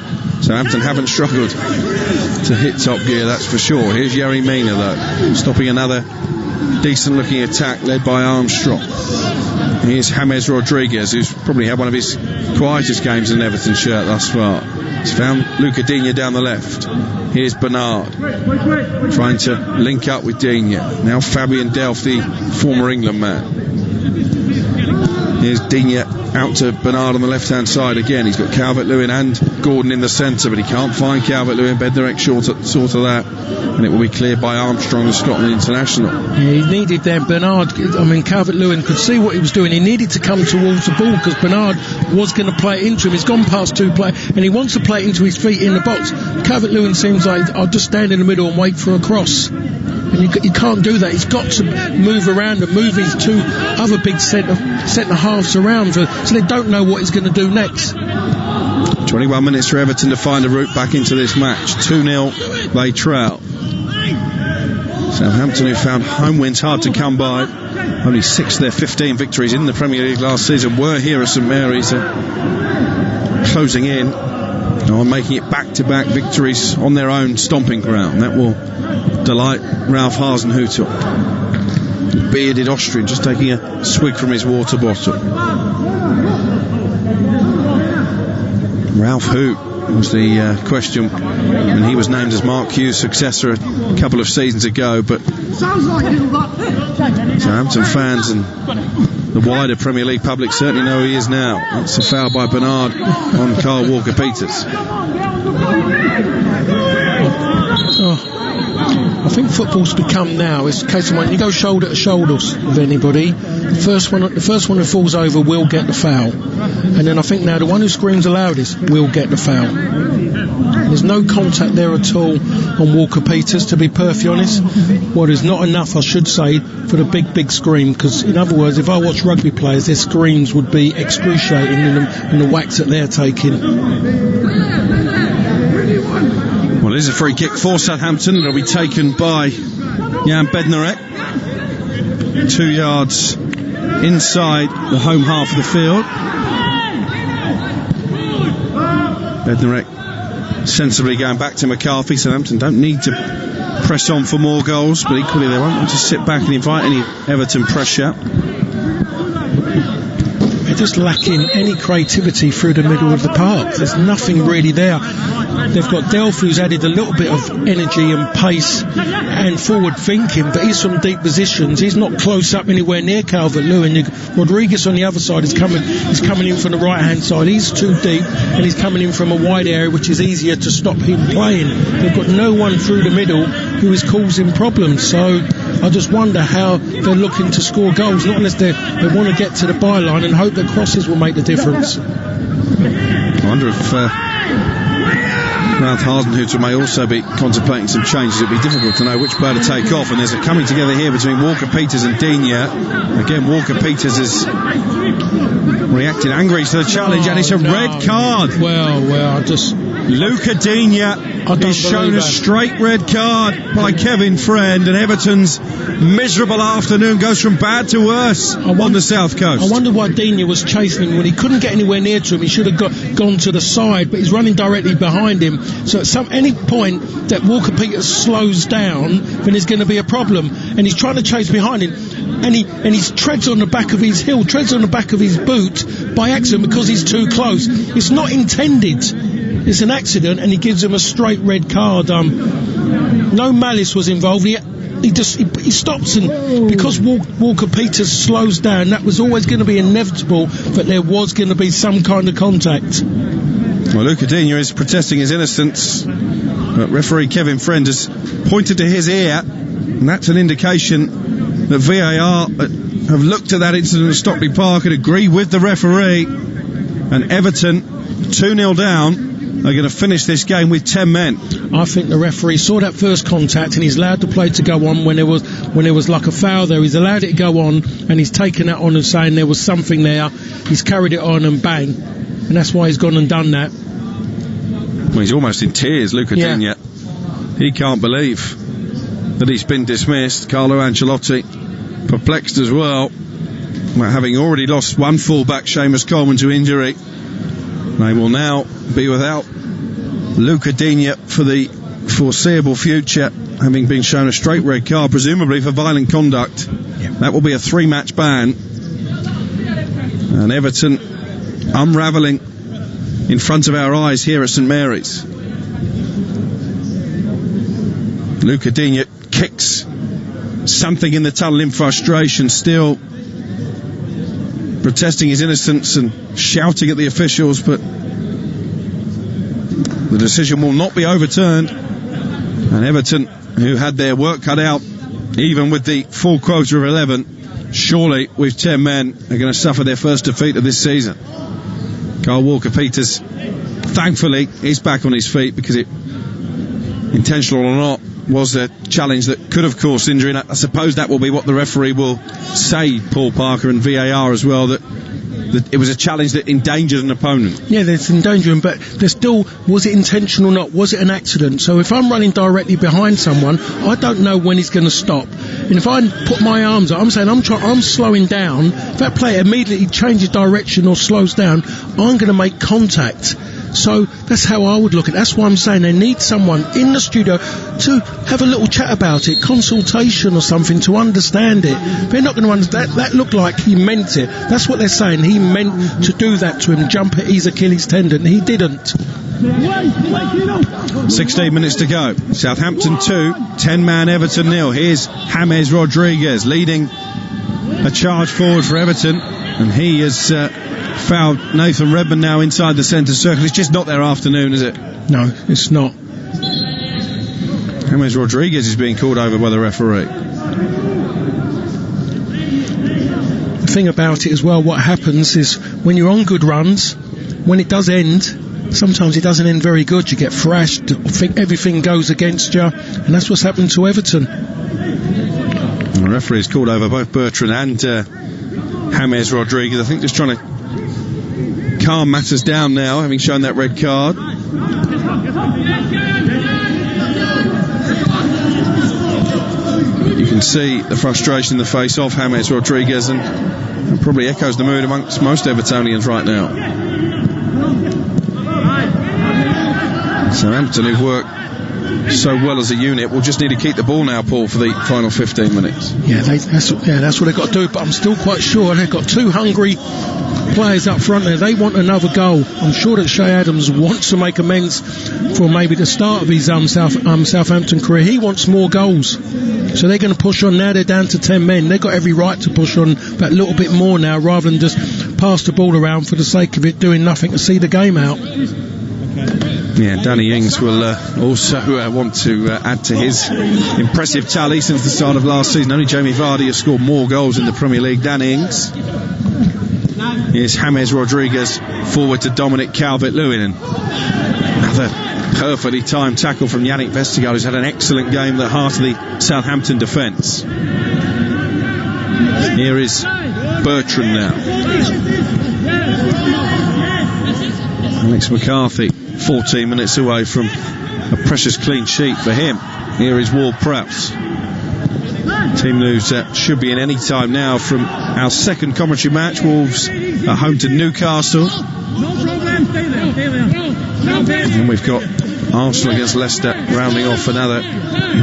A: Southampton haven't struggled to hit top gear, that's for sure. Here's Mina though, stopping another decent looking attack led by Armstrong. Here's James Rodriguez, who's probably had one of his quietest games in an Everton shirt thus far. He's found Luca Digne down the left. Here's Bernard trying to link up with Digne. Now Fabian Delph, the former England man. Here's Digne out to Bernard on the left hand side again. He's got Calvert-Lewin and Gordon in the centre, but he can't find Calvert-Lewin. Bednarek short of that, and it will be cleared by Armstrong, the Scotland international.
B: Yeah, he needed there Bernard. I mean, Calvert-Lewin could see what he was doing. He needed to come towards the ball because Bernard was going to play it into him. He's gone past two players and he wants to play it into his feet in the box. Calvert-Lewin seems like I'll just stand in the middle and wait for a cross. And you can't do that. He's got to move around and move his two other big centre halves around so they don't know what he's going to do next.
A: 21 minutes for Everton to find a route back into this match. 2-0 they trail. Southampton, who found home wins hard to come by, only 6 of their 15 victories in the Premier League last season were here at St Mary's, closing in on making it back-to-back victories on their own stomping ground. That will delight Ralph Hasenhüttl, the bearded Austrian, just taking a swig from his water bottle. Ralph who was the question when he was named as Mark Hughes' successor a couple of seasons ago, but Southampton fans and the wider Premier League public certainly know who he is now. It's a foul by Bernard on Kyle Walker-Peters.
B: I think football's become now, it's a case of when you go shoulder to shoulder with anybody, the first one who falls over will get the foul, and then I think now the one who screams the loudest will get the foul. There's no contact there at all on Walker-Peters, to be perfectly honest. Well, there's not enough, I should say, for the big scream, because in other words, if I watch rugby players, their screams would be excruciating in the whacks that they're taking.
A: Well, it is a free kick for Southampton. It'll be taken by Jan Bednarek, 2 yards inside the home half of the field. Bednarek sensibly going back to McCarthy. Southampton don't need to press on for more goals, but equally they won't want to sit back and invite any Everton pressure.
B: They're just lacking any creativity through the middle of the park. There's nothing really there. They've got Delph, who's added a little bit of energy and pace and forward thinking, but he's from deep positions. He's not close up anywhere near Calvert-Lewin. Rodriguez on the other side is coming in from the right hand side. He's too deep and he's coming in from a wide area, which is easier to stop him playing. They've got no one through the middle who is causing problems, so I just wonder how they're looking to score goals, not unless they want to get to the byline and hope that crosses will make the difference.
A: I wonder if Ralph Hasenhüttl may also be contemplating some changes. It'd be difficult to know which player to take off, and there's a coming together here between Walker-Peters and Digne. Again, Walker-Peters has reacted angrily to the challenge, and it's a red card.
B: Well,
A: Luca Digne is shown a straight red card by Kevin Friend, and Everton's miserable afternoon goes from bad to worse on the south coast.
B: I wonder why Digne was chasing him when he couldn't get anywhere near to him. He should have gone to the side, but he's running directly behind him. So at any point that Walker-Peters slows down, then there's going to be a problem. And he's trying to chase behind him, and he treads on the back of his heel, treads on the back of his boot by accident because he's too close. It's not intended. It's an accident, and he gives him a straight red card. No malice was involved. He stops, and because Walker-Peters slows down, that was always going to be inevitable that there was going to be some kind of contact.
A: Well, Luca Digne is protesting his innocence, but referee Kevin Friend has pointed to his ear, and that's an indication that VAR have looked at that incident at Stockley Park and agreed with the referee, and Everton 2-0 down are going to finish this game with 10 men.
B: I think the referee saw that first contact and he's allowed the play to go on when there was like a foul there. He's allowed it to go on, and he's taken that on and saying there was something there. He's carried it on, and bang, and that's why he's gone and done that.
A: Well, he's almost in tears, Luca Digne. He can't believe that he's been dismissed. Carlo Ancelotti perplexed as well, having already lost one full-back, Seamus Coleman, to injury. They will now be without Luca Digne for the foreseeable future, having been shown a straight red card, presumably for violent conduct. That will be a 3-match ban. And Everton unravelling in front of our eyes here at St Mary's. Luca Digne kicks something in the tunnel in frustration, still protesting his innocence and shouting at the officials, but the decision will not be overturned. And Everton, who had their work cut out, even with the full quota of 11, surely with 10 men, are going to suffer their first defeat of this season. Carl Walker-Peters, thankfully, is back on his feet, because it, intentional or not, was a challenge that could have caused injury, and I suppose that will be what the referee will say, Paul Parker, and VAR as well, that it was a challenge that endangered an opponent.
B: Yeah, there's endangering, but there's still, was it intentional or not? Was it an accident? So if I'm running directly behind someone, I don't know when he's going to stop. And if I put my arms up, I'm saying I'm slowing down. If that player immediately changes direction or slows down, I'm going to make contact. So that's how I would look at it. That's why I'm saying they need someone in the studio to have a little chat about it, consultation or something, to understand it. They're not going to understand. That looked like he meant it. That's what they're saying. He meant to do that to him, jump at his Achilles tendon. He didn't.
A: 16 minutes to go. Southampton 2, 10-man Everton 0. Here's James Rodriguez leading a charge forward for Everton, and he has fouled Nathan Redmond now inside the centre circle. It's just not their afternoon, is it?
B: No, it's not.
A: James Rodriguez is being called over by the referee.
B: The thing about it as well, what happens is when you're on good runs, when it does end, sometimes it doesn't end very good. You get thrashed, think everything goes against you, and that's what's happened to Everton.
A: And the referee's called over both Bertrand and James Rodriguez. I think just trying to calm matters down now, having shown that red card. You can see the frustration in the face of James Rodriguez, and probably echoes the mood amongst most Evertonians right now. Southampton, who've worked so well as a unit, will just need to keep the ball now, Paul, for the final 15 minutes.
B: Yeah, that's what they've got to do, but I'm still quite sure they've got two hungry players up front there. They want another goal. I'm sure that Che Adams wants to make amends for maybe the start of his Southampton career. He wants more goals, so they're going to push on now. They're down to 10 men. They've got every right to push on that little bit more now, rather than just pass the ball around for the sake of it, doing nothing to see the game out.
A: Yeah, Danny Ings will also want to add to his impressive tally since the start of last season. Only Jamie Vardy has scored more goals in the Premier League than Ings. Here's James Rodriguez forward to Dominic Calvert-Lewin, and another perfectly timed tackle from Yannick Vestergaard, who's had an excellent game at the heart of the Southampton defence. Here is Bertrand now. Alex McCarthy 14 minutes away from a precious clean sheet for him. Here is Ward-Prowse. Team news should be in any time now from our second commentary match. Wolves at home to Newcastle. And we've got Arsenal against Leicester rounding off another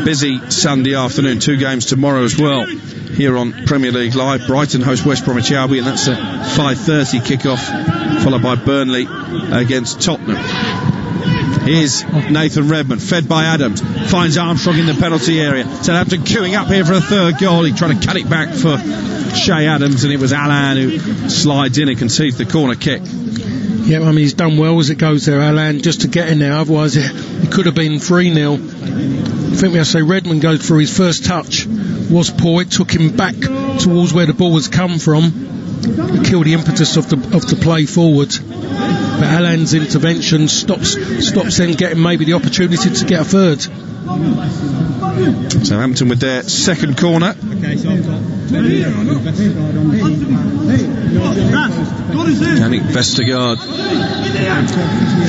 A: busy Sunday afternoon. 2 games tomorrow as well here on Premier League Live. Brighton host West Bromwich Albion, that's a 5:30 kickoff, followed by Burnley against Tottenham. Here's Nathan Redmond, fed by Adams, finds Armstrong in the penalty area. Southampton queuing up here for a third goal. He tried to cut it back for Che Adams, and it was Allan who slides in and concedes the corner kick.
B: Yeah, I mean, he's done well as it goes there, Allan, just to get in there. Otherwise it could have been 3-0. I think we have to say Redmond goes for his first touch was poor. It took him back towards where the ball has come from, killed the impetus of the play forward. But Allan's intervention stops them getting maybe the opportunity to get a third.
A: Southampton with their second corner. Yannick Vestergaard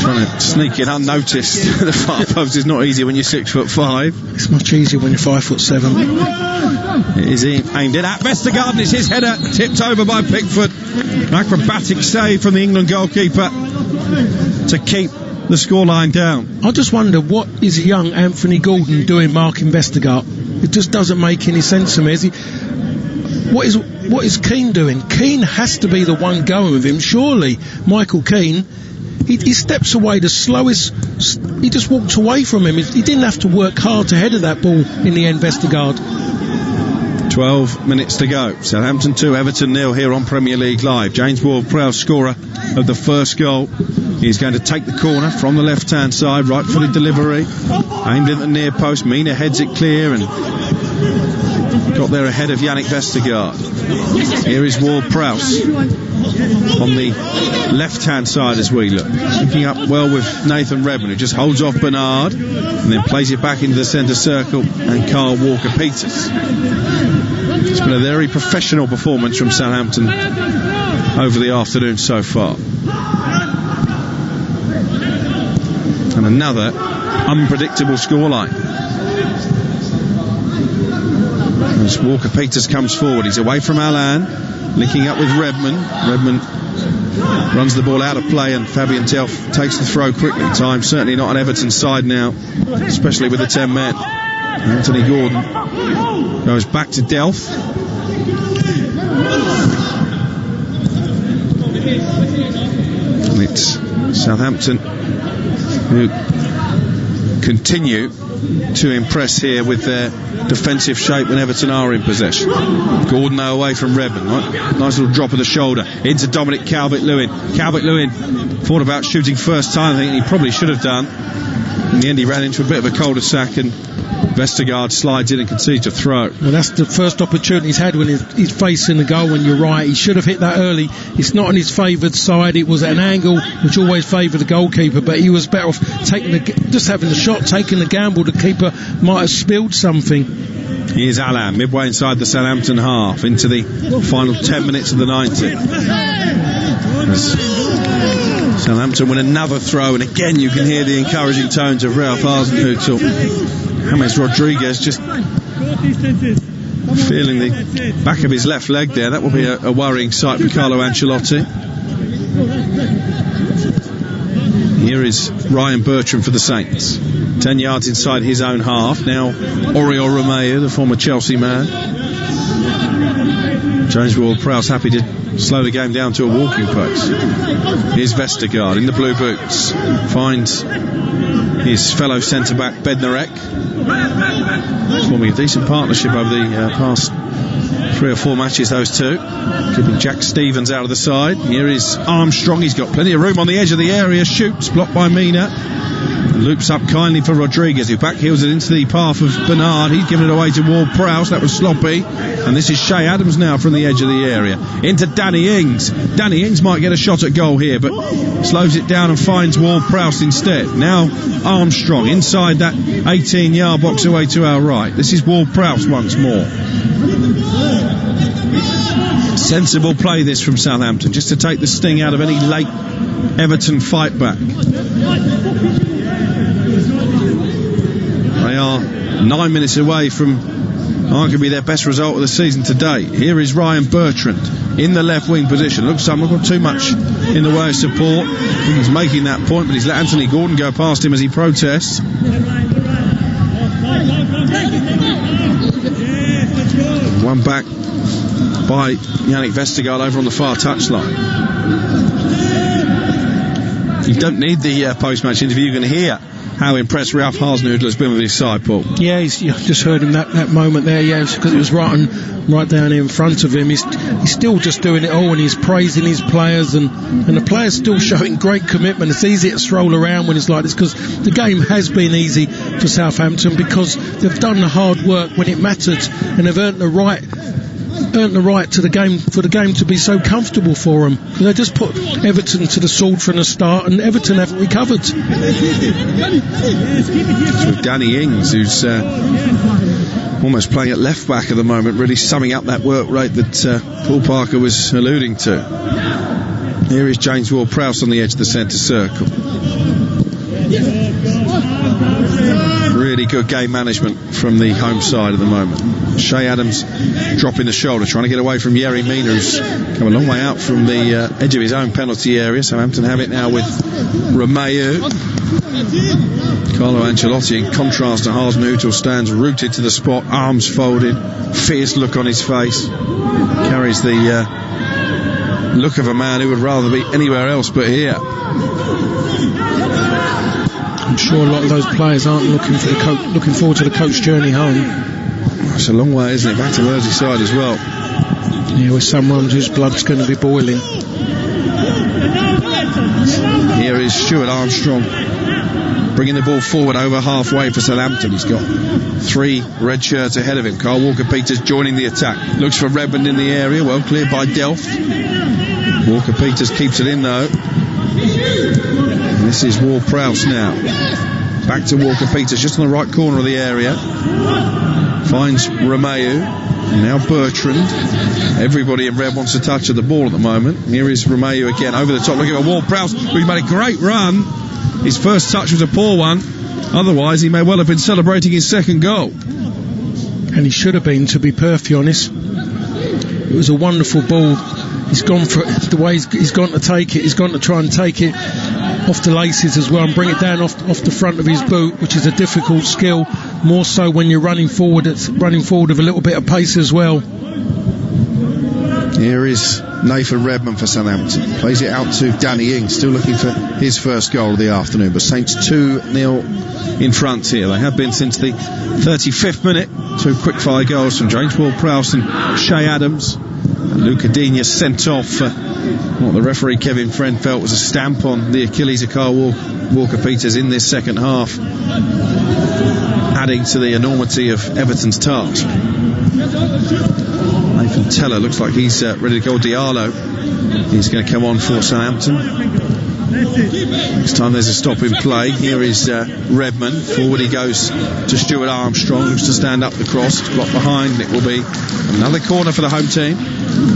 A: trying to sneak in unnoticed. The far post is not easy when you're 6'5".
B: It's much easier when you're 5'7".
A: It is aimed in at Vestergaard, and it's his header tipped over by Pickford. An acrobatic save from the England goalkeeper to keep the scoreline down.
B: I just wonder, what is young Anthony Gordon doing marking Vestergaard? It just doesn't make any sense to me. What is Keane doing? Keane has to be the one going with him, surely. Michael Keane, he steps away the slowest. He just walked away from him. He didn't have to work hard to header that ball in the end, Vestergaard.
A: 12 minutes to go. Southampton 2, Everton 0 here on Premier League Live. James Ward-Prowse, scorer of the first goal. He's going to take the corner from the left-hand side, right-footed delivery, aimed in the near post. Mina heads it clear and got there ahead of Yannick Vestergaard. Here is Ward-Prowse on the left-hand side as we look, linking up well with Nathan Redmond, who just holds off Bernard and then plays it back into the centre circle, and Carl Walker-Peters. It's been a very professional performance from Southampton over the afternoon so far. And another unpredictable scoreline. As Walker-Peters comes forward, he's away from Allan, linking up with Redmond. Redmond runs the ball out of play, and Fabian Delph takes the throw quickly. Time certainly not on Everton's side now, especially with the 10 men. Anthony Gordon goes back to Delph. And it's Southampton who continue to impress here with their defensive shape when Everton are in possession. Gordon though away from Redmond, right? Nice little drop of the shoulder into Dominic Calvert-Lewin. Calvert-Lewin thought about shooting first time, I think, and he probably should have done. In the end he ran into a bit of a cul-de-sac, and Vestergaard slides in and concedes a throw.
B: Well, that's the first opportunity he's had when he's facing the goal, and you're right, he should have hit that early. It's not on his favoured side, it was at an angle which always favoured the goalkeeper, but he was better off just having the shot, taking the gamble. The keeper might have spilled something.
A: Here's Allan, midway inside the Southampton half, into the final 10 minutes of the 90. As Southampton win another throw, and again you can hear the encouraging tones of Ralph Hasenhüttl. James Rodriguez just feeling the back of his left leg there. That will be a worrying sight for Carlo Ancelotti. Here is Ryan Bertrand for the Saints. 10 yards inside his own half. Now Oriol Romeu, the former Chelsea man. James Ward-Prowse happy to slow the game down to a walking pace. Here's Vestergaard in the blue boots. Finds his fellow centre-back Bednarek, forming a decent partnership over the past 3 or 4 matches, those two, keeping Jack Stevens out of the side. Here is Armstrong, he's got plenty of room on the edge of the area, shoots, blocked by Mina, loops up kindly for Rodriguez, who backheels it into the path of Bernard. He's given it away to Ward-Prowse, that was sloppy, and this is Shay Adams now from the edge of the area into Danny Ings. Danny Ings might get a shot at goal here, but slows it down and finds Ward-Prowse instead. Now Armstrong inside that 18-yard box away to our right. This is Ward-Prowse once more. Sensible play this from Southampton, just to take the sting out of any late Everton fight back. They are 9 minutes away from arguably their best result of the season to date. Here is Ryan Bertrand in the left wing position. Looks like we've got too much in the way of support. I think he's making that point, but he's let Anthony Gordon go past him as he protests. One back by Yannick Vestergaard over on the far touchline. You don't need the post-match interview. You can hear how impressed Ralph Hasenhüttl has been with his side, Paul. Yeah, I just heard him that moment there, because it was right down in front of him. He's still just doing it all, and he's praising his players, and the players still showing great commitment. It's easy to stroll around when it's like this, because the game has been easy for Southampton, because they've done the hard work when it mattered, and they've earned the right to the game, for the game to be so comfortable for them. They just put Everton to the sword from the start, and Everton haven't recovered. It's with Danny Ings, who's almost playing at left back at the moment, really summing up that work rate that Paul Parker was alluding to. Here is James Ward-Prowse on the edge of the centre circle. Really good game management from the home side at the moment. Shea Adams dropping the shoulder, trying to get away from Yerry Mina, who's come a long way out from the edge of his own penalty area. Southampton have it now with Romeu. Carlo Ancelotti, in contrast to Hasenhüttl, stands rooted to the spot, arms folded, fierce look on his face. Carries the look of a man who would rather be anywhere else but here.
B: I'm sure a lot of those players aren't looking forward to the coach journey home.
A: It's a long way, isn't it? Back to Merseyside as well.
B: Yeah, with someone whose blood's going to be boiling.
A: Here is Stuart Armstrong bringing the ball forward over halfway for Southampton. He's got 3 red shirts ahead of him. Carl Walker-Peters joining the attack. Looks for Redmond in the area. Well cleared by Delft. Walker-Peters keeps it in though. And this is Ward-Prowse now. Back to Walker-Peters, just on the right corner of the area. Finds Romeu. Now Bertrand. Everybody in red wants a touch of the ball at the moment. Here is Romeu again over the top, looking at Ward-Prowse, who's made a great run. His first touch was a poor one. Otherwise, he may well have been celebrating his second goal.
B: And he should have been, to be perfectly honest. It was a wonderful ball. He's gone for it. The way he's gone to take it, he's gone to try and take it off the laces as well and bring it down off the front of his boot, which is a difficult skill, more so when you're running forward with a little bit of pace as well.
A: Here is Nathan Redmond for Southampton. Plays it out to Danny Ings, still looking for his first goal of the afternoon. But Saints 2-0 in front here. They have been since the 35th minute. 2 quick-fire goals from James Ward-Prowse and Shea Adams. And Luca Digne sent off for what the referee Kevin Friend felt was a stamp on the Achilles of Carl Walker-Peters in this second half, adding to the enormity of Everton's task. Nathan Tella looks like he's ready to go. Diallo, he's going to come on for Southampton. Next time there's a stop in play. Here is Redmond. Forward he goes to Stuart Armstrong, looks to stand up the cross. Blocked behind. It will be another corner for the home team.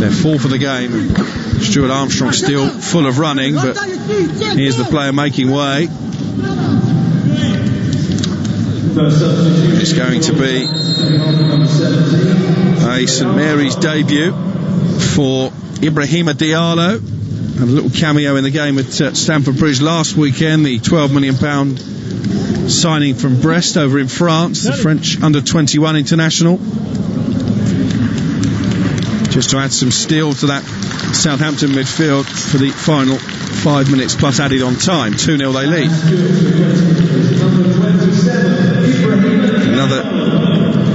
A: They're 4 for the game. Stuart Armstrong still full of running, but here's the player making way. It's going to be a St Mary's debut for Ibrahima Diallo. Had a little cameo in the game at Stamford Bridge last weekend. The £12 million signing from Brest over in France, the French under-21 international. Just to add some steel to that Southampton midfield for the final 5 minutes plus added on time. 2-0 they lead. Another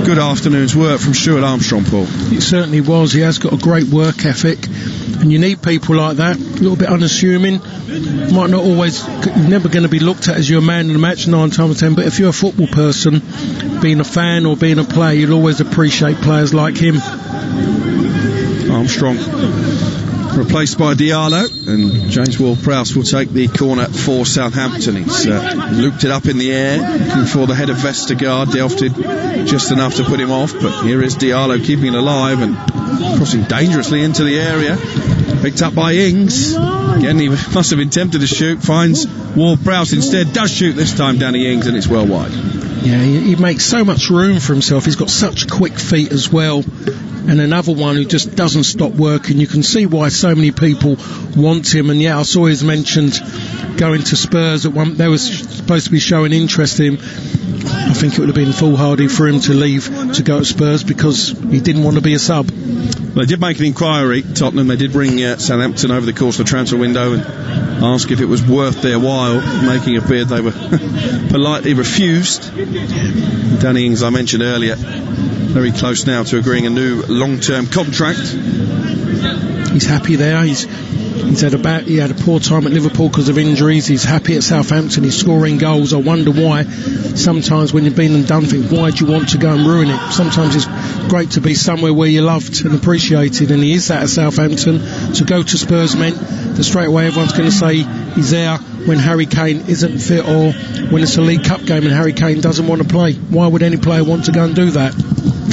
A: good afternoon's work from Stuart Armstrong, Paul.
B: It certainly was. He has got a great work ethic, and you need people like that. A little bit unassuming, might not always, never going to be looked at as you're a man in the match 9 times out of 10, but if you're a football person, being a fan or being a player, you'll always appreciate players like him.
A: Armstrong replaced by Diallo, and James Ward-Prowse will take the corner for Southampton. He's looped it up in the air, looking for the head of Vestergaard. Delft did just enough to put him off, but here is Diallo keeping it alive and crossing dangerously into the area. Picked up by Ings. Again, he must have been tempted to shoot. Finds Ward-Prowse instead. Does shoot this time, Danny Ings, and it's well wide.
B: Yeah, he makes so much room for himself. He's got such quick feet as well. And another one who just doesn't stop working. You can see why so many people want him. And yeah, I saw he's mentioned going to Spurs at one. They were supposed to be showing interest in him. I think it would have been foolhardy for him to leave to go to Spurs because he didn't want to be a sub.
A: Well, they did make an inquiry, Tottenham. They did bring Southampton over the course of the transfer window and ask if it was worth their while making a bid. They were politely refused. Danny Ings, I mentioned earlier, very close now to agreeing a new long-term contract.
B: He's happy there. He had a poor time at Liverpool because of injuries. He's happy at Southampton. He's scoring goals. I wonder why. Sometimes when you've been and done things, why do you want to go and ruin it? Sometimes it's great to be somewhere where you're loved and appreciated, and he is that at Southampton. To go to Spurs meant that straight away everyone's going to say he's there when Harry Kane isn't fit, or when it's a League Cup game and Harry Kane doesn't want to play. Why would any player want to go and do that?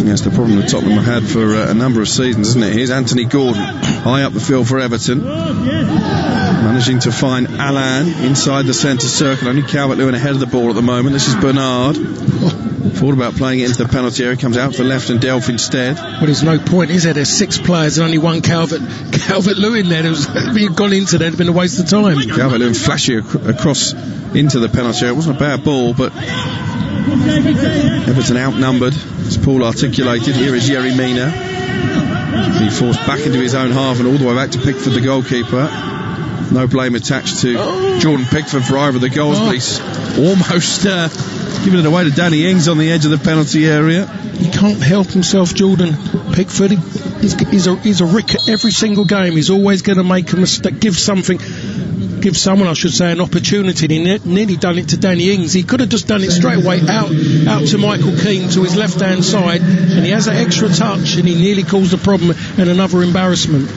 A: That's the problem that Tottenham have had for a number of seasons, isn't it? Here's Anthony Gordon, high up the field for Everton. Managing to find Allan inside the centre circle. Only Calvert-Lewin ahead of the ball at the moment. This is Bernard. Thought about playing it into the penalty area. Comes out to the left and Delph instead.
B: Well, there's no point, is there? There's 6 players and only one Calvert-Lewin there. If he'd gone into there, it'd been a waste of time.
A: Calvert-Lewin flashy across into the penalty area. It wasn't a bad ball, but Everton outnumbered. As Paul articulated, here is Yerry Mina. He forced back into his own half and all the way back to Pickford, the goalkeeper. No blame attached to Jordan Pickford for either of the goals, but he's almost giving it away to Danny Ings on the edge of the penalty area.
B: He can't help himself, Jordan Pickford. He's a rick at every single game. He's always going to make a mistake, give someone, I should say, an opportunity. He nearly done it to Danny Ings. He could have just done it straight away out to Michael Keane to his left hand side, and he has that extra touch and he nearly caused a problem and another embarrassment.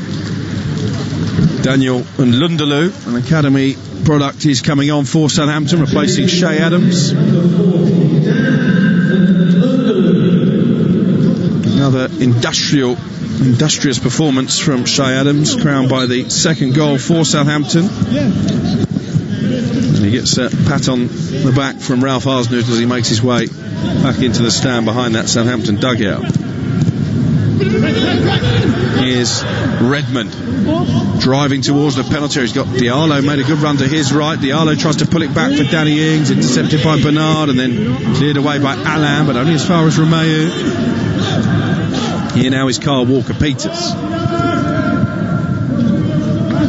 A: Daniel and Lundalu, an academy product, is coming on for Southampton, replacing Shay Adams. Another industrious performance from Shay Adams, crowned by the second goal for Southampton. And he gets a pat on the back from Ralph Hasenhüttl as he makes his way back into the stand behind that Southampton dugout. Here's Redmond driving towards the penalty. He's got Diallo, made a good run to his right. Diallo tries to pull it back for Danny Ings, intercepted by Bernard and then cleared away by Allan, but only as far as Romeu. Here now is Kyle Walker-Peters.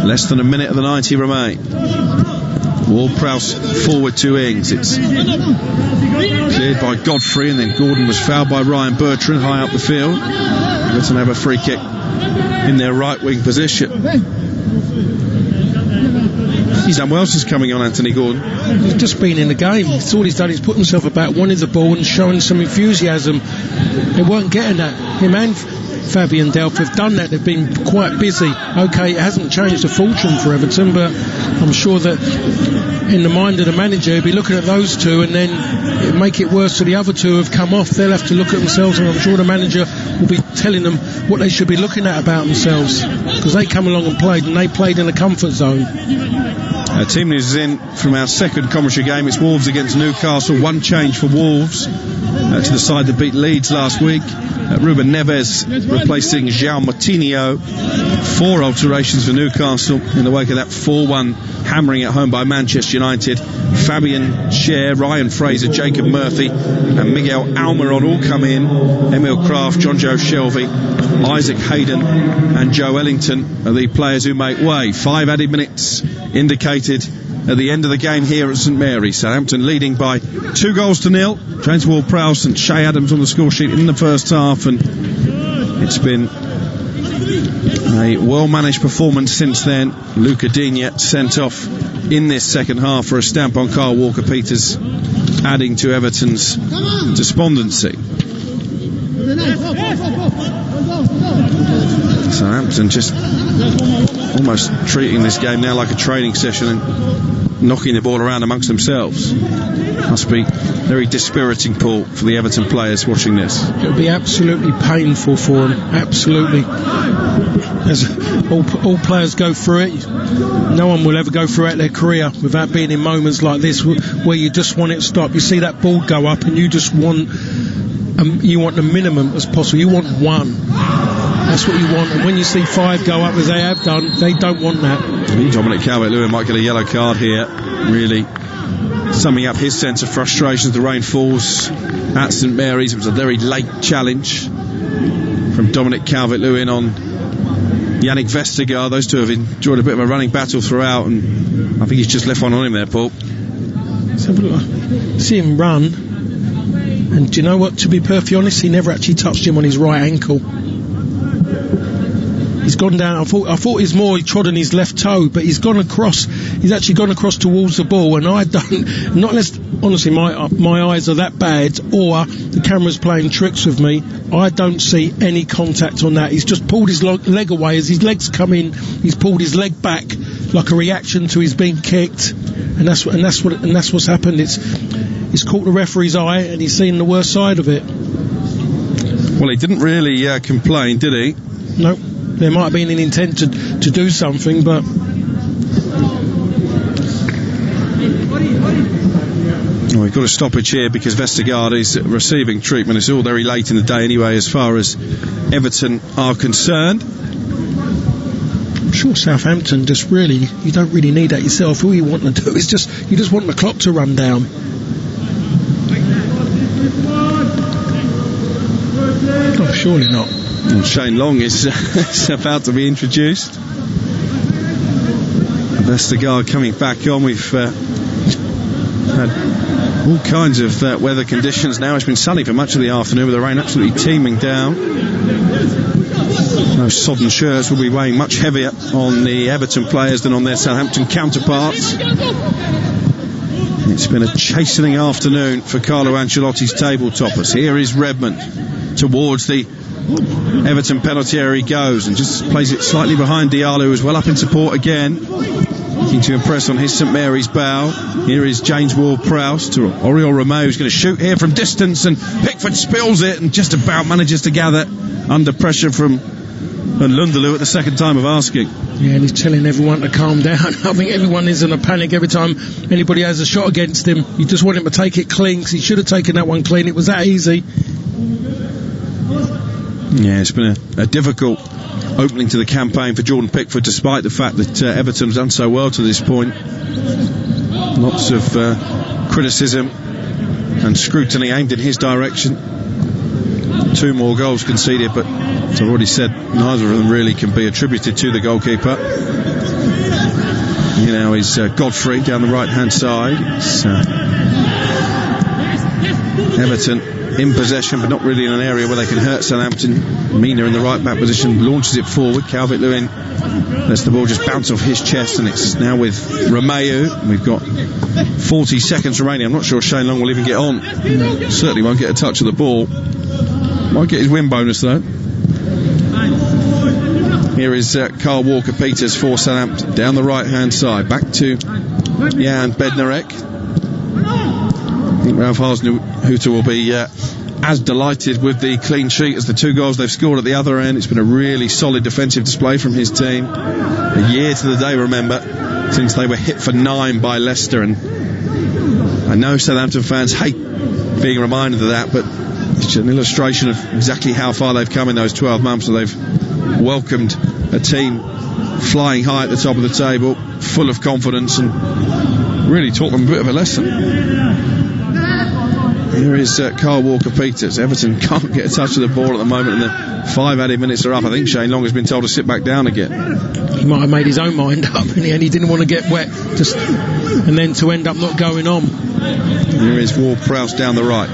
A: Less than a minute of the 90 remain. Ward-Prowse forward to Ings. It's cleared by Godfrey, and then Gordon was fouled by Ryan Bertrand high up the field. Everton have a free kick in their right wing position. He's done well since coming on, Anthony Gordon.
B: He's just been in the game. That's all he's done. He's put himself about, wanted the ball and showing some enthusiasm. They weren't getting that. Him and Fabian Delph have done that. They've been quite busy. Okay, it hasn't changed a fortune for Everton, but I'm sure that in the mind of the manager, he'll be looking at those two and then it'll make it worse for the other two who have come off. They'll have to look at themselves, and I'm sure the manager will be telling them what they should be looking at about themselves, because they come along and they played in a comfort zone.
A: Team news is in from our second commentary game. It's Wolves against Newcastle. One change for Wolves to the side that beat Leeds last week. Ruben Neves replacing João Moutinho. 4 alterations for Newcastle in the wake of that 4-1 hammering at home by Manchester United. Fabian Schär, Ryan Fraser, Jacob Murphy and Miguel Almiron all come in. Emil Kraft, John Joe Shelvey, Isaac Hayden and Joe Ellington are the players who make way. 5 added minutes indicated at the end of the game here at St Mary's. Southampton leading by 2-0. James Ward-Prowse and Shay Adams on the score sheet in the first half, and it's been a well-managed performance since then. Luca Digne sent off in this second half for a stamp on Kyle Walker-Peters, adding to Everton's despondency. Southampton just almost treating this game now like a training session and knocking the ball around amongst themselves. Must be very dispiriting, Paul, for the Everton players watching this.
B: It'll be absolutely painful for them, absolutely. As all players go through it, no one will ever go throughout their career without being in moments like this where you just want it to stop. You see that ball go up and you just want the minimum as possible. You want 1. That's what you want, and when you see 5 go up as they have done, they don't want that.
A: Dominic Calvert-Lewin might get a yellow card here, really summing up his sense of frustration as the rain falls at St Mary's. It was a very late challenge from Dominic Calvert-Lewin on Yannick Vestergaard. Those two have enjoyed a bit of a running battle throughout, and I think he's just left one on him there, Paul.
B: See him run, and do you know what, to be perfectly honest, he never actually touched him on his right ankle. He's gone down. I thought he trod on his left toe, but he's actually gone across towards the ball, and I don't, not unless honestly my eyes are that bad or the camera's playing tricks with me, I don't see any contact on that. He's just pulled his leg away as his legs come in. He's pulled his leg back like a reaction to his being kicked, and that's what's happened. It's caught the referee's eye, and he's seen the worst side of it.
A: Well, he didn't really complain, did he?
B: Nope. There might have been an intent to do something, but...
A: Well, we've got a stoppage here because Vestergaard is receiving treatment. It's all very late in the day anyway as far as Everton are concerned.
B: I'm sure Southampton just really, you don't really need that yourself. All you want to do is you just want the clock to run down. Oh, surely not.
A: Well, Shane Long is about to be introduced. Vestergaard coming back on. We've had all kinds of weather conditions now. It's been sunny for much of the afternoon with the rain absolutely teeming down. Those sodden shirts will be weighing much heavier on the Everton players than on their Southampton counterparts. It's been a chastening afternoon for Carlo Ancelotti's table toppers. Here is Redmond towards the Everton penalty area he goes and just plays it slightly behind Diallo, who's well up in support again, looking to impress on his St Mary's bow. Here is James Ward-Prowse to Oriol Romeu, who's going to shoot here from distance, and Pickford spills it and just about manages to gather under pressure from Lundalu at the second time of asking.
B: Yeah, and he's telling everyone to calm down. I think everyone is in a panic every time anybody has a shot against him. You just want him to take it clean, because he should have taken that one clean. It was that easy.
A: Yeah, it's been a difficult opening to the campaign for Jordan Pickford, despite the fact that Everton have done so well to this point. Lots of criticism and scrutiny aimed in his direction. 2 more goals conceded, but as I've already said, neither of them really can be attributed to the goalkeeper. Here now is Godfrey down the right hand side. It's Everton in possession, but not really in an area where they can hurt Southampton. Mina in the right back position launches it forward. Calvert-Lewin lets the ball just bounce off his chest, and it's now with Romeu. We've got 40 seconds remaining. I'm not sure Shane Long will even get on. Certainly won't get a touch of the ball. Might get his win bonus though. Here is Carl Walker-Peters for Southampton down the right hand side, back to Jan Bednarek. I think Ralph Hasenhuttl will be as delighted with the clean sheet as the 2 goals they've scored at the other end. It's been a really solid defensive display from his team. A year to the day, remember, since they were hit for 9 by Leicester, and I know Southampton fans hate being reminded of that, but it's an illustration of exactly how far they've come in those 12 months. So they've welcomed a team flying high at the top of the table, full of confidence, and really taught them a bit of a lesson. Here is Carl Walker-Peters. Everton can't get a touch of the ball at the moment, and the 5 added minutes are up. I think Shane Long has been told to sit back down again.
B: He might have made his own mind up, and he didn't want to get wet, and then to end up not going on.
A: Here is Ward-Prowse down the right.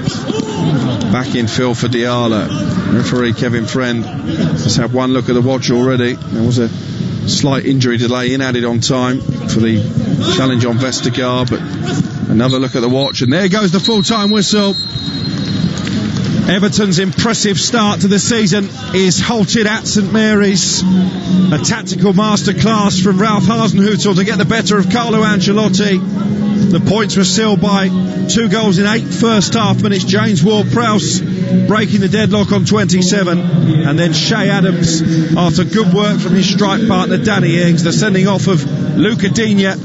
A: Back in Phil for Diallo. Referee Kevin Friend has had one look at the watch already. There was a slight injury delay in added on time for the challenge on Vestergaard, but another look at the watch, and there goes the full-time whistle. Everton's impressive start to the season is halted at St Mary's. A tactical masterclass from Ralph Hasenhuttl to get the better of Carlo Ancelotti. The points were sealed by 2 goals in 8 first half minutes. James Ward-Prowse breaking the deadlock on 27, and then Shay Adams, after good work from his strike partner Danny Ings, the sending off of Luca Digne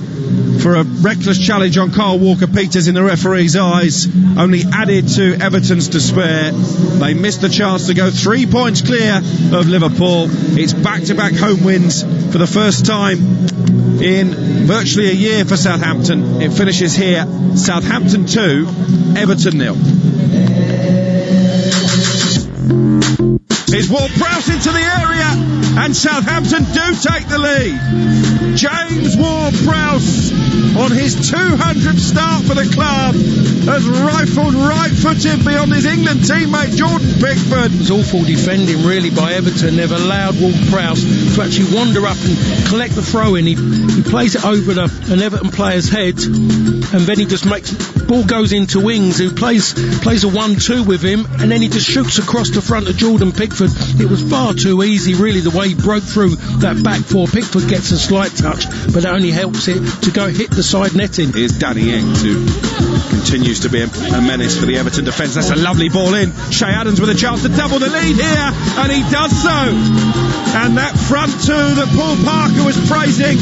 A: for a reckless challenge on Carl Walker-Peters in the referee's eyes, only added to Everton's despair. They missed the chance to go 3 points clear of Liverpool. It's back-to-back home wins for the first time in virtually a year for Southampton. It finishes here, Southampton 2, Everton 0. Here's Ward-Prowse into the area, and Southampton do take the lead. James Ward-Prowse, on his 200th start for the club, has rifled right-footed beyond his England teammate Jordan Pickford.
B: It was awful defending really by Everton. They've allowed Ward-Prowse to actually wander up and collect the throw-in. He plays it over an Everton player's head, and then he just makes ball goes into Ings, who plays a 1-2 with him, and then he just shoots across the front of Jordan Pickford. It was far too easy really the way he broke through that back four. Pickford gets a slight touch, but that only helps it to go hit the side netting.
A: Here's Danny Ings, who continues to be a menace for the Everton defence. That's a lovely ball in. Shea Adams with a chance to double the lead here, and he does so. And that front two that Paul Parker was praising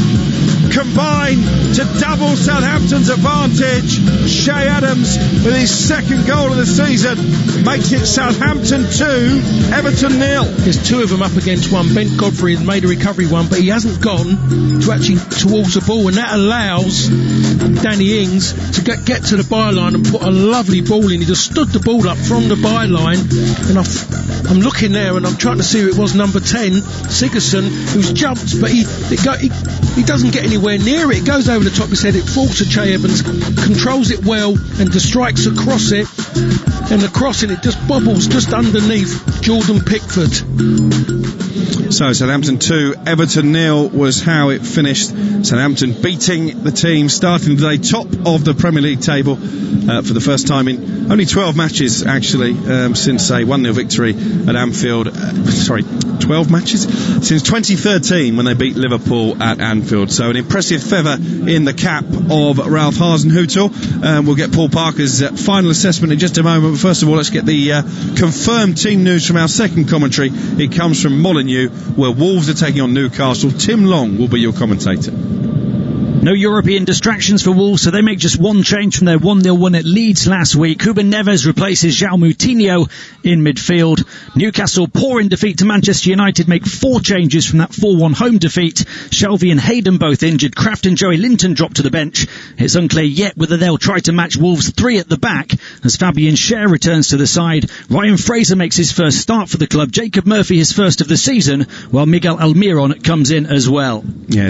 A: combine to double Southampton's advantage. Shea Adams, with his second goal of the season, makes it Southampton 2, Everton 0.
B: There's two of them up against one. Ben Godfrey has made a recovery one, but he hasn't gone to actually towards the ball, and that allows Danny Ings to get to the byline and put a lovely ball in. He just stood the ball up from the byline, and I'm looking there and I'm trying to see who it was, number 10, Sigurdsson, who's jumped, but he doesn't get anywhere near it. It goes over the top of his head, it falls to Che Evans, controls it well and just strikes across it, and the crossing, it just bobbles just underneath Jordan Pickford.
A: So Southampton 2, Everton 0 was how it finished. Southampton beating the team starting today top of the Premier League table for the first time in only 12 matches actually, since a 1-0 victory at Anfield. 12 matches since 2013 when they beat Liverpool at Anfield. So an impressive feather in the cap of Ralph Hasenhüttl. We'll get Paul Parker's final assessment in just a moment, but first of all let's get the confirmed team news from our second commentary. It comes from Molineux, where Wolves are taking on Newcastle. Tim Long will be your commentator.
U: No European distractions for Wolves, so they make just one change from their 1-0 win at Leeds last week. Ruben Neves replaces João Moutinho in midfield. Newcastle, poor in defeat to Manchester United, make 4 changes from that 4-1 home defeat. Shelvey and Hayden both injured. Kraft and Joey Linton dropped to the bench. It's unclear yet whether they'll try to match Wolves' 3 at the back as Fabian Schär returns to the side. Ryan Fraser makes his first start for the club. Jacob Murphy his first of the season, while Miguel Almiron comes in as well.
A: Yeah,